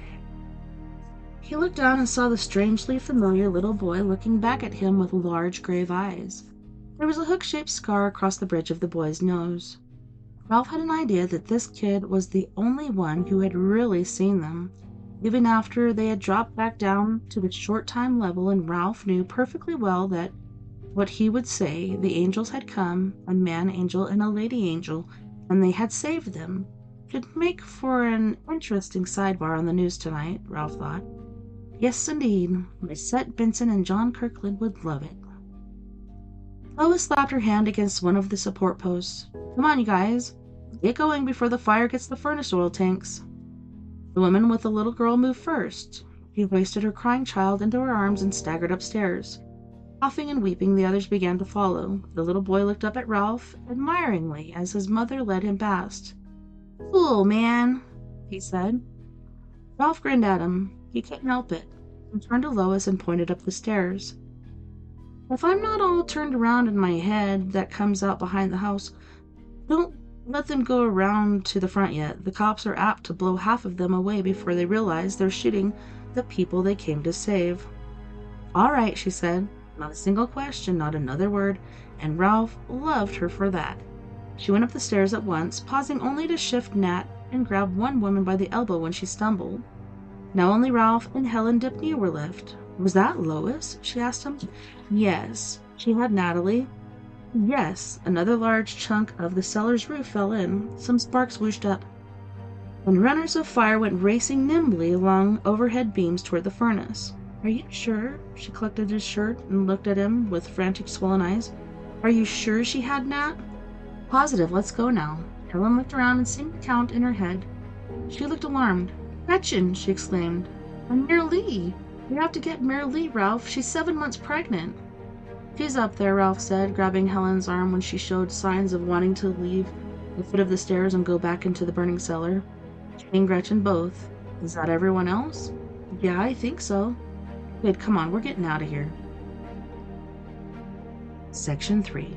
He looked down and saw the strangely familiar little boy looking back at him with large grave eyes. There was a hook-shaped scar across the bridge of the boy's nose. Ralph had an idea that this kid was the only one who had really seen them, even after they had dropped back down to the short-time level, and Ralph knew perfectly well that what he would say, the angels had come, a man-angel and a lady-angel, and they had saved them. Could make for an interesting sidebar on the news tonight, Ralph thought. Yes, indeed. Lisette Benson and John Kirkland would love it. Lois slapped her hand against one of the support posts. Come on, you guys. Get going before the fire gets the furnace oil tanks. The woman with the little girl moved first. She hoisted her crying child into her arms and staggered upstairs. Coughing and weeping, the others began to follow. The little boy looked up at Ralph admiringly as his mother led him past. Cool, man, he said. Ralph grinned at him. He couldn't help it, and turned to Lois and pointed up the stairs. If I'm not all turned around in my head that comes out behind the house, don't let them go around to the front yet. The cops are apt to blow half of them away before they realize they're shooting the people they came to save. All right, she said. Not a single question, not another word, and Ralph loved her for that. She went up the stairs at once, pausing only to shift Nat and grab one woman by the elbow when she stumbled. Now only Ralph and Helen Dipney were left. Was that Lois? She asked him. Yes. She had Natalie. Yes. Another large chunk of the cellar's roof fell in. Some sparks whooshed up, and runners of fire went racing nimbly along overhead beams toward the furnace. Are you sure? She clutched at his shirt and looked at him with frantic, swollen eyes. Are you sure she had Nat? Positive. Let's go now. Helen looked around and seemed to count in her head. She looked alarmed. Gretchen, she exclaimed. And Mary Lee. We have to get Mary Lee, Ralph. She's 7 months pregnant. She's up there, Ralph said, grabbing Helen's arm when she showed signs of wanting to leave the foot of the stairs and go back into the burning cellar. She and Gretchen both. Is that everyone else? Yeah, I think so. Good, come on, we're getting out of here. Section 3.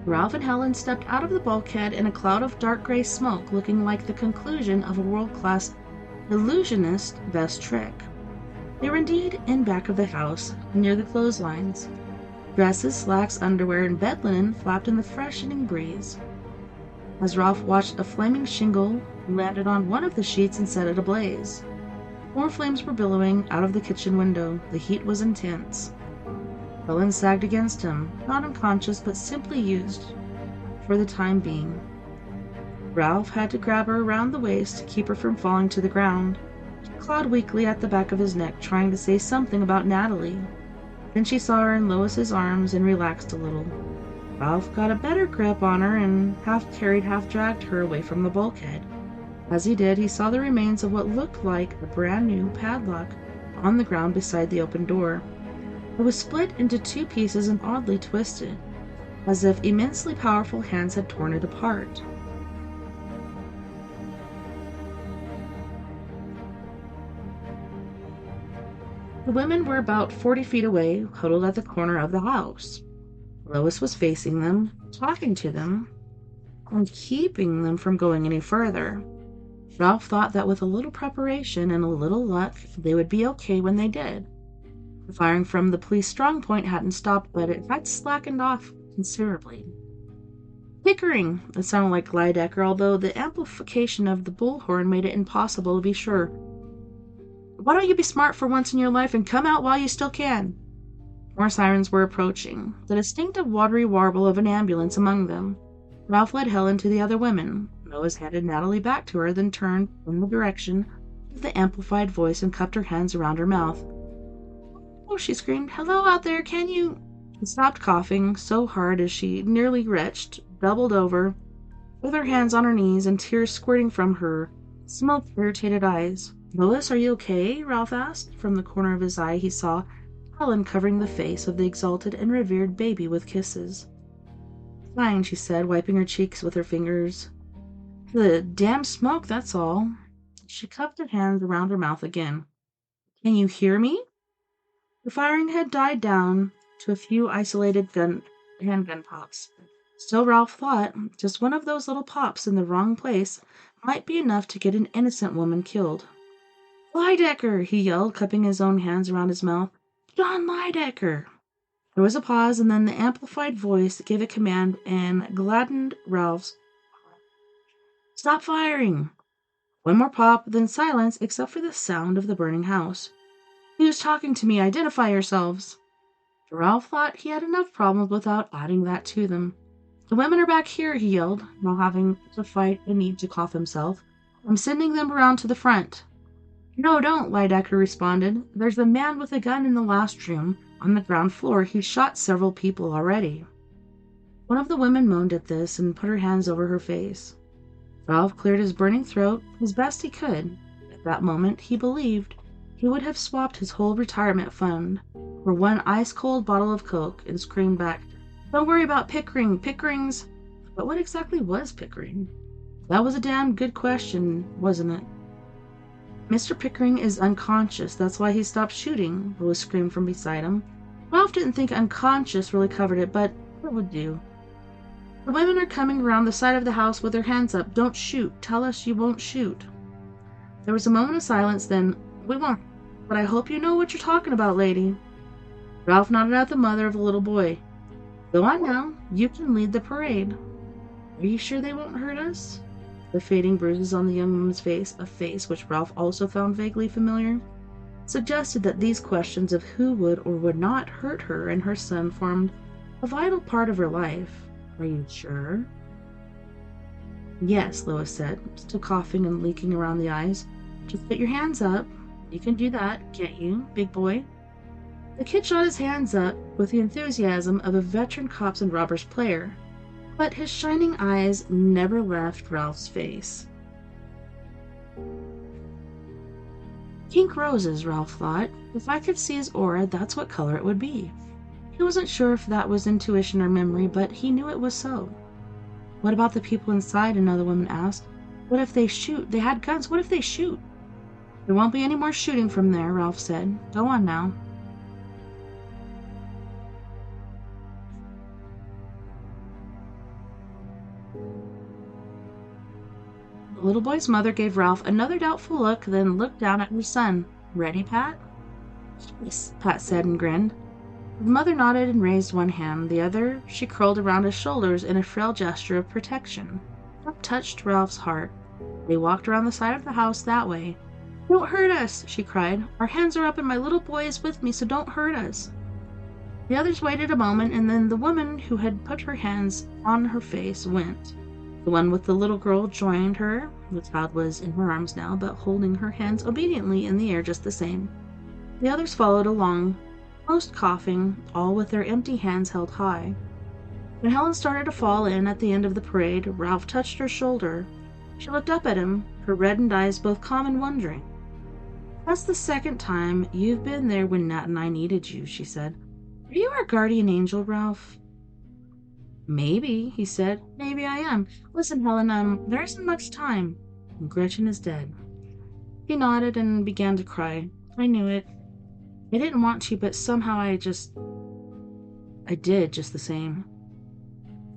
Ralph and Helen stepped out of the bulkhead in a cloud of dark gray smoke, looking like the conclusion of a world-class illusionist's best trick. They were indeed in back of the house, near the clotheslines. Dresses, slacks, underwear, and bed linen flapped in the freshening breeze. As Ralph watched, a flaming shingle landed on one of the sheets and set it ablaze. More flames were billowing out of the kitchen window. The heat was intense. Helen sagged against him, not unconscious, but simply used for the time being. Ralph had to grab her around the waist to keep her from falling to the ground. She clawed weakly at the back of his neck, trying to say something about Natalie. Then she saw her in Lois's arms and relaxed a little. Ralph got a better grip on her and half carried, half dragged her away from the bulkhead. As he did, he saw the remains of what looked like a brand new padlock on the ground beside the open door. It was split into 2 pieces and oddly twisted, as if immensely powerful hands had torn it apart. The women were about 40 feet away, huddled at the corner of the house. Lois was facing them, talking to them, and keeping them from going any further. Ralph thought that with a little preparation and a little luck, they would be okay when they did. The firing from the police strong point hadn't stopped, but it had slackened off considerably. Pickering! It sounded like Lydecker, although the amplification of the bullhorn made it impossible to be sure. Why don't you be smart for once in your life and come out while you still can? More sirens were approaching, the distinctive watery warble of an ambulance among them. Ralph led Helen to the other women. Lois handed Natalie back to her, then turned in the direction of the amplified voice and cupped her hands around her mouth. Oh, she screamed. Hello out there, can you... She stopped coughing so hard as she nearly retched, doubled over, with her hands on her knees and tears squirting from her smoke-irritated eyes. Lois, are you okay? Ralph asked. From the corner of his eye he saw Helen covering the face of the exalted and revered baby with kisses. Fine, she said, wiping her cheeks with her fingers. The damn smoke, that's all. She cupped her hands around her mouth again. Can you hear me? The firing had died down to a few isolated handgun pops. Still, Ralph thought, just one of those little pops in the wrong place might be enough to get an innocent woman killed. Lydecker! He yelled, cupping his own hands around his mouth. John Lydecker! There was a pause, and then the amplified voice gave a command and gladdened Ralph's. Stop firing! One more pop, then silence, except for the sound of the burning house. Who's talking to me? Identify yourselves! Ralph thought he had enough problems without adding that to them. The women are back here, he yelled, now having to fight a need to cough himself. I'm sending them around to the front. No, don't, Lydecker responded. There's a man with a gun in the last room, on the ground floor. He's shot several people already. One of the women moaned at this and put her hands over her face. Ralph cleared his burning throat as best he could. At that moment, he believed he would have swapped his whole retirement fund for one ice-cold bottle of Coke and screamed back, Don't worry about Pickering. Pickering's... But what exactly was Pickering? That was a damn good question, wasn't it? Mr. Pickering is unconscious. That's why he stopped shooting, Lois screamed from beside him. Ralph didn't think unconscious really covered it, but it would do. The women are coming around the side of the house with their hands up. Don't shoot. Tell us you won't shoot. There was a moment of silence, then, we won't. But I hope you know what you're talking about, lady. Ralph nodded at the mother of the little boy. Go on now. You can lead the parade. Are you sure they won't hurt us? The fading bruises on the young woman's face, a face which Ralph also found vaguely familiar, suggested that these questions of who would or would not hurt her and her son formed a vital part of her life. Are you sure? Yes, Lois said, still coughing and leaking around the eyes. Just put your hands up. You can do that, can't you, big boy? The kid shot his hands up with the enthusiasm of a veteran cops and robbers player, but his shining eyes never left Ralph's face. Pink roses, Ralph thought. If I could see his aura, that's what color it would be. He wasn't sure if that was intuition or memory, but he knew it was so. What about the people inside? Another woman asked. What if they shoot? They had guns. What if they shoot? There won't be any more shooting from there, Ralph said. Go on now. The little boy's mother gave Ralph another doubtful look, then looked down at her son. Ready, Pat? Yes, Pat said and grinned. The mother nodded and raised one hand. The other she curled around his shoulders in a frail gesture of protection. That touched Ralph's heart. They walked around the side of the house that way. Don't hurt us, she cried. Our hands are up and my little boy is with me, so don't hurt us. The others waited a moment, and then the woman who had put her hands on her face went. The one with the little girl joined her. The child was in her arms now, but holding her hands obediently in the air just the same. The others followed along, most coughing, all with their empty hands held high. When Helen started to fall in at the end of the parade, Ralph touched her shoulder. She looked up at him, her reddened eyes both calm and wondering. That's the second time you've been there when Nat and I needed you, she said. Are you our guardian angel, Ralph? Maybe, he said. Maybe I am. Listen, Helen, there isn't much time. Gretchen is dead. He nodded and began to cry. I knew it. I didn't want to, but somehow I did just the same.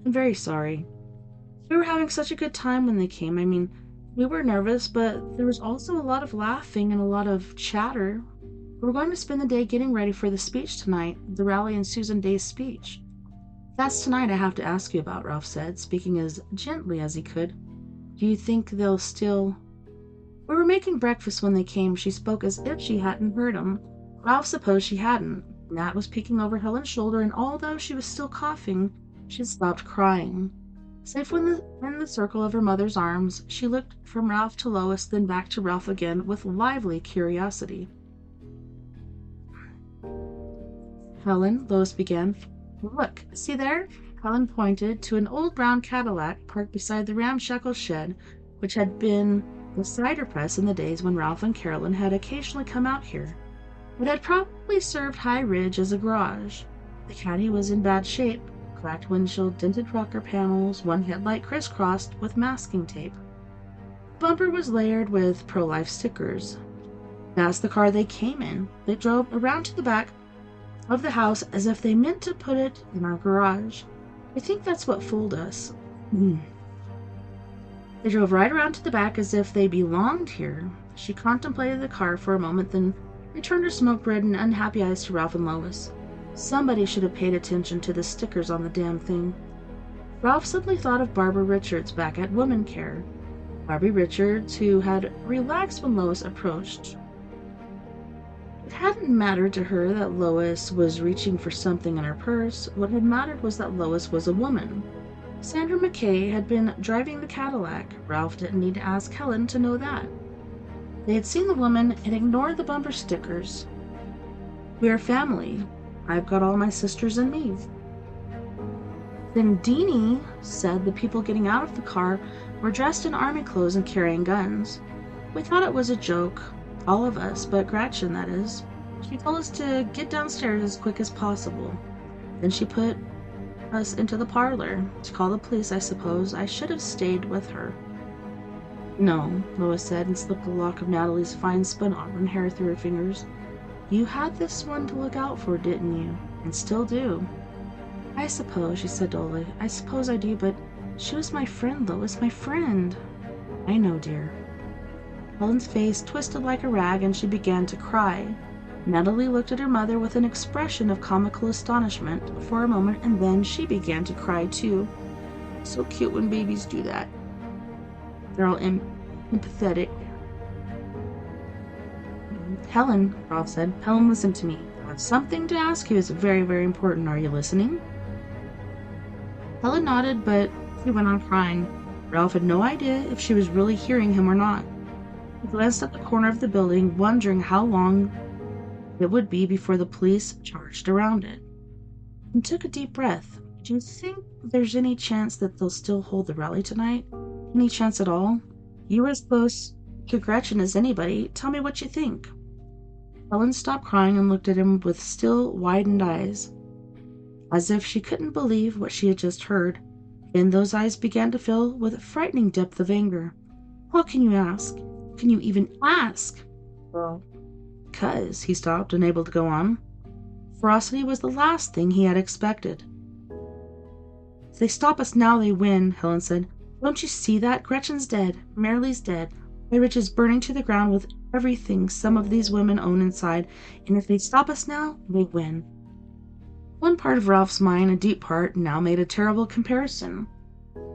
I'm very sorry. We were having such a good time when they came. I mean, we were nervous, but there was also a lot of laughing and a lot of chatter. We're going to spend the day getting ready for the speech tonight, the Rally and Susan Day's speech. That's tonight I have to ask you about, Ralph said, speaking as gently as he could. Do you think they'll still... We were making breakfast when they came. She spoke as if she hadn't heard him. Ralph supposed she hadn't. Nat was peeking over Helen's shoulder, and although she was still coughing, she had stopped crying. Safe in the circle of her mother's arms, she looked from Ralph to Lois, then back to Ralph again with lively curiosity. Helen, Lois began. Look, see there? Helen pointed to an old brown Cadillac parked beside the ramshackle shed, which had been the cider press in the days when Ralph and Carolyn had occasionally come out here. It had probably served High Ridge as a garage. The caddy was in bad shape, cracked windshield, dented rocker panels, one headlight crisscrossed with masking tape. The bumper was layered with pro-life stickers. That's the car they came in. They drove around to the back of the house as if they meant to put it in our garage. I think that's what fooled us. They drove right around to the back as if they belonged here. She contemplated the car for a moment, then returned her smoke-red and unhappy eyes to Ralph and Lois. Somebody should have paid attention to the stickers on the damn thing. Ralph suddenly thought of Barbara Richards back at Woman Care. Barbie Richards, who had relaxed when Lois approached. It hadn't mattered to her that Lois was reaching for something in her purse. What had mattered was that Lois was a woman. Sandra McKay had been driving the Cadillac. Ralph didn't need to ask Helen to know that. They had seen the woman and ignored the bumper stickers. We are family. I've got all my sisters and me. Then Deanie said the people getting out of the car were dressed in army clothes and carrying guns. We thought it was a joke. All of us, but Gretchen, that is. She told us to get downstairs as quick as possible. Then she put us into the parlor. To call the police, I suppose. I should have stayed with her. No, Lois said, and slipped a lock of Natalie's fine spun auburn hair through her fingers. You had this one to look out for, didn't you? And still do. I suppose, she said dully. I suppose I do, but she was my friend, Lois, my friend. I know, dear. Helen's face twisted like a rag, and she began to cry. Natalie looked at her mother with an expression of comical astonishment for a moment, and then she began to cry, too. So cute when babies do that. They're all empathetic. Helen, Ralph said. Helen, listen to me. I have something to ask you. It's very, very important. Are you listening? Helen nodded, but she went on crying. Ralph had no idea if she was really hearing him or not. He glanced at the corner of the building, wondering how long it would be before the police charged around it, and took a deep breath. Do you think there's any chance that they'll still hold the rally tonight? Any chance at all? You were as close to Gretchen as anybody. Tell me what you think. Helen stopped crying and looked at him with still widened eyes, as if she couldn't believe what she had just heard. Then those eyes began to fill with a frightening depth of anger. How can you ask? Can you even ask? Well, because he stopped, unable to go on. Ferocity was the last thing he had expected. If they stop us now, they win, Helen said. Don't you see that? Gretchen's dead. Marilee's dead. My ridge is burning to the ground with everything some of these women own inside, and if they stop us now, they win. One part of Ralph's mind, a deep part, now made a terrible comparison.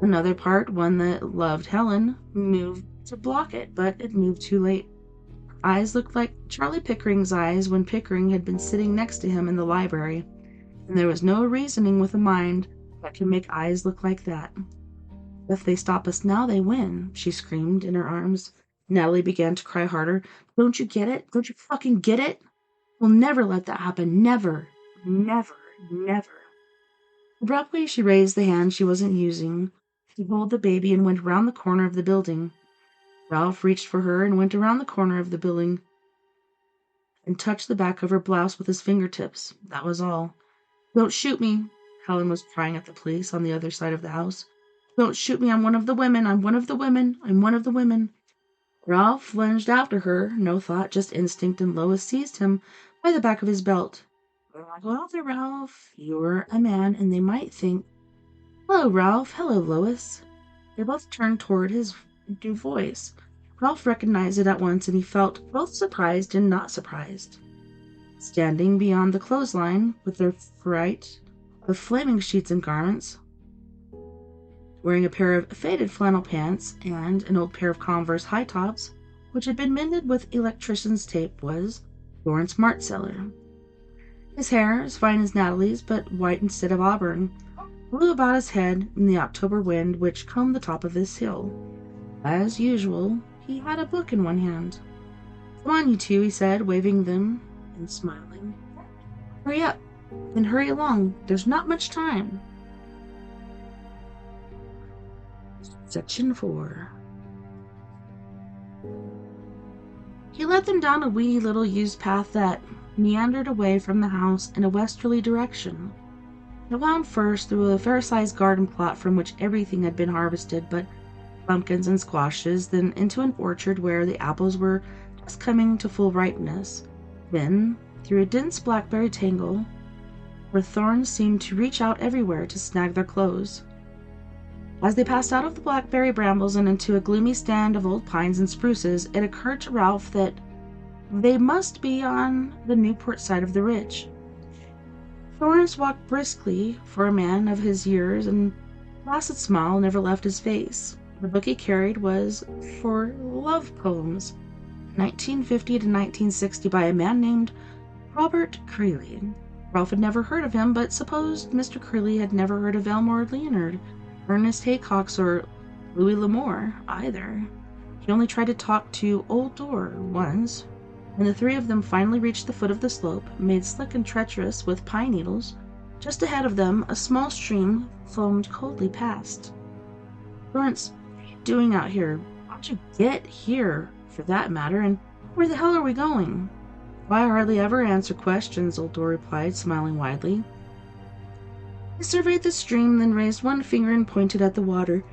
Another part, one that loved Helen, moved to block it, but it moved too late. Her eyes looked like Charlie Pickering's eyes when Pickering had been sitting next to him in the library, and there was no reasoning with a mind that could make eyes look like that. If they stop us now, they win, she screamed in her arms. Natalie began to cry harder. Don't you get it? Don't you fucking get it? We'll never let that happen. Never. Never. Never. Abruptly, she raised the hand she wasn't using to hold the baby and went round the corner of the building. Ralph reached for her and went around the corner of the building and touched the back of her blouse with his fingertips. That was all. Don't shoot me, Helen was crying at the police on the other side of the house. Don't shoot me. I'm one of the women. I'm one of the women. I'm one of the women. Ralph lunged after her. No thought, just instinct, and Lois seized him by the back of his belt. Go out there, Ralph. You're a man, and they might think... Hello, Ralph. Hello, Lois. They both turned toward his new voice. Ralph recognized it at once, and he felt both surprised and not surprised. Standing beyond the clothesline, with their fright of flaming sheets and garments, wearing a pair of faded flannel pants and an old pair of Converse high tops, which had been mended with electrician's tape, was Lawrence Martseller. His hair, as fine as Natalie's, but white instead of auburn, blew about his head in the October wind which combed the top of this hill. As usual, he had a book in one hand. Come on, you two, he said, waving them and smiling. Hurry up, and hurry along. There's not much time. Section 4. He led them down a weedy little used path that meandered away from the house in a westerly direction. It wound first through a fair-sized garden plot from which everything had been harvested but pumpkins and squashes, then into an orchard where the apples were just coming to full ripeness, then through a dense blackberry tangle where thorns seemed to reach out everywhere to snag their clothes. As they passed out of the blackberry brambles and into a gloomy stand of old pines and spruces, it occurred to Ralph that they must be on the Newport side of the ridge. Lawrence walked briskly for a man of his years, and a placid smile never left his face. The book he carried was for love poems, 1950 to 1960, by a man named Robert Creeley. Ralph had never heard of him, but supposed Mr. Creeley had never heard of Elmore Leonard, Ernest Haycox, or Louis L'Amour either. He only tried to talk to Old Door once, when the three of them finally reached the foot of the slope, made slick and treacherous with pine needles. Just ahead of them, a small stream foamed coldly past. Lawrence, what are you doing out here? How'd you get here, for that matter, and where the hell are we going? Why, I hardly ever answer questions, Old Door replied, smiling widely. He surveyed the stream, then raised one finger and pointed at the water.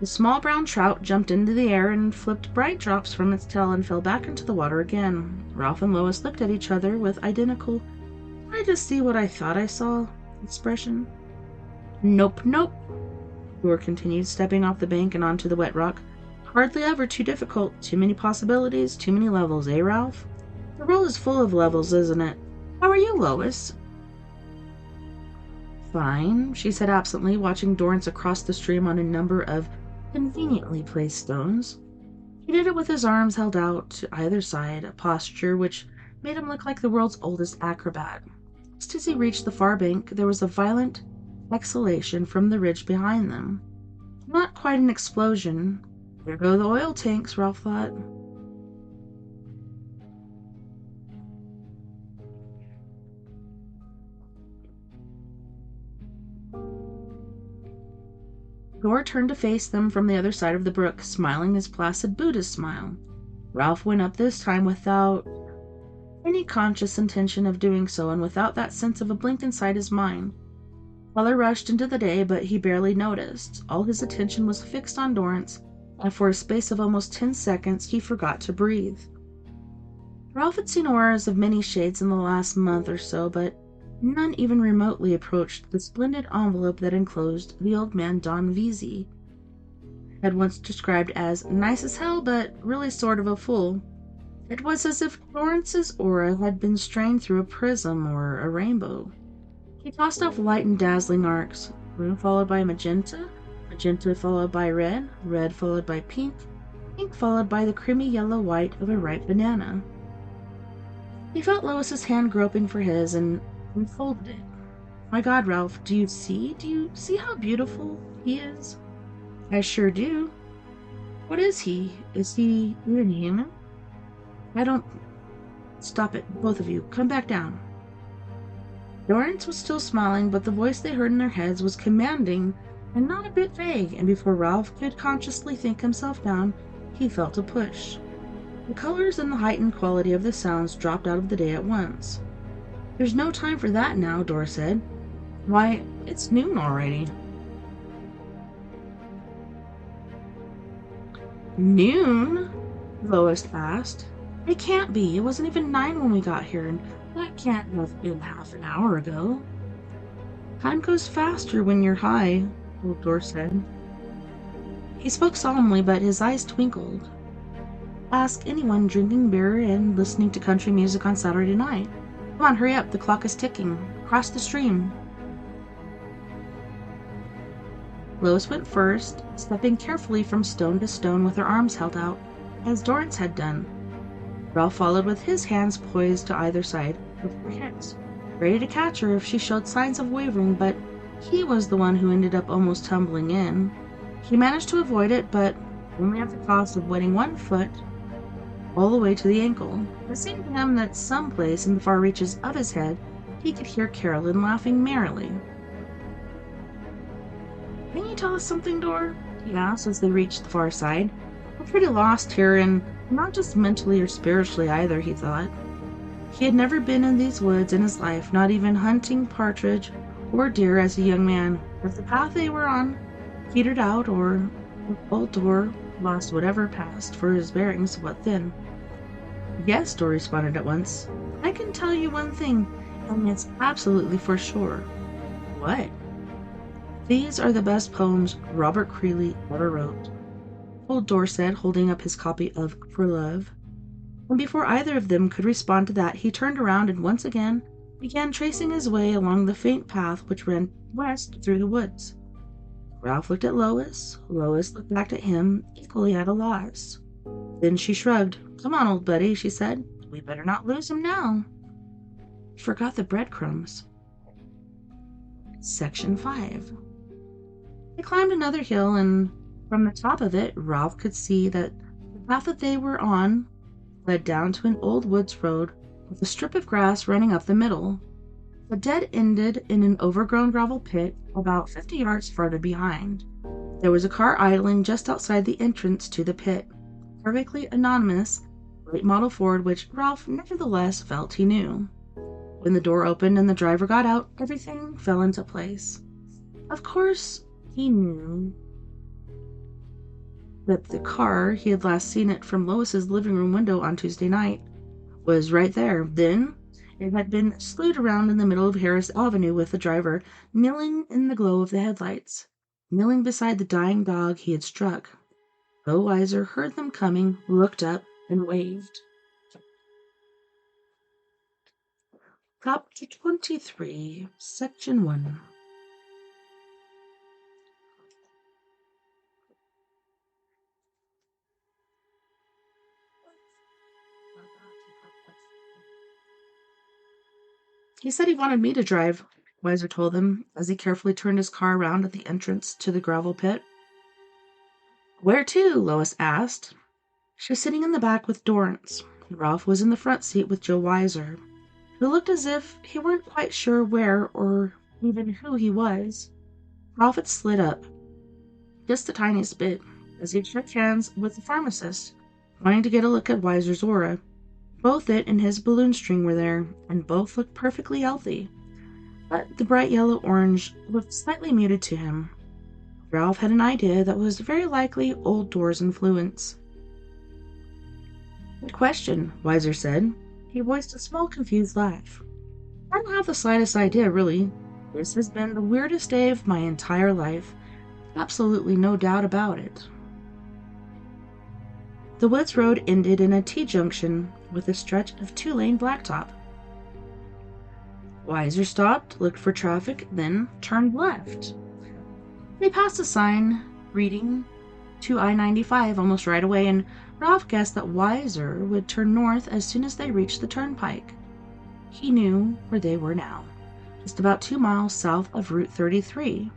The small brown trout jumped into the air and flipped bright drops from its tail and fell back into the water again. Ralph and Lois looked at each other with identical, "I just see what I thought I saw" expression. "Nope, nope," Thor continued, stepping off the bank and onto the wet rock. "Hardly ever too difficult. Too many possibilities, too many levels, eh, Ralph? The world is full of levels, isn't it? How are you, Lois?" "Fine," she said absently, watching Dorrance across the stream on a number of conveniently placed stones. He did it with his arms held out to either side, a posture which made him look like the world's oldest acrobat. Just as he reached the far bank, there was a violent exhalation from the ridge behind them. Not quite an explosion. There go the oil tanks, Ralph thought. Thor turned to face them from the other side of the brook, smiling his placid Buddhist smile. Ralph went up this time without any conscious intention of doing so, and without that sense of a blink inside his mind. Color rushed into the day, but he barely noticed. All his attention was fixed on Dorrance, and for a space of almost 10 seconds he forgot to breathe. Ralph had seen auras of many shades in the last month or so, but none even remotely approached the splendid envelope that enclosed the old man Don Veazey had once described as nice as hell, but really sort of a fool. It was as if Dorrance's aura had been strained through a prism or a rainbow. He tossed off light and dazzling arcs, blue followed by magenta, magenta followed by red, red followed by pink, pink followed by the creamy yellow white of a ripe banana. He felt Lois's hand groping for his and unfolded it. "My God, Ralph, do you see how beautiful he is?" "I sure do." "What is he? Is he even human?" "I don't—" "Stop it, both of you. Come back down." Dorrance was still smiling, but the voice they heard in their heads was commanding and not a bit vague, and before Ralph could consciously think himself down, he felt a push. The colors and the heightened quality of the sounds dropped out of the day at once. "There's no time for that now," Dor said. "Why, it's noon already." "Noon?" Lois asked. "It can't be. It wasn't even 9 when we got here, and that can't have been half an hour ago." "Time goes faster when you're high," old Dor said. He spoke solemnly, but his eyes twinkled. "Ask anyone drinking beer and listening to country music on Saturday night. Come on, hurry up, the clock is ticking. Cross the stream." Lois went first, stepping carefully from stone to stone with her arms held out, as Dorrance had done. Ralph followed with his hands poised to either side of her hips, ready to catch her if she showed signs of wavering, but he was the one who ended up almost tumbling in. He managed to avoid it, but only at the cost of wetting one foot all the way to the ankle. It seemed to him that someplace in the far reaches of his head he could hear Carolyn laughing merrily. "Can you tell us something, Dor?" he asked as they reached the far side. "We're pretty lost here, and not just mentally or spiritually either," he thought. He had never been in these woods in his life, not even hunting partridge or deer as a young man. If the path they were on petered out, or if old Dor lost whatever passed for his bearings, what then? "Yes," Dor responded at once. "I can tell you one thing, and it's absolutely for sure." "What?" "These are the best poems Robert Creeley ever wrote," old Dor said, holding up his copy of For Love. And before either of them could respond to that, he turned around and once again began tracing his way along the faint path which ran west through the woods. Ralph looked at Lois. Lois looked back at him, equally at a loss. Then she shrugged. "Come on, old buddy," she said. "We better not lose him now." Forgot the breadcrumbs. Section 5. They climbed another hill, and from the top of it, Ralph could see that the path that they were on led down to an old woods road with a strip of grass running up the middle. The dead ended in an overgrown gravel pit about 50 yards farther behind. There was a car idling just outside the entrance to the pit, perfectly anonymous, late model Ford, which Ralph nevertheless felt he knew. When the door opened and the driver got out, everything fell into place. Of course, he knew. that the car he had last seen it from Lois's living room window on Tuesday night was right there. Then it had been slewed around in the middle of Harris Avenue with the driver kneeling in the glow of the headlights, kneeling beside the dying dog he had struck. Joe Weiser heard them coming, looked up, and waved. Chapter 23, Section 1. He said he wanted me to drive, Weiser told them, as he carefully turned his car around at the entrance to the gravel pit. Where to? Lois asked. She was sitting in the back with Dorrance. Ralph was in the front seat with Joe Weiser, who looked as if he weren't quite sure where or even who he was. Ralph had slid up, just the tiniest bit, as he shook hands with the pharmacist, wanting to get a look at Weiser's aura. Both it and his balloon string were there, and both looked perfectly healthy. But the bright yellow-orange looked slightly muted to him. Ralph had an idea that was very likely old doors influence. Good question, Weiser said. He voiced a small, confused laugh. I don't have the slightest idea, really. This has been the weirdest day of my entire life. Absolutely no doubt about it. The woods road ended in a T-junction with a stretch of two-lane blacktop. Weiser stopped, looked for traffic, then turned left. They passed a sign reading to I-95 almost right away, and Ralph guessed that Weiser would turn north as soon as they reached the turnpike. He knew where they were now, just about 2 miles south of Route 33.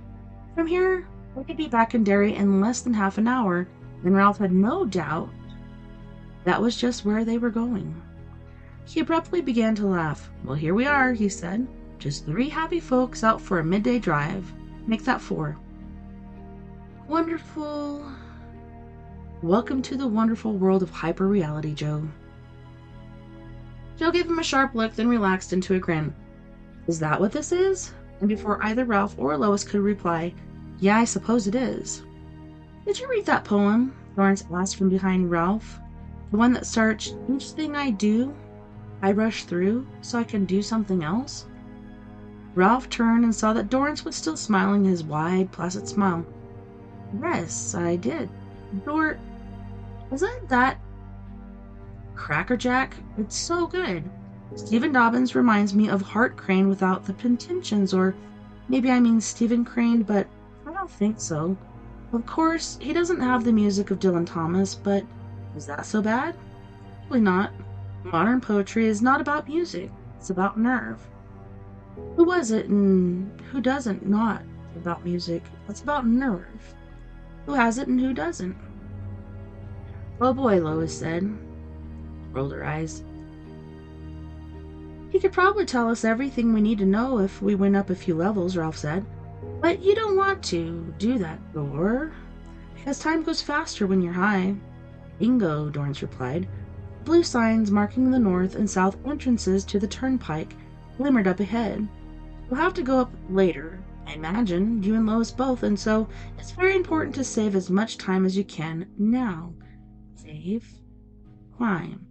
From here, they could be back in Derry in less than half an hour, and Ralph had no doubt that was just where they were going. He abruptly began to laugh. Well, here we are, he said. Just 3 happy folks out for a midday drive. Make that 4. Wonderful. Welcome to the wonderful world of hyper-reality, Joe. Joe gave him a sharp look, then relaxed into a grin. Is that what this is? And before either Ralph or Lois could reply, yeah, I suppose it is. Did you read that poem? Lawrence asked from behind Ralph. The one that starts, each thing I do, I rush through so I can do something else? Ralph turned and saw that Dorrance was still smiling his wide, placid smile. Yes, I did. Isn't that Crackerjack? It's so good. Stephen Dobbins reminds me of Hart Crane without the pretensions, or maybe I mean Stephen Crane, but I don't think so. Of course, he doesn't have the music of Dylan Thomas, but is that so bad? Probably not. Modern poetry is not about music, it's about nerve. Who was it and who doesn't not about music? It's about nerve. Who has it and who doesn't? Oh boy, Lois said. Rolled her eyes. He could probably tell us everything we need to know if we went up a few levels, Ralph said. But you don't want to do that, Dor. Because time goes faster when you're high. Bingo, Dorrance replied. Blue signs marking the north and south entrances to the turnpike glimmered up ahead. You'll have to go up later, I imagine, you and Lois both, and so it's very important to save as much time as you can now. Save. Climb.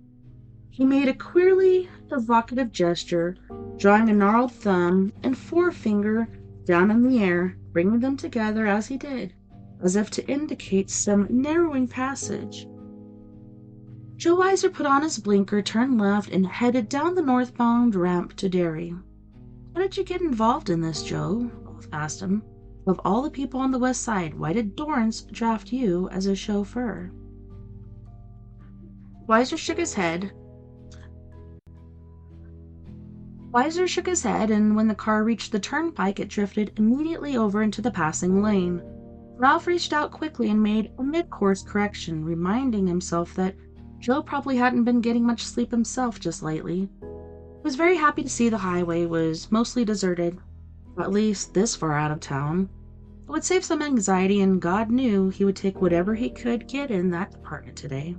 He made a queerly evocative gesture, drawing a gnarled thumb and forefinger down in the air, bringing them together as he did, as if to indicate some narrowing passage. Joe Weiser put on his blinker, turned left, and headed down the northbound ramp to Derry. How did you get involved in this, Joe? Ralph asked him. Of all the people on the west side, why did Dorrance draft you as a chauffeur? Weiser shook his head, and when the car reached the turnpike, it drifted immediately over into the passing lane. Ralph reached out quickly and made a mid-course correction, reminding himself that Joe probably hadn't been getting much sleep himself just lately. He was very happy to see the highway was mostly deserted, at least this far out of town. It would save some anxiety, and God knew he would take whatever he could get in that department today.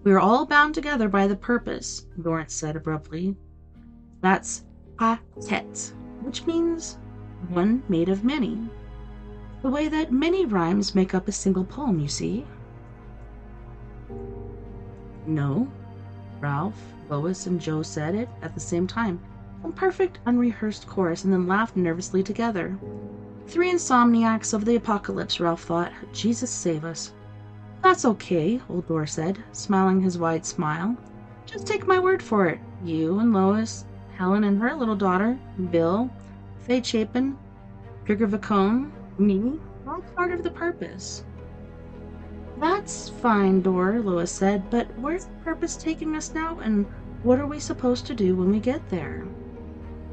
We are all bound together by the purpose, Dorrance said abruptly. That's a-tet, which means one made of many. The way that many rhymes make up a single poem, you see. No, Ralph, Lois, and Joe said it at the same time, in perfect unrehearsed chorus, and then laughed nervously together. 3 insomniacs of the apocalypse, Ralph thought. Jesus save us. That's okay, Old Dor said, smiling his wide smile. Just take my word for it. You and Lois, Helen and her little daughter, Bill, Faye Chapin, Trigger Vacone, me, all part of the purpose. That's fine, Dor, Lois said, but where's the purpose taking us now, and what are we supposed to do when we get there?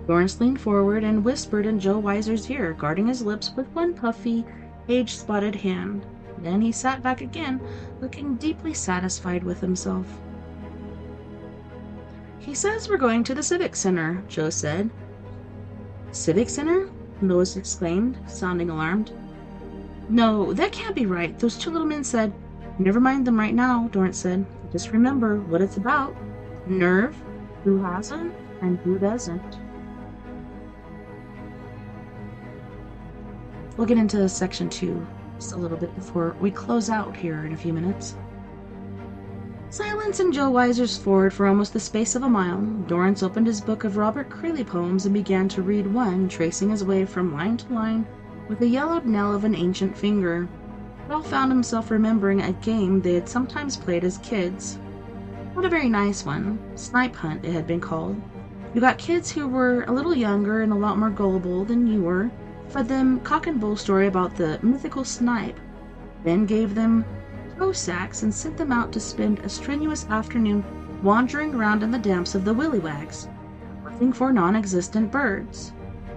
Dorrance leaned forward and whispered in Joe Weiser's ear, guarding his lips with one puffy, age-spotted hand. Then he sat back again, looking deeply satisfied with himself. He says we're going to the Civic Center, Joe said. Civic Center? Lois exclaimed, sounding alarmed. No, that can't be right. Those 2 little men said. Never mind them right now, Dorrance said. Just remember what it's about. Nerve, who hasn't, and who doesn't. We'll get into section 2 just a little bit before we close out here in a few minutes. Silence in Joe Weiser's Ford for almost the space of a mile. Dorrance opened his book of Robert Creeley poems and began to read one, tracing his way from line to line with the yellowed knell of an ancient finger. Ralph found himself remembering a game they had sometimes played as kids. Not a very nice one. Snipe Hunt, it had been called. You got kids who were a little younger and a lot more gullible than you were, fed them cock and bull story about the mythical snipe, then gave them tow sacks and sent them out to spend a strenuous afternoon wandering around in the damps of the willywags, looking for non-existent birds.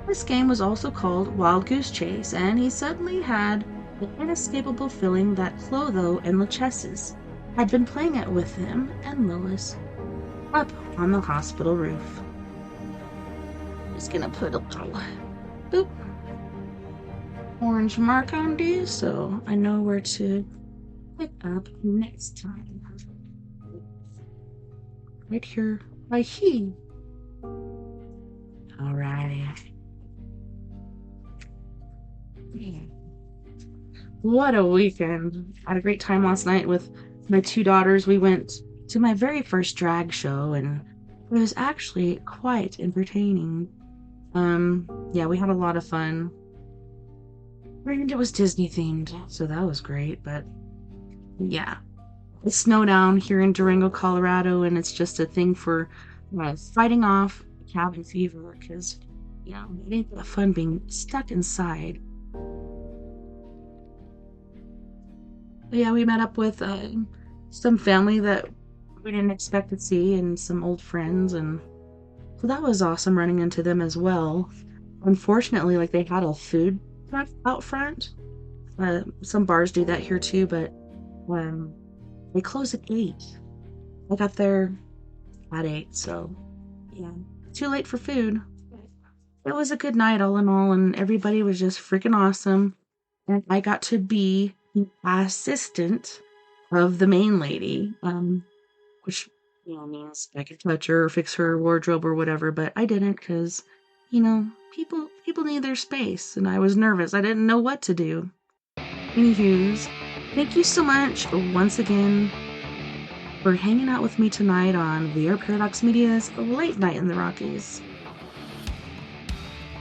This game was also called Wild Goose Chase, and he suddenly had the inescapable feeling that Clotho and Lachesis had been playing it with him and Lois up on the hospital roof. Just gonna put a little boop orange mark on these so I know where to pick up next time. Right here by he. Alrighty. What a weekend. I had a great time last night with my 2 daughters. We went to my very first drag show and it was actually quite entertaining. Yeah, we had a lot of fun. And it was Disney themed, so that was great, but yeah. It snowed down here in Durango, Colorado, and it's just a thing for fighting off cabin fever, because, you know, it ain't that fun being stuck inside. But yeah, we met up with some family that we didn't expect to see and some old friends, and so that was awesome running into them as well. Unfortunately, like, they had a food truck out front. Some bars do that here too, but they close at 8. I got there at 8, so yeah, too late for food. It was a good night all in all, and everybody was just freaking awesome. And I got to be the assistant of the main lady, which, you know, means I could touch her or fix her wardrobe or whatever, but I didn't because, you know, people need their space, and I was nervous. I didn't know what to do. Anywho's, thank you so much once again for hanging out with me tonight on We Are Paradox Media's Late Night in the Rockies.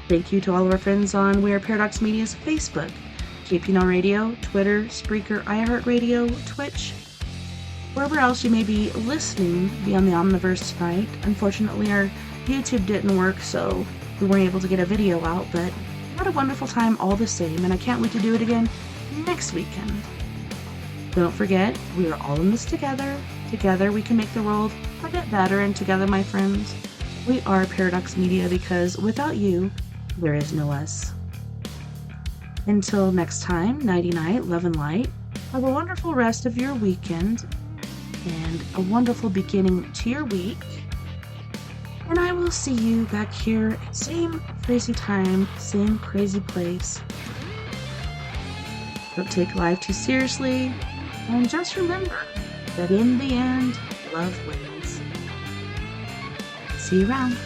Thank you to all of our friends on We Are Paradox Media's Facebook, KPNL Radio, Twitter, Spreaker, iHeartRadio, Twitch, wherever else you may be listening Beyond The Omniverse tonight. Unfortunately, our YouTube didn't work, so we weren't able to get a video out, but had a wonderful time all the same, and I can't wait to do it again next weekend. Don't forget, we are all in this together. Together we can make the world a bit better, and together, my friends, we are Paradox Media, because without you, there is no us. Until next time, nighty-night, love and light. Have a wonderful rest of your weekend, and a wonderful beginning to your week. And I will see you back here, same crazy time, same crazy place. Don't take life too seriously, and just remember that in the end, love wins. See you around.